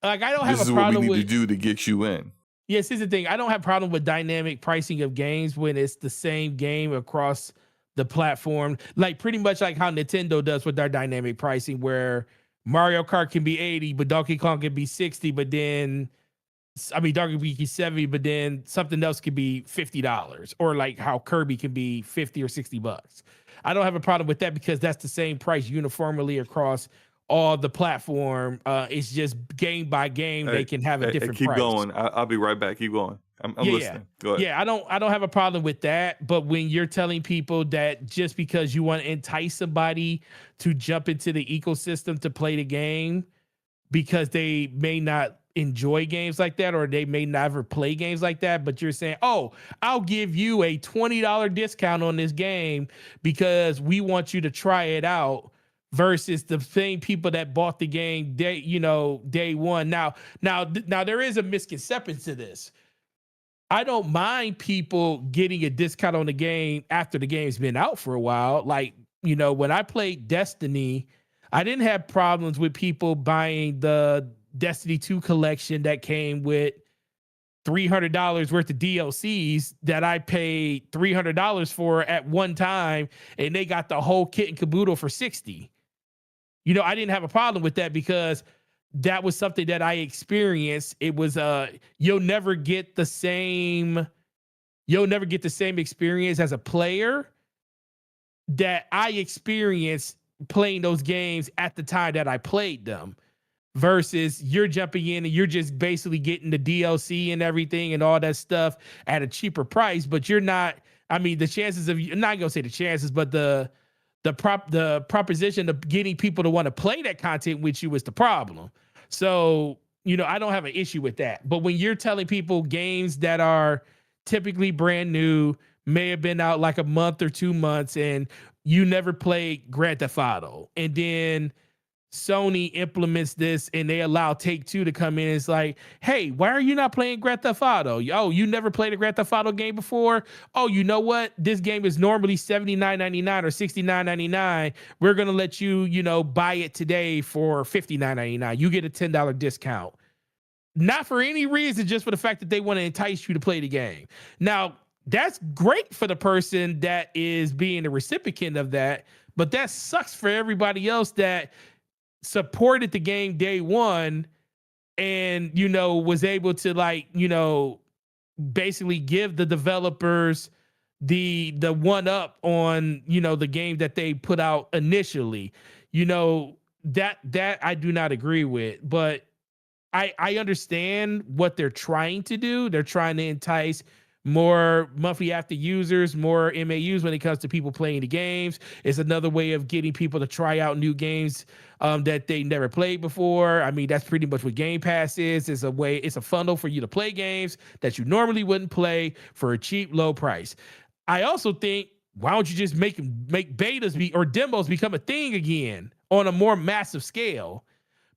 Like, I don't have a problem with. This is what we need to do to get you in. Yes, here's the thing. I don't have a problem with dynamic pricing of games when it's the same game across the platform. Like, pretty much like how Nintendo does with their dynamic pricing, where Mario Kart can be 80, but Donkey Kong can be 60, but then, Donkey Kong can be 70, but then something else could be $50, or like how Kirby can be 50 or $60. I don't have a problem with that because that's the same price uniformly across all the platform. It's just game by game. They can have a different keep price. Going. I'll be right back. Keep going. I'm listening. Go ahead. Yeah, I don't have a problem with that. But when you're telling people that just because you want to entice somebody to jump into the ecosystem to play the game because they may not enjoy games like that, or they may never play games like that, but you're saying, oh, I'll give you a $20 discount on this game because we want you to try it out, versus the same people that bought the game day one. Now there is a misconception to this. I don't mind people getting a discount on the game after the game's been out for a while. Like, when I played Destiny, I didn't have problems with people buying the Destiny 2 collection that came with $300 worth of DLCs that I paid $300 for at one time, and they got the whole kit and caboodle for $60. I didn't have a problem with that because that was something that I experienced. It was you'll never get the same experience as a player that I experienced playing those games at the time that I played them, versus you're jumping in and you're just basically getting the DLC and everything and all that stuff at a cheaper price, but you're not. The chances of, I'm not gonna say the chances, but the proposition of getting people to want to play that content with you is the problem. So, I don't have an issue with that. But when you're telling people games that are typically brand new, may have been out like a month or 2 months, and you never played Grand Theft Auto, and then Sony implements this and they allow Take-Two to come in, it's like, hey, why are you not playing Grand Theft Auto? Oh, you never played a Grand Theft Auto game before? Oh, you know what? This game is normally $79.99 or $69.99. We're going to let you, buy it today for $59.99. You get a $10 discount. Not for any reason, just for the fact that they want to entice you to play the game. Now, that's great for the person that is being the recipient of that, but that sucks for everybody else that supported the game day one and, was able to basically give the developers the one up on, you know, the game that they put out initially. You know, that I do not agree with, but I understand what they're trying to do. They're trying to entice more monthly active users, more MAUs when it comes to people playing the games. It's another way of getting people to try out new games that they never played before. I mean, that's pretty much what Game Pass is. It's a way, it's a funnel for you to play games that you normally wouldn't play for a cheap, low price. I also think, why don't you just make betas or demos become a thing again on a more massive scale?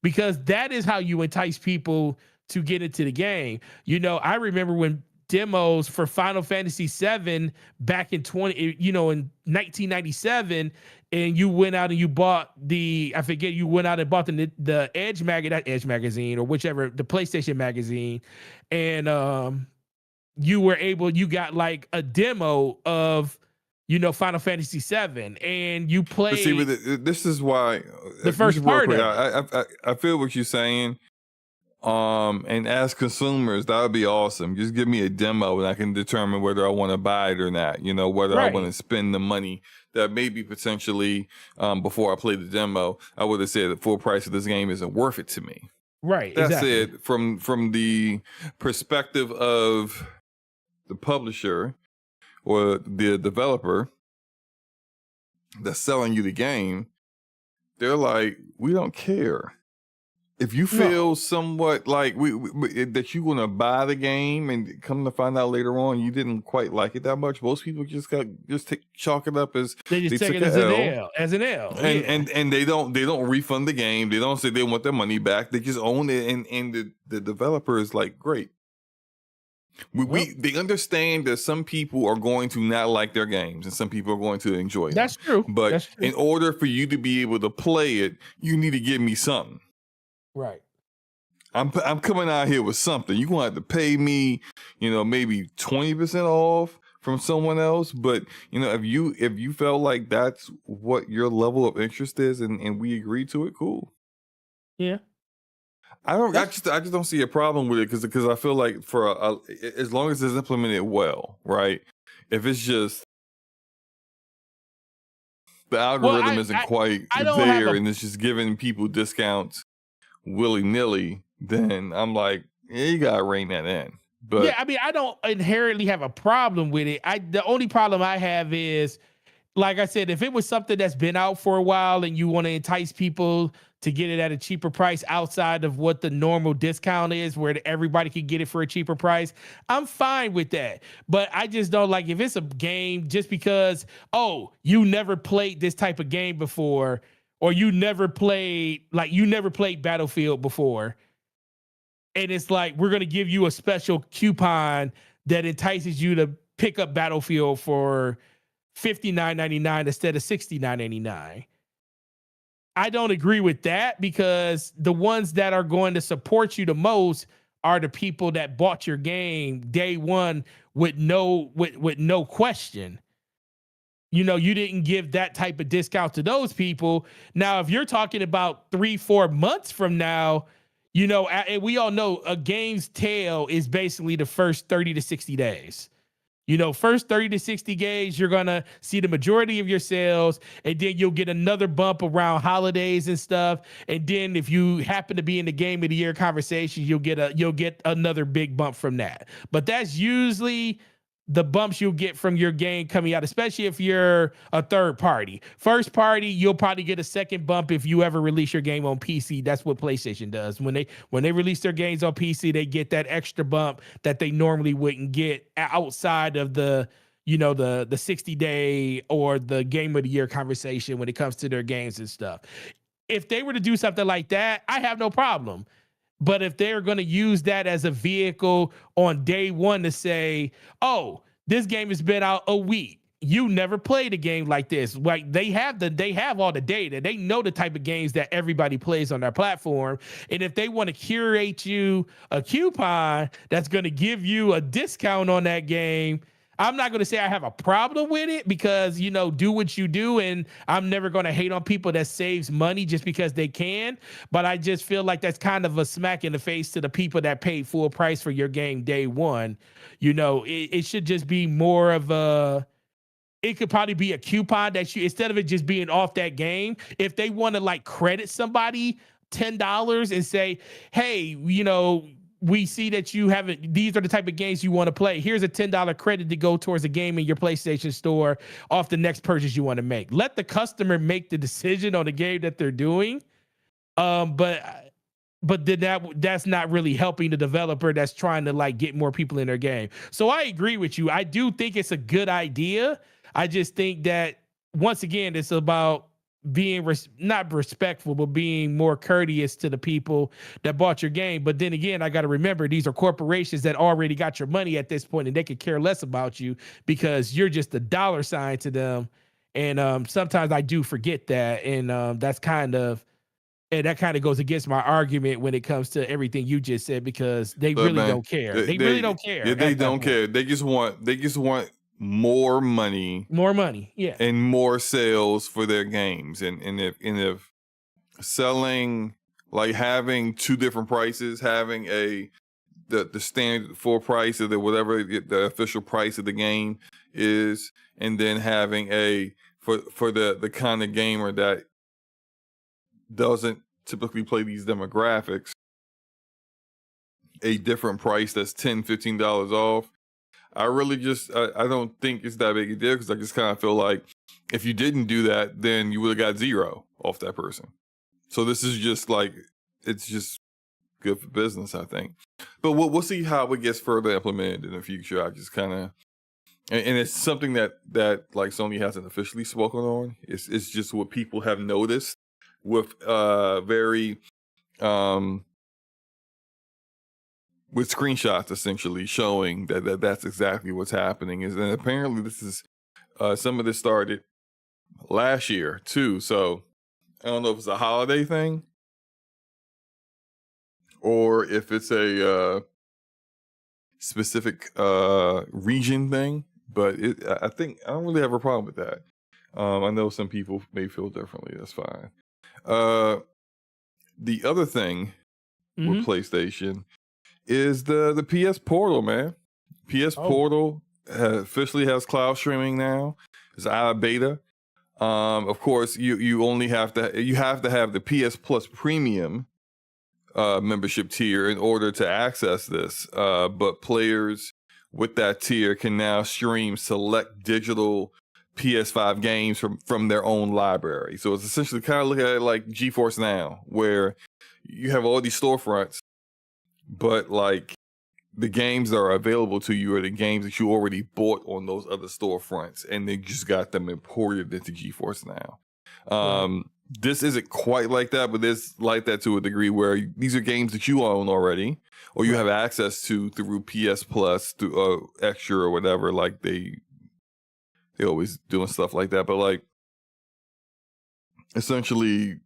Because that is how you entice people to get into the game. You know, I remember when demos for Final Fantasy VII back in in 1997, and you went out and you bought you went out and bought the Edge magazine or whichever, the PlayStation magazine, and you got like a demo of, you know, Final Fantasy VII, and you play. But see, this is why the first part of it. I feel what you're saying. And as consumers, that would be awesome. Just give me a demo, and I can determine whether I want to buy it or not. You know, whether I want to spend the money that maybe potentially before I play the demo, I would have said the full price of this game isn't worth it to me. Right. That's exactly. it. From the perspective of the publisher or the developer that's selling you the game, they're like, we don't care. If you feel somewhat like that you're going to buy the game and come to find out later on you didn't quite like it that much, most people just chalk it up as they take it as an L. And they don't refund the game. They don't say they want their money back. They just own it, and the developer is like, great. They understand that some people are going to not like their games and some people are going to enjoy them. That's true. But That's true. In order for you to be able to play it, you need to give me something. Right. I'm coming out here with something. You're going to have to pay me, you know, maybe 20% off from someone else. But, you know, if you felt like that's what your level of interest is and we agree to it, cool. Yeah. I just don't see a problem with it because I feel like as long as it's implemented well, right? If it's just the algorithm isn't quite there and it's just giving people discounts willy-nilly, then I'm like, yeah, you gotta rein that in. But yeah, I mean, I don't inherently have a problem with it. The only problem I have is, like I said, if it was something that's been out for a while and you want to entice people to get it at a cheaper price outside of what the normal discount is, where everybody can get it for a cheaper price, I'm fine with that. But I just don't like if it's a game just because, oh, you never played this type of game before, or you never played Battlefield before, and it's like, we're going to give you a special coupon that entices you to pick up Battlefield for $59.99 instead of $69.99. I don't agree with that, because the ones that are going to support you the most are the people that bought your game day one with no question. You know, you didn't give that type of discount to those people. Now, if you're talking about 3-4 months from now, you know, and we all know a game's tail is basically the first 30 to 60 days. You know, first 30 to 60 days, you're going to see the majority of your sales, and then you'll get another bump around holidays and stuff. And then if you happen to be in the game of the year conversation, you'll get another big bump from that. But that's usually the bumps you'll get from your game coming out, especially if you're a third party. First party, you'll probably get a second bump if you ever release your game on PC. That's what PlayStation does. When they release their games on PC, they get that extra bump that they normally wouldn't get outside of the 60-day or the game of the year conversation when it comes to their games and stuff. If they were to do something like that, I have no problem. But if they're going to use that as a vehicle on day one to say, oh, this game has been out a week, you never played a game like this. Like, they have all the data. They know the type of games that everybody plays on their platform. And if they want to curate you a coupon that's going to give you a discount on that game, I'm not going to say I have a problem with it because, you know, do what you do. And I'm never going to hate on people that saves money just because they can. But I just feel like that's kind of a smack in the face to the people that paid full price for your game day one. You know, it should just be more of a, it could probably be a coupon that you, instead of it just being off that game, if they want to like credit somebody $10 and say, hey, you know, we see that you haven't, these are the type of games you want to play. Here's a $10 credit to go towards a game in your PlayStation store off the next purchase you want to make. Let the customer make the decision on the game that they're doing. But then that's not really helping the developer that's trying to like get more people in their game. So I agree with you. I do think it's a good idea. I just think that once again, it's about being not respectful, but being more courteous to the people that bought your game. But then again, I got to remember these are corporations that already got your money at this point, and they could care less about you because you're just a dollar sign to them. And sometimes I do forget that, and that kind of goes against my argument when it comes to everything you just said, because they really don't care. They really don't care. Yeah, they don't care. They just want more money, yeah, and more sales for their games. And if selling, like having two different prices, having the standard full price of whatever the official price of the game is, and then having for the kind of gamer that doesn't typically play these demographics, a different price that's $10-15 off. I really I don't think it's that big a deal, because I just kind of feel like if you didn't do that, then you would have got zero off that person. So this is just like, it's just good for business, I think. But we'll see how it gets further implemented in the future. I just kind of, and it's something that like Sony hasn't officially spoken on. It's just what people have noticed with very with screenshots essentially showing that's exactly what's happening. And apparently this is some of this started last year too. So I don't know if it's a holiday thing or if it's a specific region thing, but I think I don't really have a problem with that. I know some people may feel differently. That's fine. The other thing with PlayStation is the PS Portal, man. PS Portal officially has cloud streaming now. It's out of beta. Of course, you only have to have the PS Plus Premium membership tier in order to access this. But players with that tier can now stream select digital PS5 games from their own library. So it's essentially kind of look at it like GeForce Now, where you have all these storefronts, but like the games that are available to you are the games that you already bought on those other storefronts, and they just got them imported into GeForce Now. This isn't quite like that, but it's like that to a degree, where these are games that you own already, or you have access to through PS Plus, through Extra or whatever. Like they always doing stuff like that, but like essentially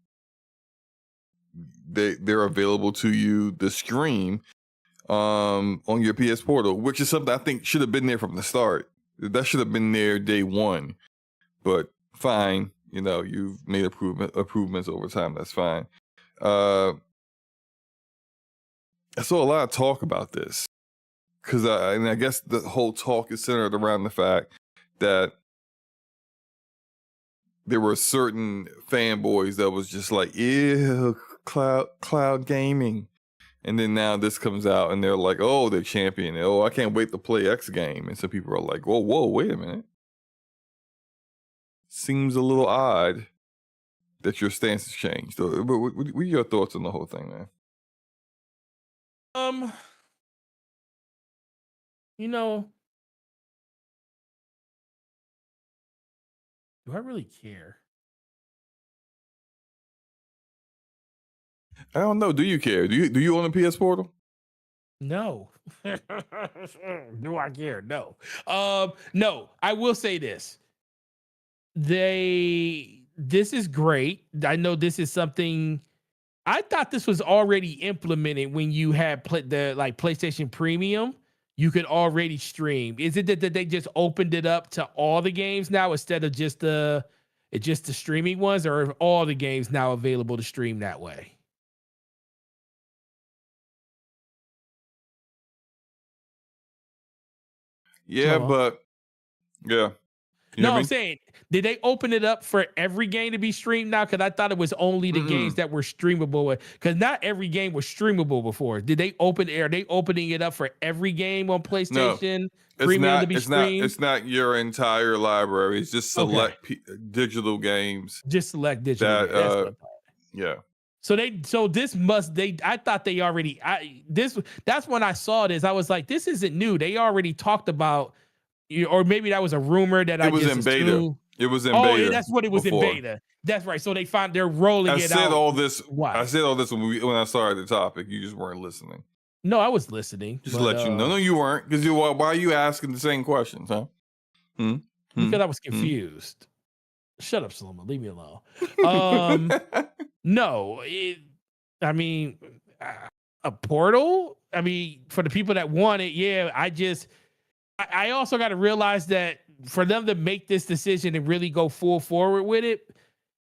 they're available to you, the stream on your PS Portal, which is something I think should have been there from the start. That should have been there day one, but fine. You know, you've made improvements over time. That's fine. I saw a lot of talk about this because I guess the whole talk is centered around the fact that there were certain fanboys that was just like, ew, cloud gaming. And then now this comes out and they're like, oh, they're championing. Oh, I can't wait to play X game. And some people are like, whoa, wait a minute. Seems a little odd that your stance has changed. But what are your thoughts on the whole thing, man? You know, do I really care? I don't know. Do you care? Do you own a PS Portal? No. Do I care? No. No. I will say this. This is great. I know this is something. I thought this was already implemented when you had the PlayStation Premium. you could already stream. Is it that they just opened it up to all the games now instead of just the streaming ones, or are all the games now available to stream that way? Yeah, Slow. but yeah. You No, hear I'm me? saying, did they open it up for every game to be streamed now? Because I thought it was only the games Mm-mm. that were streamable. Because not every game was streamable before. Did they are they opening it up for every game on No, PlayStation it's Premium to not. be It's not. streamed? It's not your entire library. It's just Okay, select digital games just select digital that. game. That's what I thought. Yeah. So this must they I thought they already that's when I saw this. I was like, this isn't new. They already talked about, or maybe that was a rumor that It I was just in beta. assumed. It was in Oh, beta. that's what it was in before. beta. That's right. So they're rolling I it said out. all this. Why? I said all this when I started the topic. You just weren't listening. No, I was listening. Just to let you know. No, you weren't. Because why are you asking the same questions, huh? Because I was confused. Shut up, Saloma. Leave me alone. No, I mean, a portal. I mean, for the people that want it, yeah. I also got to realize that for them to make this decision and really go full forward with it,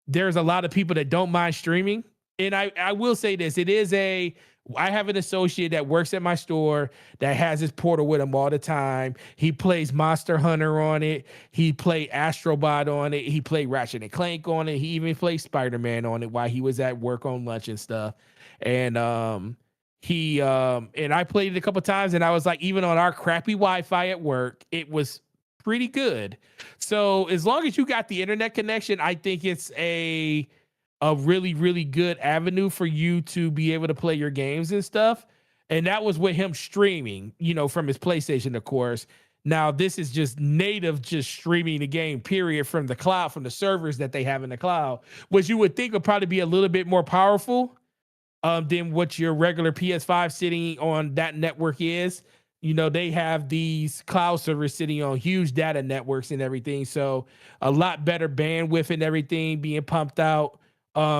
there's a lot of people that don't mind streaming. And I will say this, I have an associate that works at my store that has his portal with him all the time. He plays Monster Hunter on it. He played Astrobot on it. He played Ratchet and Clank on it. He even played Spider-Man on it while he was at work on lunch and stuff. And and I played it a couple times, and I was like, even on our crappy Wi-Fi at work, it was pretty good. So as long as you got the internet connection, I think it's a really, really good avenue for you to be able to play your games and stuff. And that was with him streaming, from his PlayStation, of course. Now, this is just native, just streaming the game, period, from the cloud, from the servers that they have in the cloud, which you would think would probably be a little bit more powerful than what your regular PS5 sitting on that network is. They have these cloud servers sitting on huge data networks and everything. So a lot better bandwidth and everything being pumped out.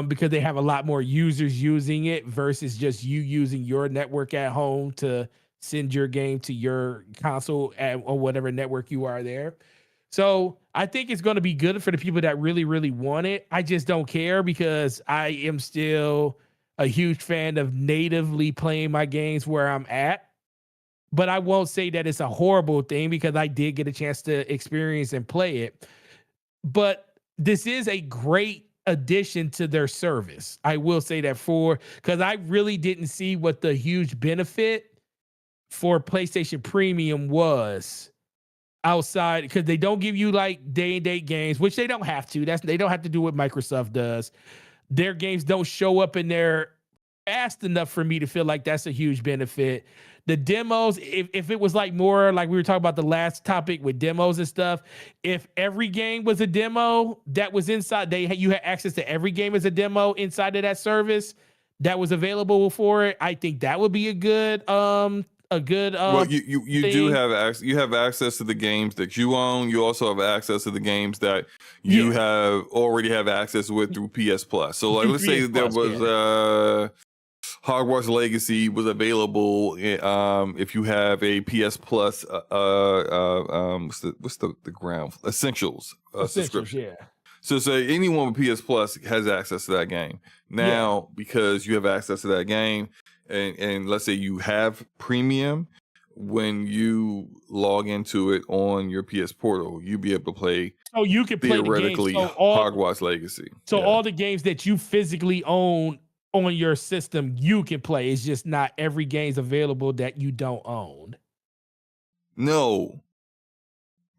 Because they have a lot more users using it versus just you using your network at home to send your game to your console or whatever network you are there. So I think it's going to be good for the people that really, really want it. I just don't care because I am still a huge fan of natively playing my games where I'm at. But I won't say that it's a horrible thing because I did get a chance to experience and play it. But this is a great addition to their service. I will say that because I really didn't see what the huge benefit for PlayStation Premium was outside, because they don't give you like day and date games, which they don't have to. They don't have to do what Microsoft does. Their games don't show up in there fast enough for me to feel like that's a huge benefit. The demos, if it was like more like we were talking about the last topic with demos and stuff, if every game was a demo that was inside, you had access to every game as a demo inside of that service that was available for it, I think that would be a good well, you do have access. You have access to the games that you own. You also have access to the games that you already have access with through PS Plus. So like, let's say there was Hogwarts Legacy was available if you have a PS Plus what's the ground Essentials subscription. Yeah. So say anyone with PS Plus has access to that game. Now, because you have access to that game, and let's say you have premium, when you log into it on your PS Portal, you'll be able to play. So you can play theoretically the games. Hogwarts Legacy. So all the games that you physically own on your system, you can play. It's just not every game's available that you don't own. No,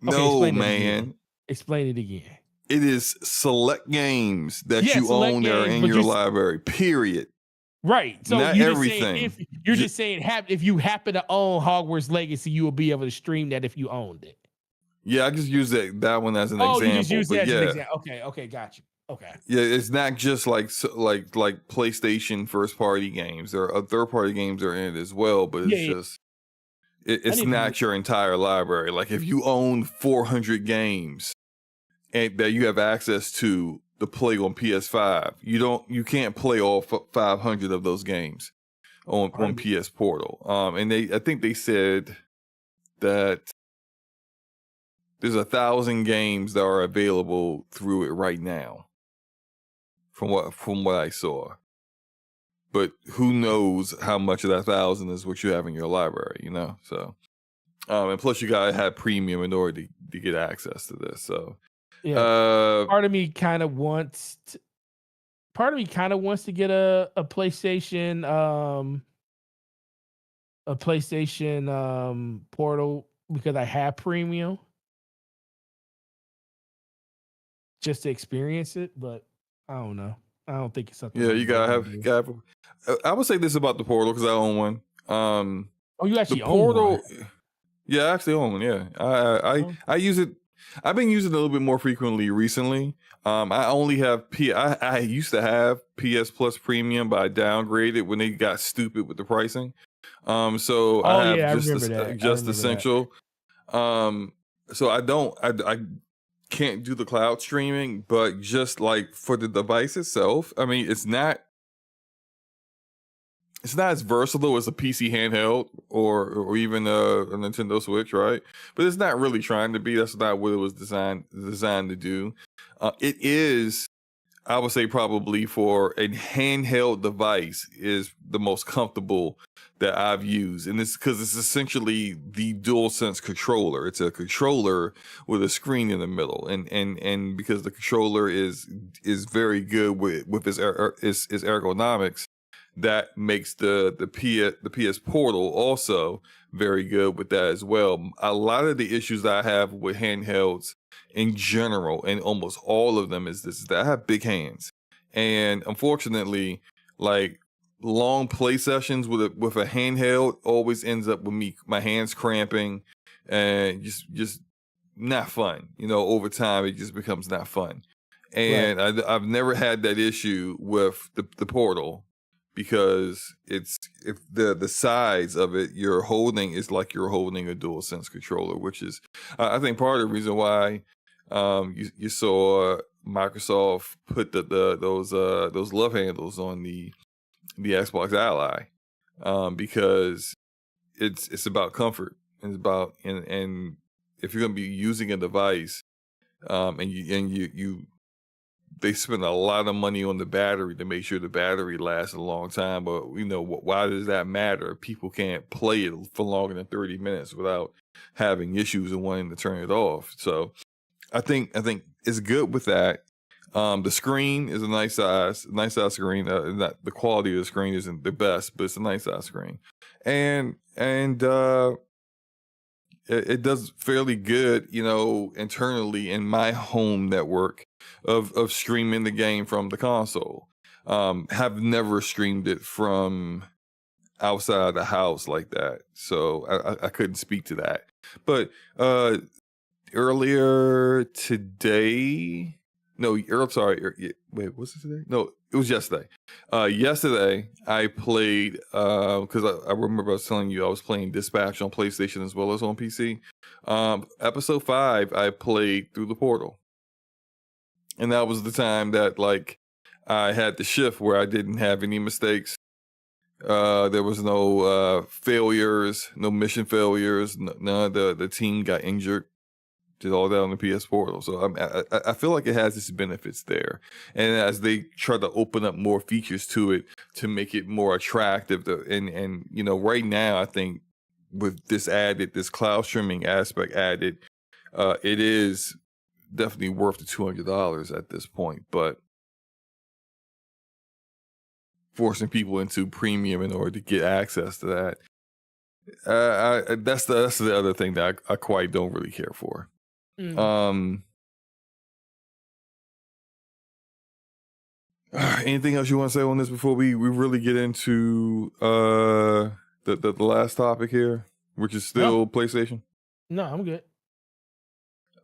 man. Explain it again. It is select games that you own that are in your library, period. Right. So not everything. Just saying if you happen to own Hogwarts Legacy, you will be able to stream that if you owned it. Yeah, I just use that one as an example. You just use that as an example. Okay, got you. Okay. Yeah, it's not just like PlayStation first party games. There are third party games are in it as well, but it's not your entire library. Like if you own 400 games and that you have access to play on PS5, you can't play all 500 of those games on PS Portal. And I think they said that there's 1,000 games that are available through it right now, from what I saw. But who knows how much of that 1,000 is what you have in your library, you know? So, and plus you gotta have premium in order to get access to this. So, yeah, part of me kind of wants to get a PlayStation Portal because I have premium just to experience it, but I don't know. I don't think it's something. Yeah, you gotta have. I would say this about the Portal because I own one. Oh, you actually the own Portal. one? Yeah, I actually own one. Yeah, I use it. I've been using it a little bit more frequently recently. I only have I used to have PS Plus Premium, but I downgraded when they got stupid with the pricing. So I have I remember that. just essential. So I can't do the cloud streaming, but just like for the device itself, I mean, it's not as versatile as a PC handheld or even a Nintendo Switch, right? But it's not really trying to be. That's not what it was designed to do. It is, I would say, probably for a handheld device is the most comfortable that I've used, and it's because it's essentially the DualSense controller. It's a controller with a screen in the middle, and because the controller is very good with its ergonomics, that makes the PS Portal also very good with that as well. A lot of the issues that I have with handhelds in general, and almost all of them, is that I have big hands, and unfortunately, like long play sessions with a handheld always ends up with my hands cramping, and just not fun. You know, over time it just becomes not fun. And right. I've never had that issue with the Portal, because it's, if the size of it you're holding is like you're holding a DualSense controller, which is I think part of the reason why you saw Microsoft put those love handles on the Xbox Ally, because it's about comfort, and it's about and if you're gonna be using a device, and you they spend a lot of money on the battery to make sure the battery lasts a long time. But you know, why does that matter? People can't play it for longer than 30 minutes without having issues and wanting to turn it off. So I think it's good with that. The screen is a nice size screen. Not the quality of the screen isn't the best, but it's a nice size screen, and it does fairly good, you know, internally in my home network of streaming the game from the console. Have never streamed it from outside the house like that, so I couldn't speak to that. But earlier today, wait, was it today? No, it was yesterday. Yesterday I played, because I remember I was telling you I was playing Dispatch on PlayStation as well as on PC. Episode 5 I played through the Portal, and that was the time that like I had the shift where I didn't have any mistakes. There was no failures, no mission failures. None of the team got injured. Did all that on the PS Portal. So I feel like it has its benefits there. And as they try to open up more features to it to make it more attractive, and you know, right now I think with this cloud streaming aspect added, it is definitely worth the $200 at this point. But forcing people into premium in order to get access to that, that's the other thing that I quite don't really care for. Anything else you want to say on this before we really get into the last topic here, which is still PlayStation? No, I'm good.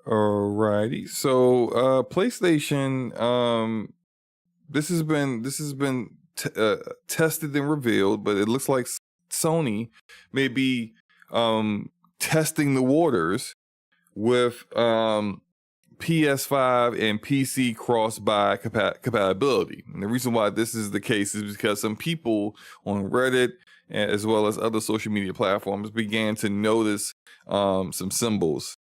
Alrighty. So PlayStation, this has been tested and revealed, but it looks like Sony may be testing the waters with PS5 and PC cross-buy compatibility. And the reason why this is the case is because some people on Reddit, as well as other social media platforms, began to notice some symbols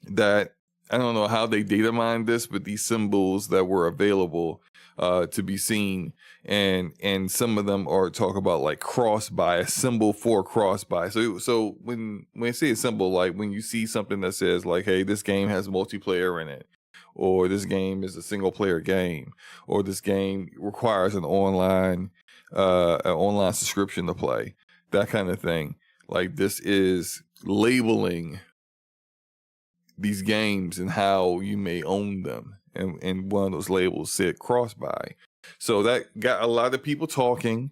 that, I don't know how they data mined this, but these symbols that were available to be seen, and some of them are talk about like cross buy, a symbol for cross buy. So when I say a symbol, like when you see something that says like, hey, this game has multiplayer in it, or this game is a single player game, or this game requires an online subscription to play, that kind of thing. Like, this is labeling these games and how you may own them, and one of those labels said cross buy. So that got a lot of people talking.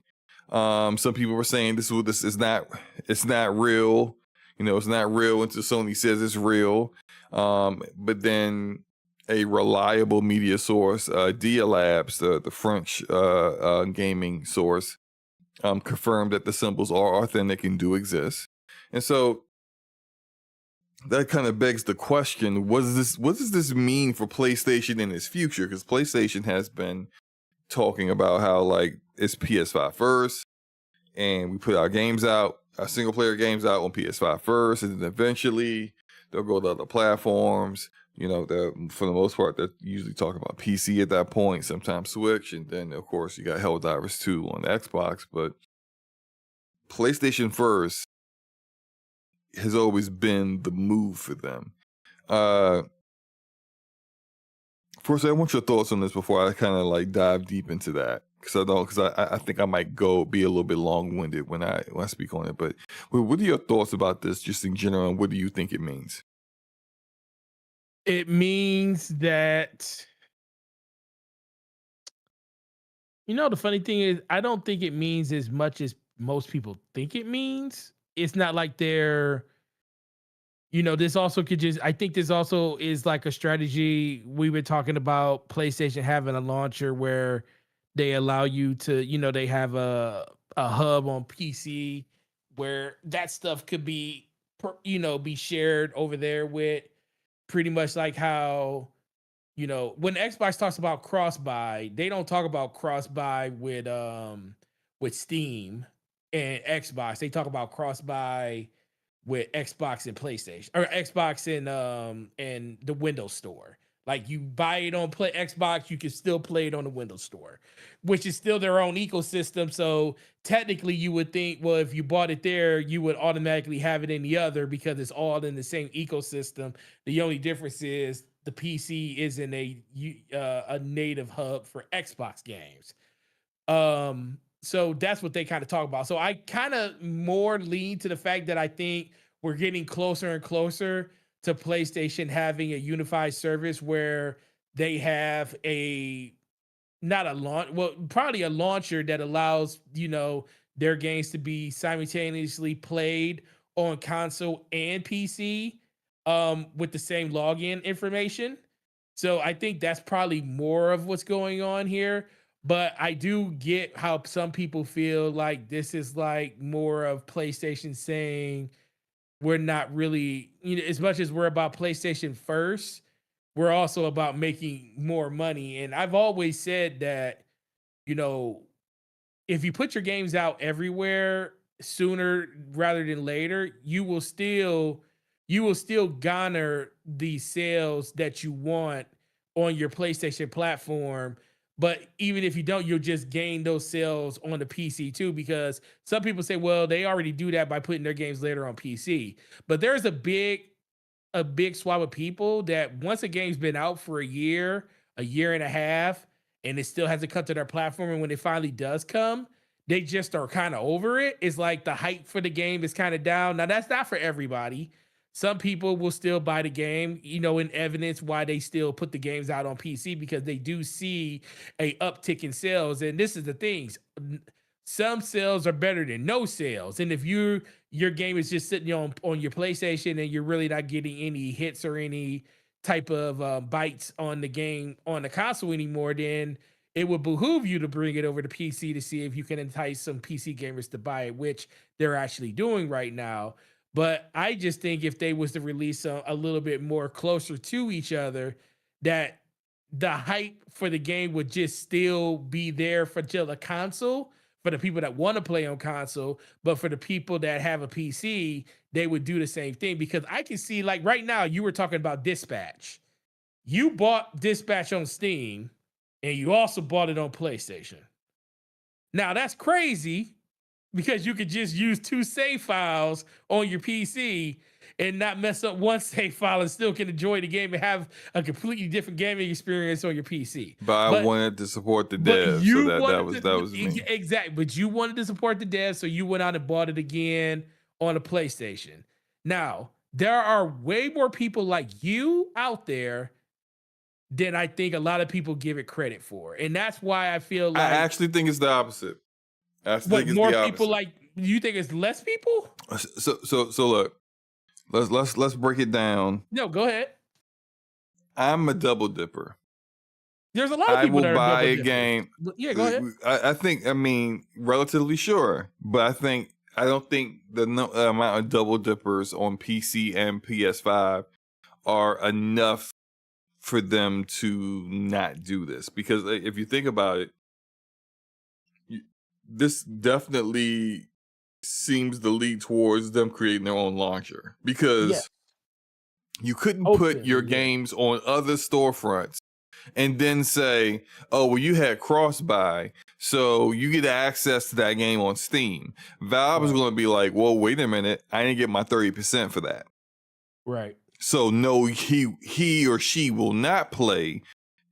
Some people were saying this is not, it's not real, it's not real until Sony says it's real. But then a reliable media source, Dia Labs, the French gaming source, confirmed that the symbols are authentic and do exist. And so that kind of begs the question, what does this mean for PlayStation in its future? Because PlayStation has been talking about how, like, it's PS5 first, and we put our single player games out on PS5 first, and then eventually they'll go to other platforms. For the most part, they're usually talking about PC at that point, sometimes Switch, and then of course you got Helldivers 2 on the Xbox. But PlayStation first has always been the move for them. First, I want your thoughts on this before I kind of like dive deep into that, because I think I might be a little bit long-winded when I speak on it. But what are your thoughts about this, just in general, and what do you think it means? It means that, the funny thing is, I don't think it means as much as most people think it means. It's not like they're, this also could just, I think this also is like a strategy. We've been talking about PlayStation having a launcher where they allow you to, they have a hub on PC where that stuff could be, be shared over there with, pretty much like how, when Xbox talks about cross buy, they don't talk about cross buy with Steam and Xbox. They talk about cross buy with Xbox and PlayStation, or Xbox and the Windows Store. Like, you buy it on Xbox, you can still play it on the Windows Store, which is still their own ecosystem. So technically, you would think, well, if you bought it there, you would automatically have it in the other, because it's all in the same ecosystem. The only difference is the PC isn't a native hub for Xbox games. So that's what they kind of talk about. So I kind of more lean to the fact that I think we're getting closer and closer to PlayStation having a unified service where they have probably a launcher that allows, their games to be simultaneously played on console and PC, with the same login information. So I think that's probably more of what's going on here. But I do get how some people feel like this is like more of PlayStation saying, we're not really, as much as we're about PlayStation first, we're also about making more money. And I've always said that, if you put your games out everywhere sooner rather than later, you will still garner the sales that you want on your PlayStation platform. But even if you don't, you'll just gain those sales on the PC too, because some people say, well, they already do that by putting their games later on PC. But there's a big swath of people that once a game's been out for a year and a half, and it still hasn't come to their platform, and when it finally does come, they just are kind of over it. It's like the hype for the game is kind of down. Now, that's not for everybody. Some people will still buy the game, in evidence why they still put the games out on PC, because they do see a uptick in sales. And this is the things. Some sales are better than no sales. And if your game is just sitting on your PlayStation and you're really not getting any hits or any type of bites on the game on the console anymore, then it would behoove you to bring it over to PC to see if you can entice some PC gamers to buy it, which they're actually doing right now. But I just think if they was to release a little bit more closer to each other, that the hype for the game would just still be there for till the console for the people that want to play on console, but for the people that have a PC, they would do the same thing because I can see like right now you were talking about Dispatch. You bought Dispatch on Steam and you also bought it on PlayStation. Now that's crazy because you could just use 2 save files on your PC and not mess up one save file and still can enjoy the game and have a completely different gaming experience on your PC. But I wanted to support the But devs, you so wanted that was me. exactly. But you wanted to support the devs, so you went out and bought it again on a PlayStation. Now there are way more people like you out there than I think a lot of people give it credit for, and that's why I feel like I actually think it's the opposite. I think it's more the opposite. people like you think it's less people. So look, let's break it down. No, go ahead. I'm a double dipper. There's a lot of people that are buy double a dippers. game. Yeah, go ahead. I mean, relatively sure, but I don't think the amount of double dippers on PC and PS5 are enough for them to not do this. Because if you think about it, this definitely seems to lead towards them creating their own launcher. Because you couldn't put your games on other storefronts and then say, oh, well, you had cross-buy, so you get access to that game on Steam. Valve is going to be like, well, wait a minute, I didn't get my 30% for that. Right. So no, he or she will not play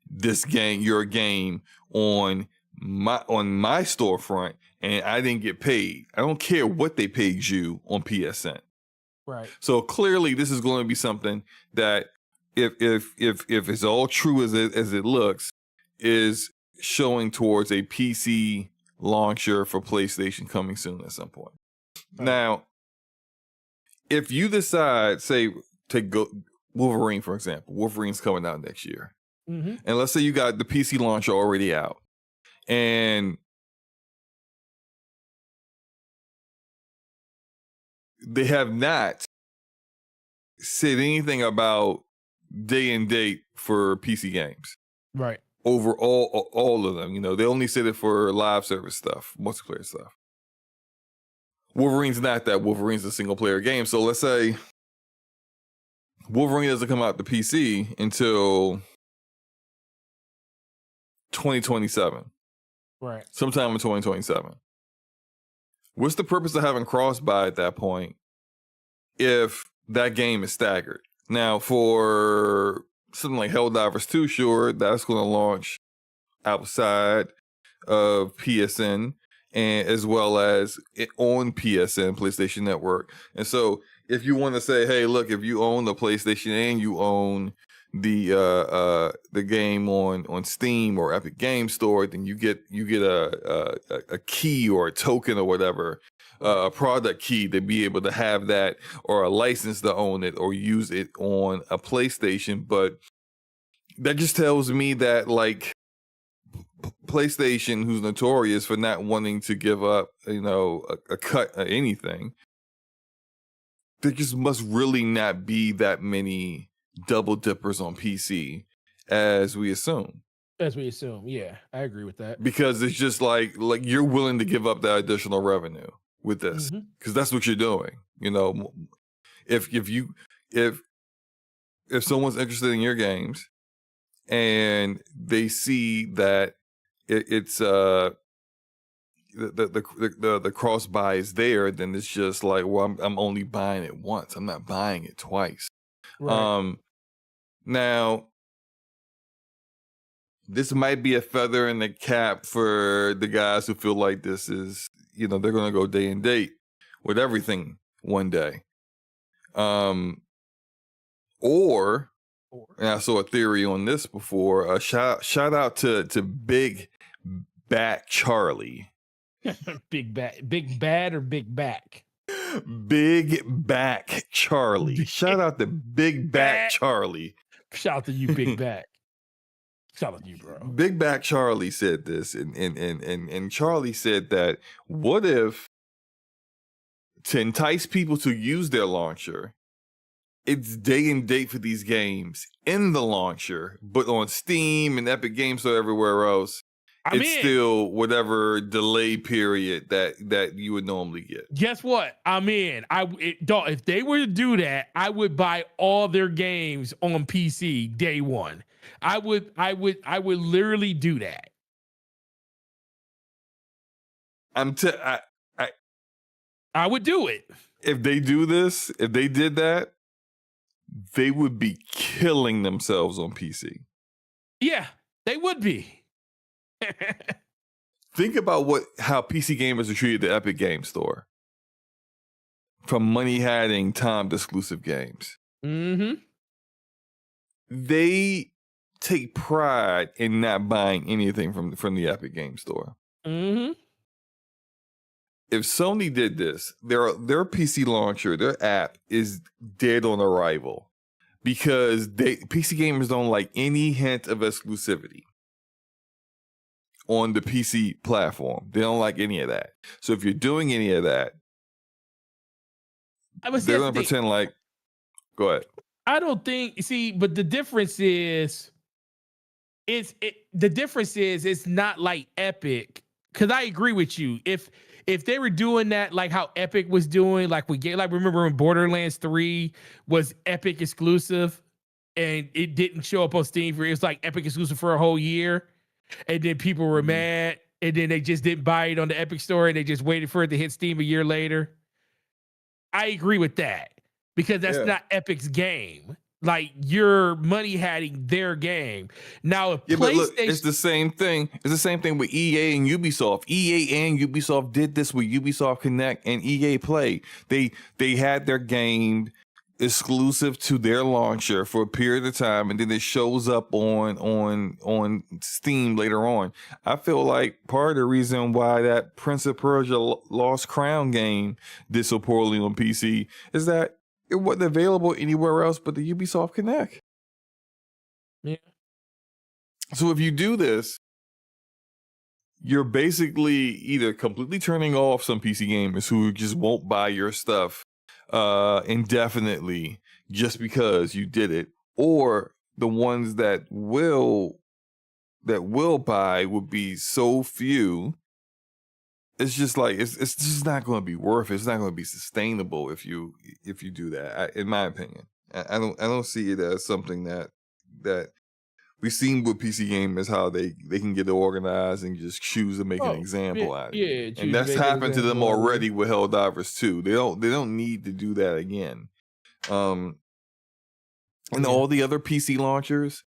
this game, your game, on my storefront, and I didn't get paid. I don't care what they paid you on PSN. Right. So clearly, this is going to be something that, if it's all true as it looks, is showing towards a PC launcher for PlayStation coming soon at some point. Right. Now, if you decide, say, to go Wolverine, for example, Wolverine's coming out next year, and let's say you got the PC launcher already out, and they have not said anything about day and date for PC games. Right. Over all of them. You know, they only said it for live service stuff, multiplayer stuff. Wolverine's not that. Wolverine's a single player game. So let's say Wolverine doesn't come out to PC until 2027. Right. Sometime in 2027. What's the purpose of having cross-buy at that point if that game is staggered? Now, for something like Helldivers 2, sure, that's going to launch outside of PSN and as well as on PSN, PlayStation Network. And so if you want to say, hey, look, if you own the PlayStation and you own the game on Steam or Epic Game Store, then you get a key or a token or whatever, a product key to be able to have that, or a license to own it or use it on a PlayStation. But that just tells me that, like, PlayStation, who's notorious for not wanting to give up, you know, a cut of anything, there just must really not be that many double dippers on PC as we assume. As we assume, yeah, I agree with that. Because it's just like you're willing to give up that additional revenue with this, because that's what you're doing. You know, if someone's interested in your games and they see that it's the cross buy is there, then it's just like, well, I'm only buying it once. I'm not buying it twice. Right. Now, this might be a feather in the cap for the guys who feel like this is, you know, they're going to go day and date with everything one day. Or, and I saw a theory on this before, shout out to Big Back Charlie. Big bad or big back? Big Back Charlie. Shout out to Big Back Charlie. Shout out to you, Big Back. Shout out to you, bro. Big Back Charlie said this, and Charlie said that, what if to entice people to use their launcher, it's day and date for these games in the launcher, but on Steam and Epic Games Store everywhere else, it's still whatever delay period that you would normally get. Guess what? I'm in. If they were to do that, I would buy all their games on PC day one. I would literally do that. I would do it. If they do this, if they did that, they would be killing themselves on PC. Yeah, they would be. Think about how PC gamers are treated at the Epic Games Store. From money-having, timed exclusive games. Mm-hmm. They take pride in not buying anything from the Epic Games Store. Mm-hmm. If Sony did this, their PC launcher, their app is dead on arrival because PC gamers don't like any hint of exclusivity on the PC platform. They don't like any of that. So if you're doing any of that, they're going to pretend like, go ahead. I don't think, but the difference is, it's not like Epic. Because I agree with you. If they were doing that like how Epic was doing, remember when Borderlands 3 was Epic exclusive and it didn't show up on Steam it was like Epic exclusive for a whole year, and then people were mad, and then they just didn't buy it on the Epic Store and they just waited for it to hit Steam a year later. I agree with that because that's not Epic's game. Like, you're money-having their game. Now, if PlayStation... but look, it's the same thing. It's the same thing with EA and Ubisoft. EA and Ubisoft did this with Ubisoft Connect and EA Play. They had their game exclusive to their launcher for a period of time, and then it shows up on Steam later on. I feel like part of the reason why that Prince of Persia Lost Crown game did so poorly on PC is that it wasn't available anywhere else but the Ubisoft Connect. Yeah. So if you do this, you're basically either completely turning off some PC gamers who just won't buy your stuff indefinitely just because you did it, or the ones that will buy would be so few. It's just like it's just not going to be worth it. It's not going to be sustainable if you do that. In my opinion, I don't see it as something that we've seen with PC gamers, how they can get organized and just choose to make an example out of it. And that's happened to them already with Helldivers 2. They don't need to do that again. And all the other PC launchers,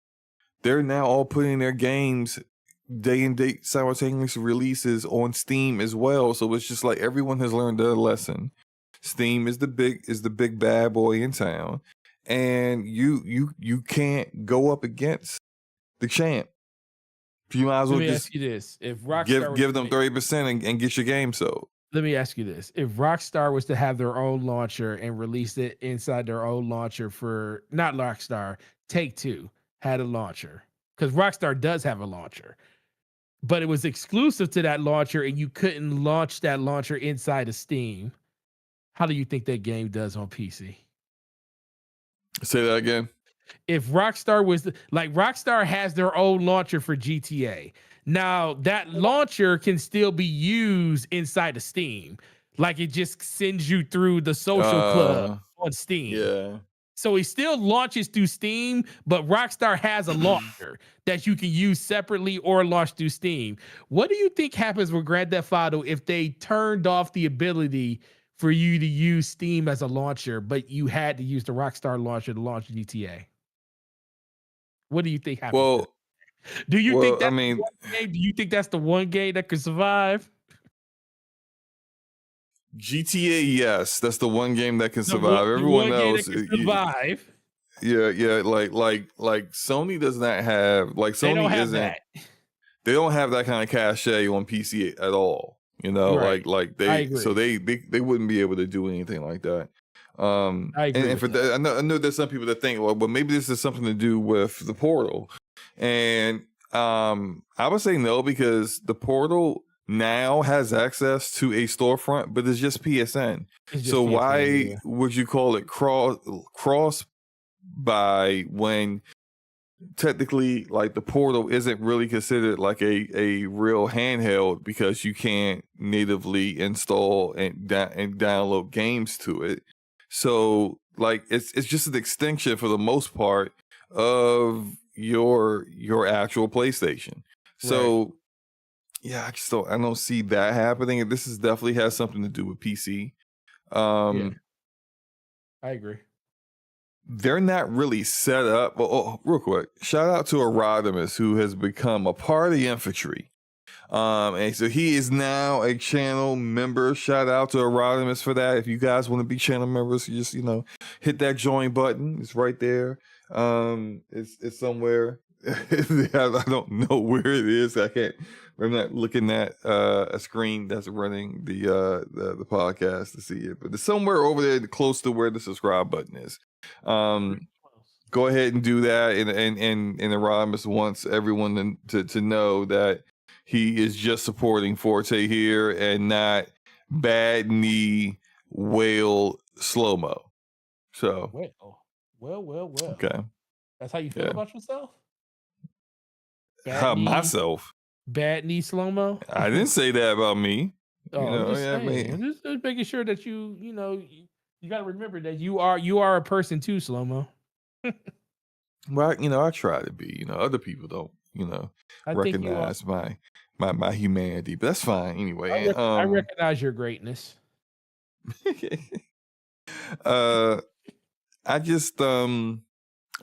they're now all putting their games day and date simultaneous releases on Steam as well. So it's just like everyone has learned their lesson. Steam is the big bad boy in town, and you can't go up against the champ. You might as well just ask you this: if Rockstar give them 30% and get your game sold. Let me ask you this: if Rockstar was to have their own launcher and release it inside their own launcher for not Rockstar, Take-Two had a launcher, because Rockstar does have a launcher, but it was exclusive to that launcher and you couldn't launch that launcher inside of Steam. How do you think that game does on PC? Say that again. If Rockstar Rockstar has their own launcher for GTA. Now, that launcher can still be used inside of Steam. Like, it just sends you through the social club on Steam. Yeah. So it still launches through Steam, but Rockstar has a launcher that you can use separately or launch through Steam. What do you think happens with Grand Theft Auto if they turned off the ability for you to use Steam as a launcher, but you had to use the Rockstar launcher to launch GTA? What do you think happens? Well, do you think that's the one game? Do you think that's the one game that could survive? GTA, yes, that's the one game that can survive. Everyone else, survive. Yeah, like Sony does not have, like, Sony isn't. They don't have that kind of cachet on PC at all. You know, right. like they, so they wouldn't be able to do anything like that. I agree. And for that, I know there's some people that think, well, maybe this is something to do with the Portal, and I would say no, because the Portal now has access to a storefront, but it's just PSN. It's just So PSN, why yeah. would you call it cross buy when technically like the portal isn't really considered like a real handheld because you can't natively install and download games to it. So like it's just an extension for the most part of your actual PlayStation. So Right. yeah, I don't see that happening. This is definitely has something to do with PC. Yeah, I agree. They're not really set up. Oh, real quick, shout out to Erodimus, who has become a part of the infantry. And so he is now a channel member. Shout out to Erodimus for that. If you guys want to be channel members, you just hit that join button. It's right there. It's somewhere. I don't know where it is. I'm not looking at a screen that's running the podcast to see it, but it's somewhere over there close to where the subscribe button is. Go ahead and do that. And Erodimus wants everyone to know that he is just supporting Forte here and not Bad Knee Whale SloMo. So Well. okay. That's how you feel about yourself? Myself. Bad knee SloMo? I didn't say that about me. I'm just saying. I'm just making sure that you got to remember that you are a person too, SloMo. Well, I try to be. Other people don't. Recognize my humanity, but that's fine anyway. I recognize your greatness.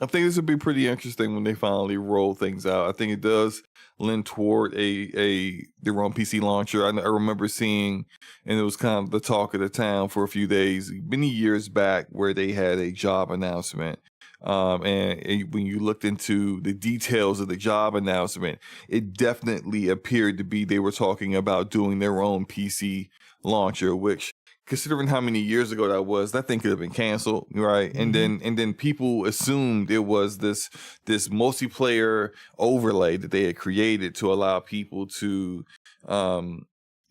I think this would be pretty interesting when they finally roll things out. I think it does lend toward their own PC launcher. I remember seeing, and it was kind of the talk of the town for a few days, many years back, where they had a job announcement. And when you looked into the details of the job announcement, it definitely appeared to be they were talking about doing their own PC launcher, which, considering how many years ago that thing could have been canceled, right? Mm-hmm. And then people assumed it was this multiplayer overlay that they had created to allow people to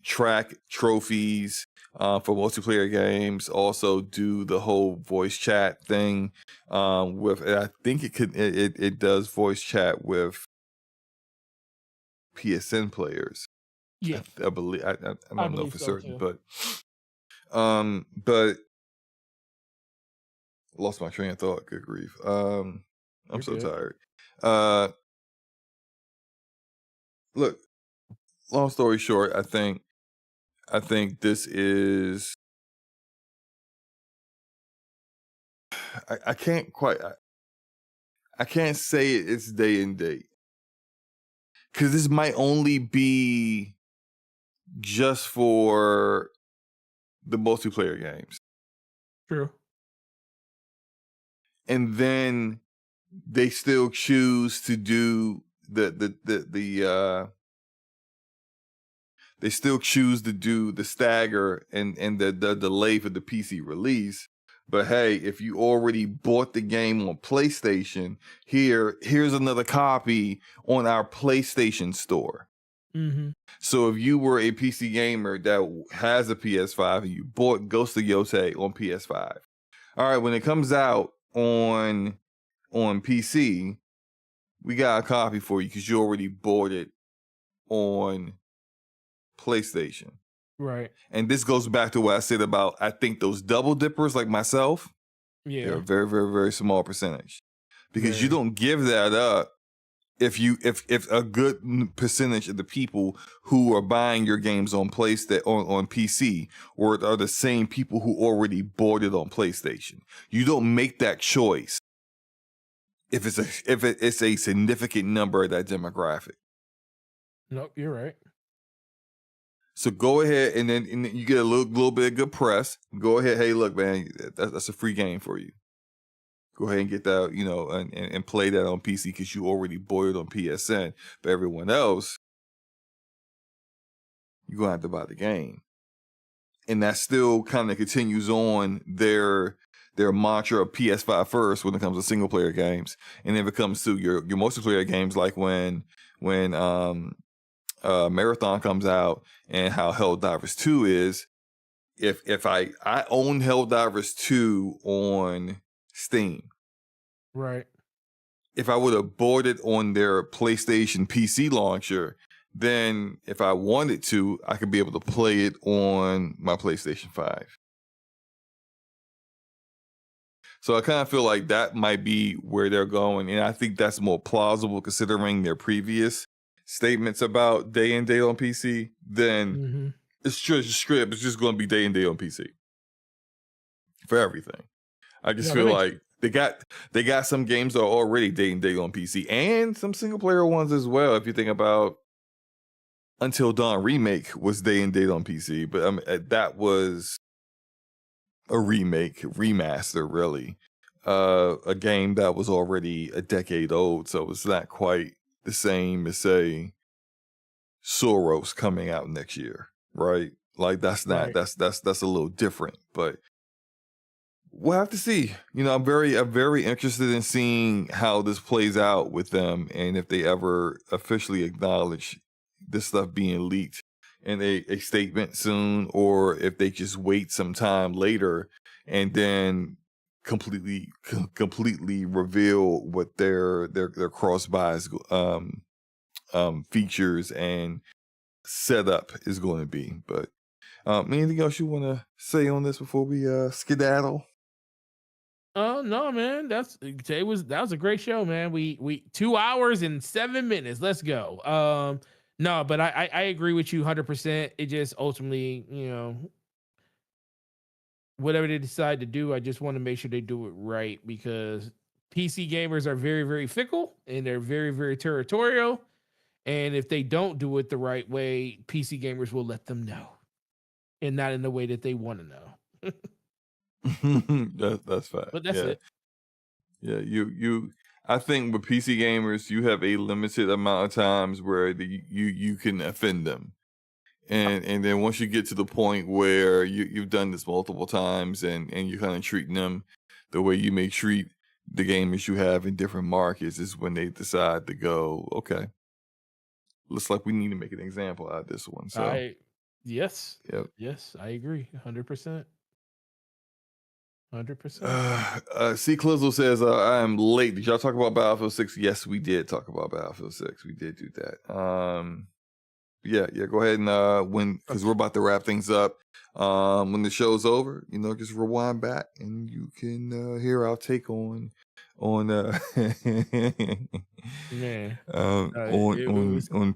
track trophies for multiplayer games, also do the whole voice chat thing with. I think it does voice chat with PSN players. Yeah, I believe. I don't know for so certain, too. but lost my train of thought. Good grief. I'm You're so good. tired. Look, long story short, I think this is. I can't quite. I can't say it's day and date because this might only be just for the multiplayer games. True. And then they still choose to do they still choose to do the stagger and the delay for the PC release. But hey, if you already bought the game on PlayStation, here's another copy on our PlayStation store. Mm-hmm. So if you were a PC gamer that has a PS5 and you bought Ghost of Yotei on PS5, all right, when it comes out on PC, we got a copy for you because you already bought it on PlayStation. Right. And this goes back to what I said about, I think those double dippers like myself, they're a very, very, very small percentage. Because you don't give that up if a good percentage of the people who are buying your games on on PC are the same people who already bought it on PlayStation. You don't make that choice if it's a significant number of that demographic. Nope, you're right. So go ahead and then you get a little bit of good press. Go ahead, hey, look, man, that's a free game for you. Go ahead and get that, and play that on PC because you already bought it on PSN. But everyone else, you're gonna have to buy the game, and that still kind of continues on their mantra of PS5 first when it comes to single player games, and if it comes to your multiplayer games, like when Marathon comes out and how Helldivers 2 is. If I own Helldivers 2 on Steam. Right. If I would have bought it on their PlayStation PC launcher, then if I wanted to, I could be able to play it on my PlayStation 5. So I kind of feel like that might be where they're going. And I think that's more plausible considering their previous statements about day and date on PC than it's just straight up. It's just going to be day and date on PC for everything. I just feel like they got some games that are already day and date on PC and some single player ones as well. If you think about Until Dawn Remake was day and date on PC, but that was a remaster, really. A game that was already a decade old, so it's not quite the same as, say, Soros coming out next year, right? Like that's not that's a little different, but we'll have to see. You know, I'm very interested in seeing how this plays out with them, and if they ever officially acknowledge this stuff being leaked in a statement soon, or if they just wait some time later and then completely reveal what their cross buys features and setup is going to be. But anything else you want to say on this before we skedaddle? Oh no, man. That was a great show, man. We 2 hours and 7 minutes. Let's go. No, but I agree with you 100%. It just ultimately, you know, whatever they decide to do, I just want to make sure they do it right, because PC gamers are very, very fickle and they're very, very territorial. And if they don't do it the right way, PC gamers will let them know, and not in the way that they want to know. That's fine. But that's it. Yeah, you. I think with PC gamers, you have a limited amount of times where you can offend them, and then once you get to the point where you've done this multiple times and you're kind of treating them the way you may treat the gamers you have in different markets, is when they decide to go, okay, looks like we need to make an example out of this one. So yes, I agree 100%. 100%. C. Clizzle says, I am late. Did y'all talk about Battlefield 6? Yes, we did talk about Battlefield 6. We did do that. Yeah, go ahead and because we're about to wrap things up. When the show's over, you know, just rewind back and you can hear our take on on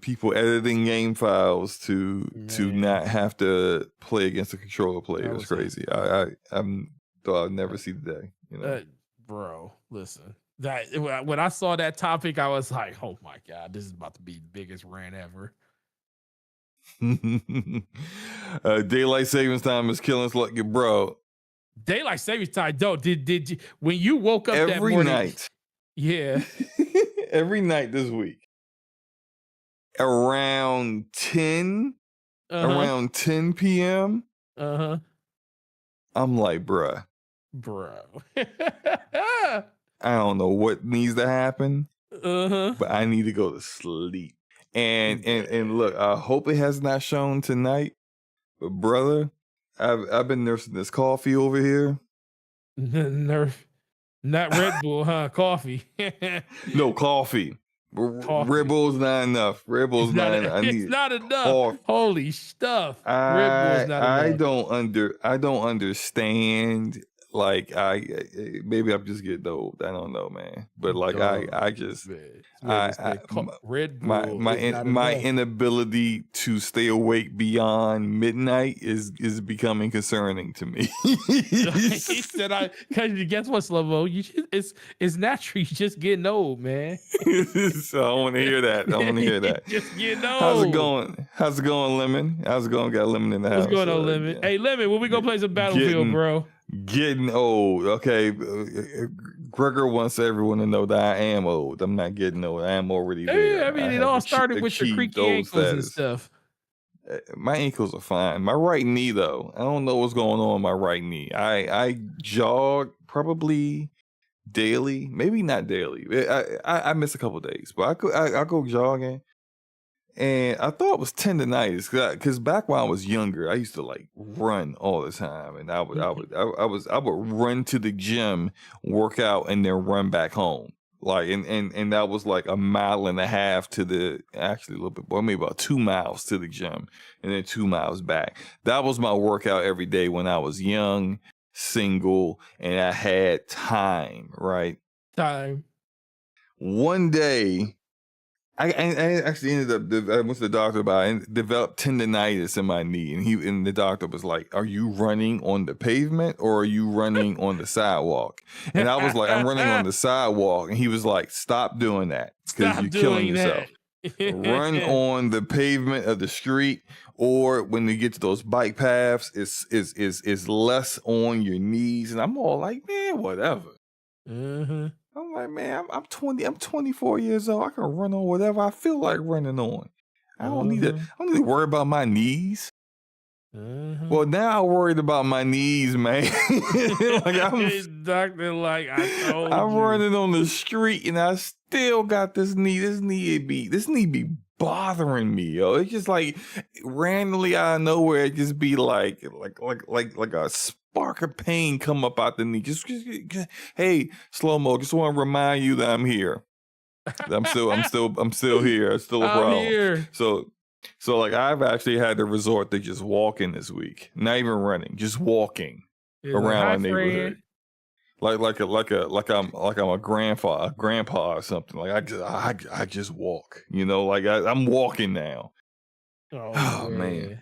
people editing game files to not have to play against a controller player. It's crazy. I'm thought I'd never see the day. You know, bro. Listen, that when I saw that topic, I was like, "Oh my god, this is about to be the biggest rant ever." Daylight savings time is killing us, like, bro. Daylight savings time, though. Did you, when you woke up that morning? Night? Yeah, every night this week, around 10 p.m. I'm like, bro. I don't know what needs to happen, but I need to go to sleep. And look, I hope it has not shown tonight, but brother, I've been nursing this coffee over here. Not Red Bull, huh? Coffee. No, coffee. Red Bull's not enough. Red Bull's not enough. It's not enough. Holy stuff. Red Bull's not enough. I don't understand. Like maybe I'm just getting old. I don't know, man. But like Red Bull. My inability to stay awake beyond midnight is becoming concerning to me. He said, because guess what, Slovo? It's natural. You're just getting old, man. So I want to hear that. Just getting old. How's it going, Lemon? How's it going? Got Lemon in the house. What's going on, Lemon? Hey, Lemon, when we gonna play some Battlefield, bro? Getting old. Okay. Gregor wants everyone to know that I am old. I'm not getting old. I am already there. Yeah, I mean, it all started with your creaky ankles and stuff. My ankles are fine. My right knee, though, I don't know what's going on with my right knee. I jog probably daily, maybe not daily. I miss a couple days, but I go jogging, And I thought it was tendonitis because back when I was younger, I used to like run all the time, and I would run to the gym, work out, and then run back home. Like and that was like 1.5 miles to the actually a little bit more, maybe about 2 miles to the gym, and then 2 miles back. That was my workout every day when I was young, single, and I had time. Right. Time. One day. I actually ended up. I went to the doctor about it and developed tendonitis in my knee, and the doctor was like, "Are you running on the pavement or are you running on the sidewalk?" And I was like, "I'm running on the sidewalk," and he was like, "Stop doing that because you're killing yourself. Run on the pavement of the street, or when you get to those bike paths, it's less on your knees." And I'm all like, "Man, whatever." Mm-hmm. I'm like, man, I'm 24 years old. I can run on whatever I feel like running on. I don't need to worry about my knees. Well, now I'm worried about my knees, man. Like Doctor, like I told I'm you. running on the street and I still got this knee. This knee be bothering me, yo. It's just like randomly out of nowhere, it just be like a spark of pain come up out the knee. Just hey, SloMo, just want to remind you that I'm here. I'm still here. It's still a problem. I'm here. So like I've actually had to resort to just walking this week. Not even running, just walking around my neighborhood. Like I'm a grandpa or something. Like I just walk. You know, like I'm walking now. Oh man.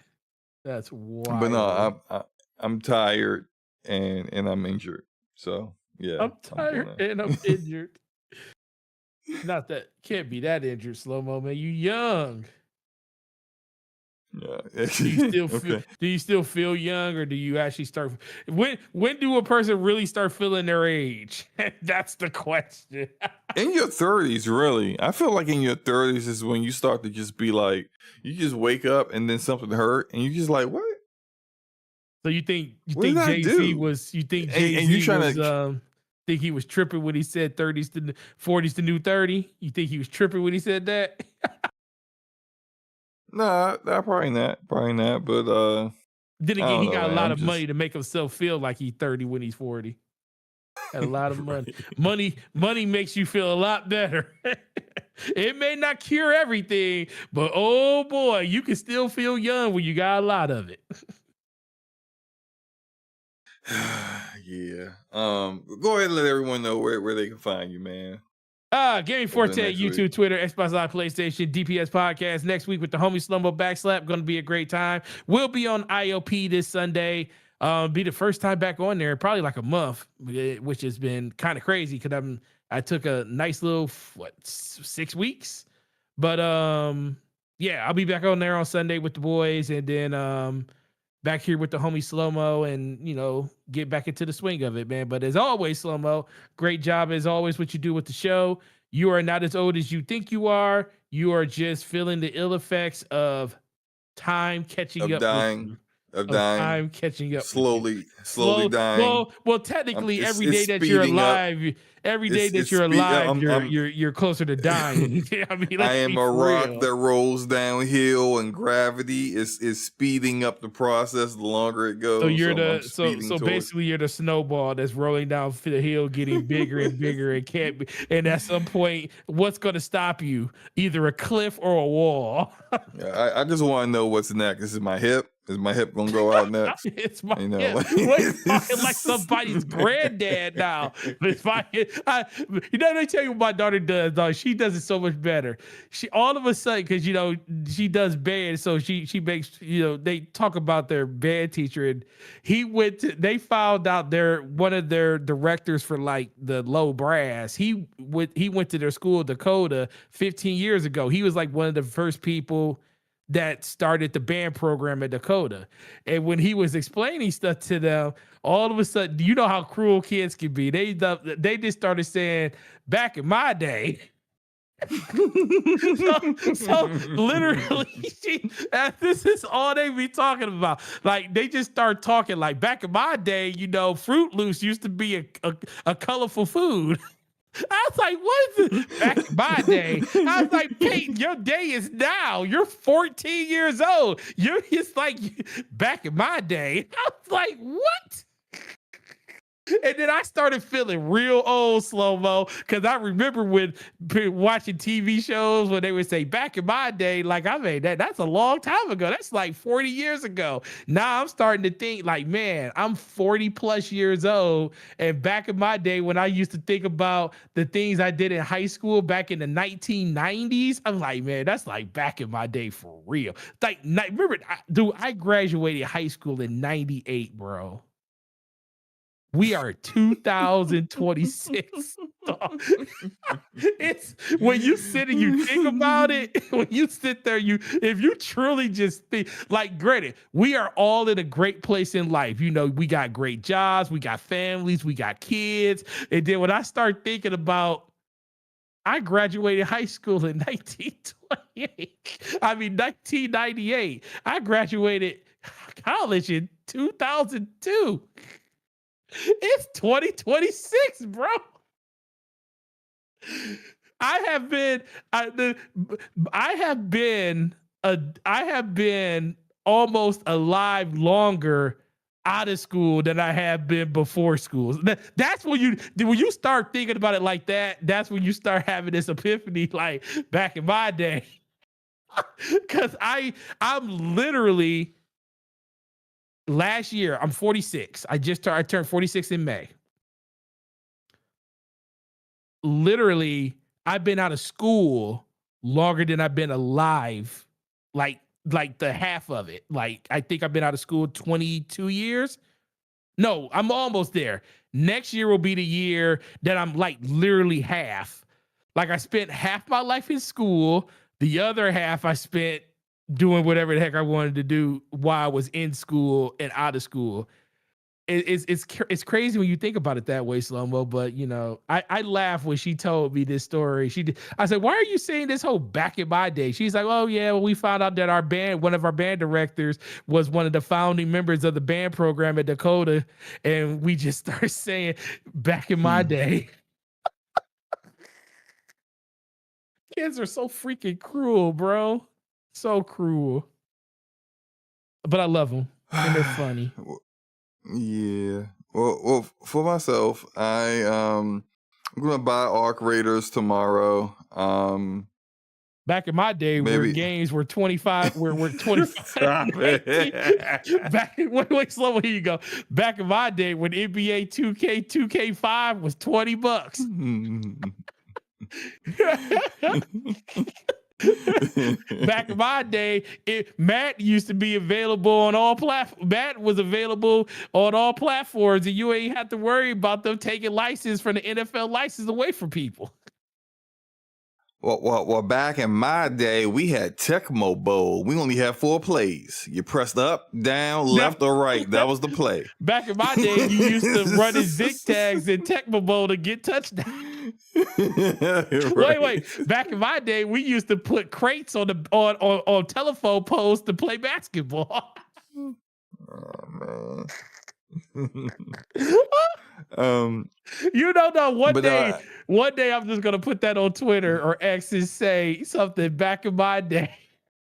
That's wild. But no, I'm tired and I'm injured. So yeah. I'm tired and I'm injured. Not that can't be that injured, SloMo, man. You young. Yeah. Do you still feel young, or do you actually start? When do a person really start feeling their age? That's the question. In your 30s, really. I feel like in your 30s is when you start to just be like, you just wake up and then something hurt, and you just like, what? So you think Jay-Z was? You think Jay-Z was? Think he was tripping when he said 30s to 40s to new 30? You think he was tripping when he said that? Nah, probably not. But then again, he got a lot of money to make himself feel like he's 30 when he's 40. Had a lot of money. Money makes you feel a lot better. It may not cure everything, but oh boy, you can still feel young when you got a lot of it. Yeah. Go ahead and let everyone know where they can find you, man. Gaming Forte, YouTube, Twitter, Xbox Live, PlayStation, DPS podcast. Next week with the homie SloMoBackSlap. Going to be a great time. We'll be on IOP this Sunday. Be the first time back on there, probably like a month, which has been kind of crazy because I took a nice little 6 weeks. But yeah, I'll be back on there on Sunday with the boys, and then back here with the homie SloMo, and get back into the swing of it, man. But as always, SloMo, great job as always what you do with the show. You are not as old as you think you are. You are just feeling the ill effects of time catching up with you. Of dying, time catching up, slowly dying. Well, technically, every day that you're alive, you're closer to dying. I mean, I am a rock that rolls downhill, and gravity is speeding up the process the longer it goes. So basically, you're the snowball that's rolling down the hill, getting bigger and bigger, and can't be. And at some point, what's going to stop you? Either a cliff or a wall. I just want to know what's next. This is my hip. Is my hip gonna go out next? It's my hip. It's like somebody's granddad now. It's my hip. Let me tell you what my daughter does, dog. She does it so much better. She all of a sudden, because she does band, so she makes they talk about their band teacher, and they found out one of their directors for like the low brass. He went to their school, Dakota, 15 years ago. He was like one of the first people that started the band program at Dakota. And when he was explaining stuff to them, all of a sudden, you know how cruel kids can be. They just started saying, back in my day. so literally, this is all they be talking about. Like, they just start talking like, back in my day, Fruit Loops used to be a colorful food. I was like, what is it? Back in my day, I was like, Peyton, your day is now. You're 14 years old. You're just like back in my day. I was like, what? And then I started feeling real old slow-mo because I remember when watching TV shows when they would say back in my day, like I mean that's a long time ago. That's like 40 years ago. Now I'm starting to think like, man, I'm 40 plus years old. And back in my day when I used to think about the things I did in high school back in the 1990s, I'm like, man, that's like back in my day for real. Like, remember, dude, I graduated high school in 98, bro. We are 2026. It's when you sit and you think about it, when you sit there, if you truly just think, like, granted, we are all in a great place in life. You know, we got great jobs, we got families, we got kids. And then when I start thinking about, I graduated high school in 1928. I mean, 1998. I graduated college in 2002. It's 2026, bro. I have been almost alive longer out of school than I have been before school. That's when you start thinking about it like that. That's when you start having this epiphany, like back in my day. Because I'm literally. Last year, I'm 46. I turned 46 in May. Literally, I've been out of school longer than I've been alive. Like the half of it. Like I think I've been out of school 22 years. No, I'm almost there. Next year will be the year that I'm like literally half. Like I spent half my life in school. The other half I spent doing whatever the heck I wanted to do while I was in school and out of school. It's crazy when you think about it that way, SloMo. But you know, I laughed when she told me this story. I said, "Why are you saying this whole back in my day?" She's like, "Oh yeah, well, we found out that one of our band directors was one of the founding members of the band program at Dakota, and we just started saying back in my day." Kids are so freaking cruel, bro. So cruel. But I love them, and they're funny. Yeah. Well, for myself, I'm gonna buy Arc Raiders tomorrow. Back in my day, where games were 25, were 25. Stop it. Back wait, slow. Here you go. Back in my day, when NBA 2K5 was $20. Back in my day, Matt used to be available on all platforms. Matt was available on all platforms, and you ain't have to worry about them taking license from the NFL license away from people. Well, back in my day, we had Tecmo Bowl. We only had 4 plays. You pressed up, down, left, or right. That was the play. Back in my day, you used to run in zigzags in Tecmo Bowl to get touchdowns. Right. Wait. Back in my day, we used to put crates on telephone poles to play basketball. Oh man. You don't know. One day I'm just gonna put that on Twitter or X and say something back in my day.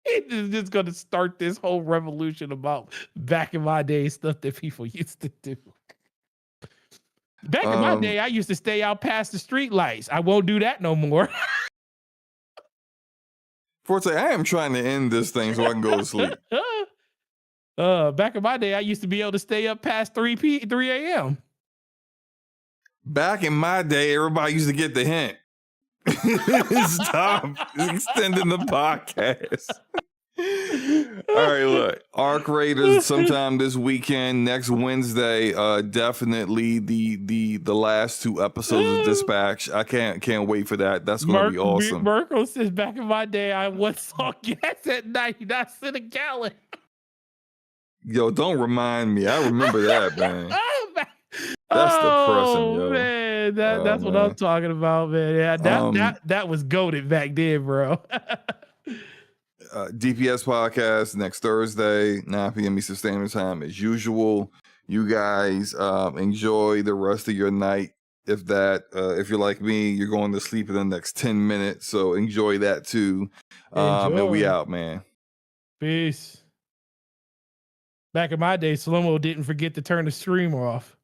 It's just gonna start this whole revolution about back in my day stuff that people used to do. Back in my day, I used to stay out past the street lights. I won't do that no more. Forte, I am trying to end this thing so I can go to sleep. Back in my day, I used to be able to stay up past 3 a.m. Back in my day, everybody used to get the hint. Stop extending the podcast. All right, look, Arc Raiders sometime this weekend. Next Wednesday, definitely the last 2 episodes of Dispatch. I can't wait for that. That's gonna be awesome. Mirko says, back in my day, I once saw gas at 99 cents a gallon. Yo, don't remind me. I remember that, man. That's depressing, yo. Man, that's what I'm talking about, man. Yeah, that was goated back then, bro. DPS podcast next Thursday, 9 p.m. Eastern Standard Time as usual. You guys enjoy the rest of your night. If you're like me, you're going to sleep in the next 10 minutes. So enjoy that too. And we Enjoy. out, man. Peace. Back in my day, SloMo didn't forget to turn the stream off.